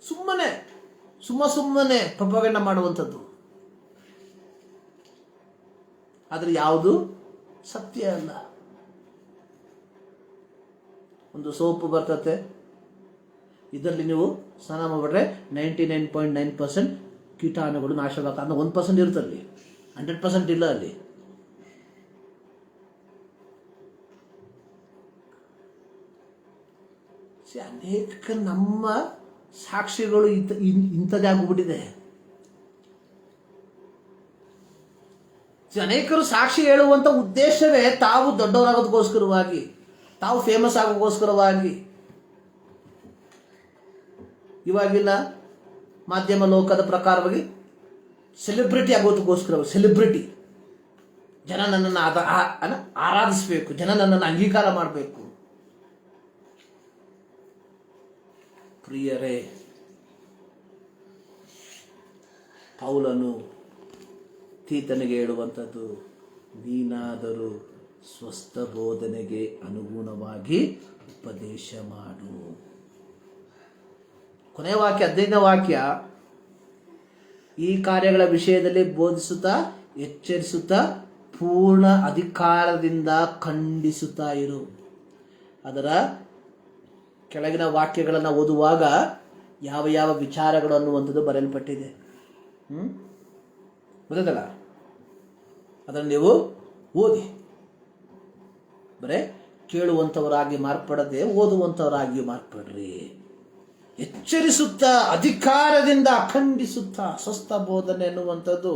ಸುಮ್ಮನೆ ಪ್ರಪೋಗಂಡ ಮಾಡುವಂಥದ್ದು. ಆದರೆ ಯಾವುದು ಸತ್ಯ ಅಲ್ಲ. ಒಂದು ಸೋಪು ಬರ್ತತೆ, ಇದರಲ್ಲಿ ನೀವು ಸ್ನಾನ ಮಾಡಿಬಿಟ್ರೆ 99.9% ಕೀಟಾಣುಗಳು ನಾಶವಾಗ್ತದೆ. ಅಂದ್ರೆ 1% ಇರುತ್ತಲ್ಲಿ, 100% ಇಲ್ಲ ಅಲ್ಲಿ. ಅನೇಕ ನಮ್ಮ ಸಾಕ್ಷಿಗಳು ಇಂಥದ್ದೇ ಆಗ್ಬಿಟ್ಟಿದೆ. ಅನೇಕರು ಸಾಕ್ಷಿ ಹೇಳುವಂತ ಉದ್ದೇಶವೇ ತಾವು ದೊಡ್ಡವರಾಗೋದಕ್ಕೋಸ್ಕರವಾಗಿ, ತಾವು ಫೇಮಸ್ ಆಗೋಕ್ಕೋಸ್ಕರವಾಗಿ. ಇವಾಗಿನ ಮಾಧ್ಯಮ ಲೋಕದ ಪ್ರಕಾರವಾಗಿ ಸೆಲೆಬ್ರಿಟಿ ಆಗೋದಕ್ಕೋಸ್ಕರ, ಸೆಲೆಬ್ರಿಟಿ, ಜನ ನನ್ನನ್ನು ಆರಾಧಿಸಬೇಕು, ಜನ ನನ್ನನ್ನು ಅಂಗೀಕಾರ ಮಾಡಬೇಕು. ಪ್ರಿಯರೇ, ಪೌಲನು ತೀತನಿಗೆ ಹೇಳುವಂಥದ್ದು, ನೀನಾದರೂ ಸ್ವಸ್ಥ ಬೋಧನೆಗೆ ಅನುಗುಣವಾಗಿ ಉಪದೇಶ ಮಾಡು. ಕೊನೆಯ ವಾಕ್ಯ, 15ನೇ ವಾಕ್ಯ, ಈ ಕಾರ್ಯಗಳ ವಿಷಯದಲ್ಲಿ ಬೋಧಿಸುತ್ತಾ ಎಚ್ಚರಿಸುತ್ತಾ ಪೂರ್ಣ ಅಧಿಕಾರದಿಂದ ಖಂಡಿಸುತ್ತಾ ಇರು. ಅದರ ಕೆಳಗಿನ ವಾಕ್ಯಗಳನ್ನು ಓದುವಾಗ ಯಾವ ಯಾವ ವಿಚಾರಗಳು ಅನ್ನುವಂಥದ್ದು ಬರೆಯಲ್ಪಟ್ಟಿದೆ. ಗೊತ್ತಲ್ಲ, ಅದನ್ನು ನೀವು ಓದಿ. ಬರೇ ಕೇಳುವಂಥವರಾಗಿ ಮಾರ್ಪಡದೆ ಓದುವಂಥವರಾಗಿ ಮಾರ್ಪಡ್ರಿ. ಎಚ್ಚರಿಸುತ್ತಾ ಅಧಿಕಾರದಿಂದ ಖಂಡಿಸುತ್ತಾ. ಸ್ವಸ್ಥ ಬೋಧನೆ ಎನ್ನುವಂಥದ್ದು,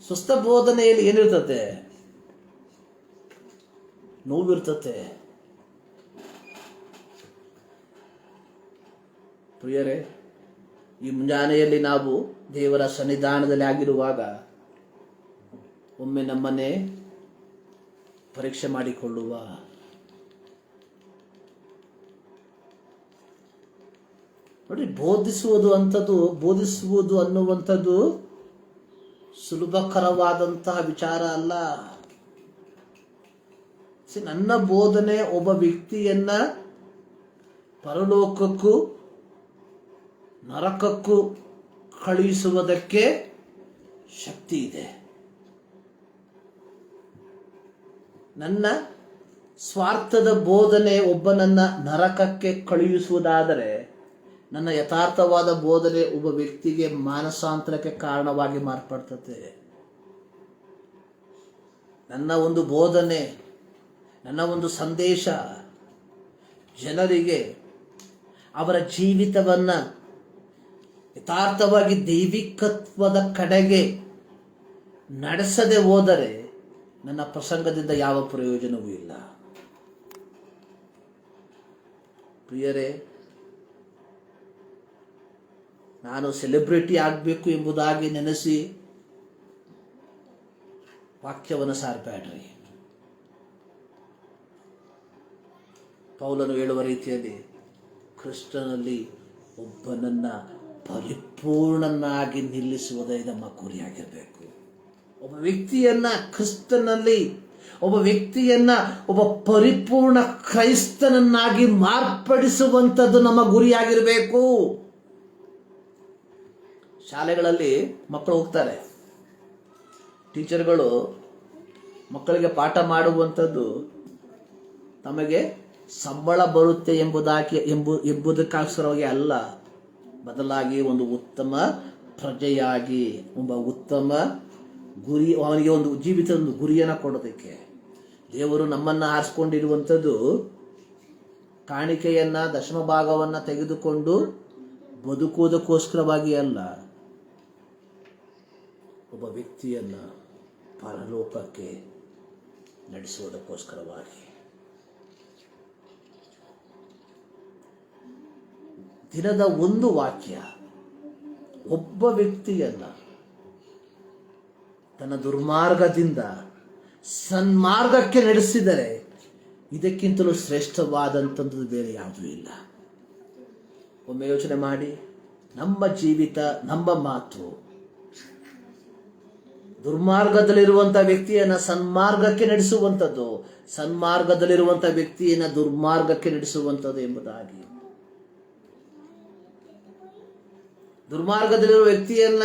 ಸ್ವಸ್ಥ ಬೋಧನೆಯಲ್ಲಿ ಏನಿರ್ತತೆ? ನೋವಿರ್ತತೆ. ಪ್ರಿಯರೇ, ಈ ಮುಂಜಾನೆಯಲ್ಲಿ ನಾವು ದೇವರ ಸನ್ನಿಧಾನದಲ್ಲಿ ಆಗಿರುವಾಗ ಒಮ್ಮೆ ನಮ್ಮನ್ನೇ ಪರೀಕ್ಷೆ ಮಾಡಿಕೊಳ್ಳುವ. ನೋಡಿ, ಬೋಧಿಸುವುದು ಅನ್ನುವಂಥದ್ದು ಸುಲಭಕರವಾದಂತಹ ವಿಚಾರ ಅಲ್ಲ. ನನ್ನ ಬೋಧನೆ ಒಬ್ಬ ವ್ಯಕ್ತಿಯನ್ನ ಪರಲೋಕಕ್ಕೂ ನರಕಕ್ಕೂ ಕಳುಹಿಸುವುದಕ್ಕೆ ಶಕ್ತಿ ಇದೆ. ನನ್ನ ಸ್ವಾರ್ಥದ ಬೋಧನೆ ಒಬ್ಬನನ್ನ ನರಕಕ್ಕೆ ಕಳುಹಿಸುವುದಾದರೆ, ನನ್ನ ಯಥಾರ್ಥವಾದ ಬೋಧನೆ ಒಬ್ಬ ವ್ಯಕ್ತಿಗೆ ಮಾನಸಾಂತರಕ್ಕೆ ಕಾರಣವಾಗಿ ಮಾರ್ಪಡ್ತದೆ. ನನ್ನ ಒಂದು ಬೋಧನೆ, ನನ್ನ ಒಂದು ಸಂದೇಶ ಜನರಿಗೆ ಅವರ ಜೀವಿತವನ್ನ ಯಥಾರ್ಥವಾಗಿ ದೈವಿಕತ್ವದ ಕಡೆಗೆ ನಡೆಸದೆ ಹೋದರೆ ನನ್ನ ಪ್ರಸಂಗದಿಂದ ಯಾವ ಪ್ರಯೋಜನವೂ ಇಲ್ಲ. ಪ್ರಿಯರೇ, ನಾನು ಸೆಲೆಬ್ರಿಟಿ ಆಗಬೇಕು ಎಂಬುದಾಗಿ ನೆನೆಸಿ ವಾಕ್ಯವನ್ನು ಸಾರಬೇಡ್ರಿ. ಪೌಲನು ಹೇಳುವ ರೀತಿಯಲ್ಲಿ ಕ್ರಿಸ್ತನಲ್ಲಿ ಒಬ್ಬನನ್ನ ಪರಿಪೂರ್ಣನಾಗಿ ನಿಲ್ಲಿಸುವುದೇ ನಮ್ಮ ಗುರಿಯಾಗಿರಬೇಕು. ಒಬ್ಬ ವ್ಯಕ್ತಿಯನ್ನ ಕ್ರಿಸ್ತನಲ್ಲಿ, ಒಬ್ಬ ವ್ಯಕ್ತಿಯನ್ನ ಒಬ್ಬ ಪರಿಪೂರ್ಣ ಕ್ರೈಸ್ತನನ್ನಾಗಿ ಮಾರ್ಪಡಿಸುವಂಥದ್ದು ನಮ್ಮ ಗುರಿಯಾಗಿರಬೇಕು. ಶಾಲೆಗಳಲ್ಲಿ ಮಕ್ಕಳು ಹೋಗ್ತಾರೆ, ಟೀಚರ್ಗಳು ಮಕ್ಕಳಿಗೆ ಪಾಠ ಮಾಡುವಂಥದ್ದು ತಮಗೆ ಸಂಬಳ ಬರುತ್ತೆ ಎಂಬುದಕ್ಕೋಸ್ಕರವಾಗಿ ಅಲ್ಲ, ಬದಲಾಗಿ ಒಂದು ಉತ್ತಮ ಪ್ರಜೆಯಾಗಿ, ಒಬ್ಬ ಉತ್ತಮ ಗುರಿ, ಅವನಿಗೆ ಒಂದು ಜೀವಿತದ ಒಂದು ಗುರಿಯನ್ನು ಕೊಡೋದಕ್ಕೆ. ದೇವರು ನಮ್ಮನ್ನು ಆರಿಸ್ಕೊಂಡಿರುವಂಥದ್ದು ಕಾಣಿಕೆಯನ್ನ, ದಶಮ ಭಾಗವನ್ನ ತೆಗೆದುಕೊಂಡು ಬದುಕುವುದಕ್ಕೋಸ್ಕರವಾಗಿ ಅಲ್ಲ, ಒಬ್ಬ ವ್ಯಕ್ತಿಯನ್ನ ಪರಲೋಕಕ್ಕೆ ನಡೆಸುವುದಕ್ಕೋಸ್ಕರವಾಗಿ. ದಿನದ ಒಂದು ವಾಕ್ಯ ಒಬ್ಬ ವ್ಯಕ್ತಿಯನ್ನ ತನ್ನ ದುರ್ಮಾರ್ಗದಿಂದ ಸನ್ಮಾರ್ಗಕ್ಕೆ ನಡೆಸಿದರೆ ಇದಕ್ಕಿಂತಲೂ ಶ್ರೇಷ್ಠವಾದಂಥದ್ದು ಬೇರೆ ಯಾವುದೂ ಇಲ್ಲ. ಒಮ್ಮೆ ಯೋಚನೆ ಮಾಡಿ, ನಮ್ಮ ಜೀವಿತ, ನಮ್ಮ ಮಾತು ದುರ್ಮಾರ್ಗದಲ್ಲಿರುವಂಥ ವ್ಯಕ್ತಿಯನ್ನ ಸನ್ಮಾರ್ಗಕ್ಕೆ ನಡೆಸುವಂಥದ್ದು, ಸನ್ಮಾರ್ಗದಲ್ಲಿರುವಂಥ ವ್ಯಕ್ತಿಯನ್ನ ದುರ್ಮಾರ್ಗಕ್ಕೆ ನಡೆಸುವಂಥದ್ದು ಎಂಬುದಾಗಿ. ದುರ್ಮಾರ್ಗದಲ್ಲಿರುವ ವ್ಯಕ್ತಿಯನ್ನ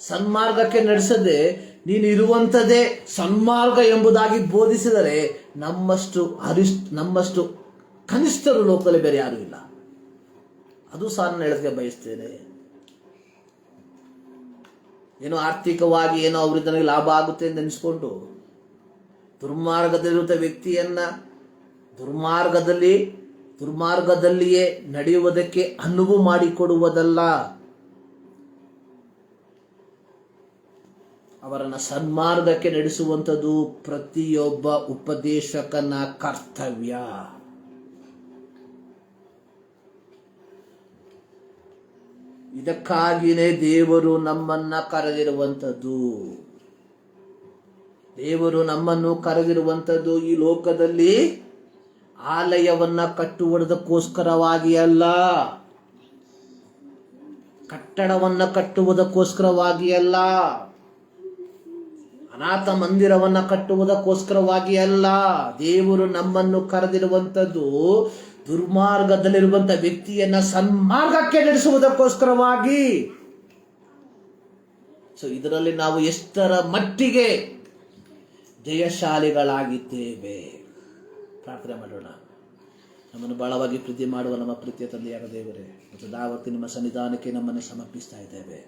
ಸನ್ಮಾರ್ಗಕ್ಕೆ ನಡೆಸದೆ ನೀನು ಇರುವಂಥದ್ದೇ ಸನ್ಮಾರ್ಗ ಎಂಬುದಾಗಿ ಬೋಧಿಸಿದರೆ ನಮ್ಮಷ್ಟು ಕನಿಷ್ಠರು ಲೋಕದಲ್ಲಿ ಬೇರೆ ಯಾರೂ ಇಲ್ಲ. ಅದು ಸಹ ನಾನು ಹೇಳಕ್ಕೆ ಬಯಸ್ತೇನೆ. ಏನೋ ಆರ್ಥಿಕವಾಗಿ ಏನೋ ಅವರಿಂದ ನನಗೆ ಲಾಭ ಆಗುತ್ತೆ ಅಂತ ನೆನೆಸ್ಕೊಂಡು ದುರ್ಮಾರ್ಗದಲ್ಲಿರುವ ವ್ಯಕ್ತಿಯನ್ನ ದುರ್ಮಾರ್ಗದಲ್ಲಿಯೇ ನಡೆಯುವುದಕ್ಕೆ ಅನುವು ಮಾಡಿಕೊಡುವುದಲ್ಲ, ಅವರನ್ನು ಸನ್ಮಾರ್ಗಕ್ಕೆ ನಡೆಸುವಂಥದ್ದು ಪ್ರತಿಯೊಬ್ಬ ಉಪದೇಶಕನ ಕರ್ತವ್ಯ. ಇದಕ್ಕಾಗಿಯೇ ದೇವರು ನಮ್ಮನ್ನು ಕರೆದಿರುವಂಥದ್ದು ಈ ಲೋಕದಲ್ಲಿ ಆಲಯವನ್ನ ಕಟ್ಟುವುದಕ್ಕೋಸ್ಕರವಾಗಿ ಅಲ್ಲ, ಕಟ್ಟಡವನ್ನ ಕಟ್ಟುವುದಕ್ಕೋಸ್ಕರವಾಗಿ ಅಲ್ಲ, ಅನಾಥ ಮಂದಿರವನ್ನ ಕಟ್ಟುವುದಕ್ಕೋಸ್ಕರವಾಗಿ ಅಲ್ಲ. ದೇವರು ನಮ್ಮನ್ನು ಕರೆದಿರುವಂಥದ್ದು ದುರ್ಮಾರ್ಗದಲ್ಲಿರುವಂಥ ವ್ಯಕ್ತಿಯನ್ನ ಸನ್ಮಾರ್ಗಕ್ಕೆ ನಡೆಸುವುದಕ್ಕೋಸ್ಕರವಾಗಿ. ಇದರಲ್ಲಿ ನಾವು ಎಷ್ಟರ ಮಟ್ಟಿಗೆ ಜಯಶಾಲಿಗಳಾಗಿದ್ದೇವೆ ಪ್ರಾರ್ಥನೆ ಮಾಡೋಣ. ನಮ್ಮನ್ನು ಬಹಳವಾಗಿ ಪ್ರೀತಿ ಮಾಡುವ ನಮ್ಮ ಪ್ರೀತಿಯ ತಂದೆಯಾದ ದೇವರೇ, ಮತ್ತು ದಾವರ್ತಿ ನಿಮ್ಮ ಸನ್ನಿಧಾನಕ್ಕೆ ನಮ್ಮನ್ನು ಸಮರ್ಪಿಸ್ತಾ ಇದ್ದೇವೆ.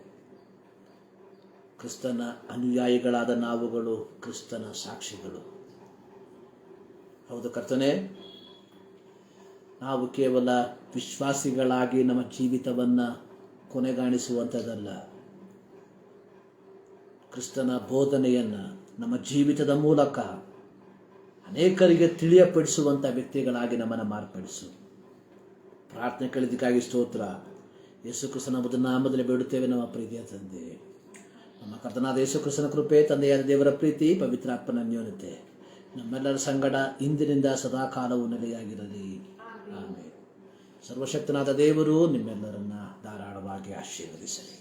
ಕ್ರಿಸ್ತನ ಅನುಯಾಯಿಗಳಾದ ನಾವುಗಳು ಕ್ರಿಸ್ತನ ಸಾಕ್ಷಿಗಳು. ಹೌದು ಕರ್ತನೇ, ನಾವು ಕೇವಲ ವಿಶ್ವಾಸಿಗಳಾಗಿ ನಮ್ಮ ಜೀವಿತವನ್ನು ಕೊನೆಗಾಣಿಸುವಂಥದ್ದಲ್ಲ, ಕ್ರಿಸ್ತನ ಬೋಧನೆಯನ್ನು ನಮ್ಮ ಜೀವಿತದ ಮೂಲಕ ಅನೇಕರಿಗೆ ತಿಳಿಯಪಡಿಸುವಂಥ ವ್ಯಕ್ತಿಗಳಾಗಿ ನಮ್ಮನ್ನು ಮಾರ್ಪಡಿಸು. ಪ್ರಾರ್ಥನೆ ಕೇಳಿದ್ದಕ್ಕಾಗಿ ಸ್ತೋತ್ರ. ಯೇಸು ಕ್ರಿಸ್ತನ ನಾಮದಲ್ಲಿ ಬೇಡುತ್ತೇವೆ ನಮ್ಮ ಪ್ರೀತಿಯ ತಂದೆ. ನಮ್ಮ ಕರ್ತನಾದ ಯೇಸು ಕ್ರಿಸ್ತನ ಕೃಪೆ, ತಂದೆಯಾದ ದೇವರ ಪ್ರೀತಿ, ಪವಿತ್ರಾತ್ಮನ ಅನ್ಯೋನ್ಯತೆ ನಮ್ಮೆಲ್ಲರ ಸಂಗಡ ಇಂದಿನಿಂದ ಸದಾಕಾಲವೂ ನೆಲೆಯಾಗಿರಲಿ. ಆಮೇಲೆ ಸರ್ವಶಕ್ತನಾದ ದೇವರು ನಿಮ್ಮೆಲ್ಲರನ್ನ ಧಾರಾಳವಾಗಿ ಆಶೀರ್ವದಿಸಲಿ.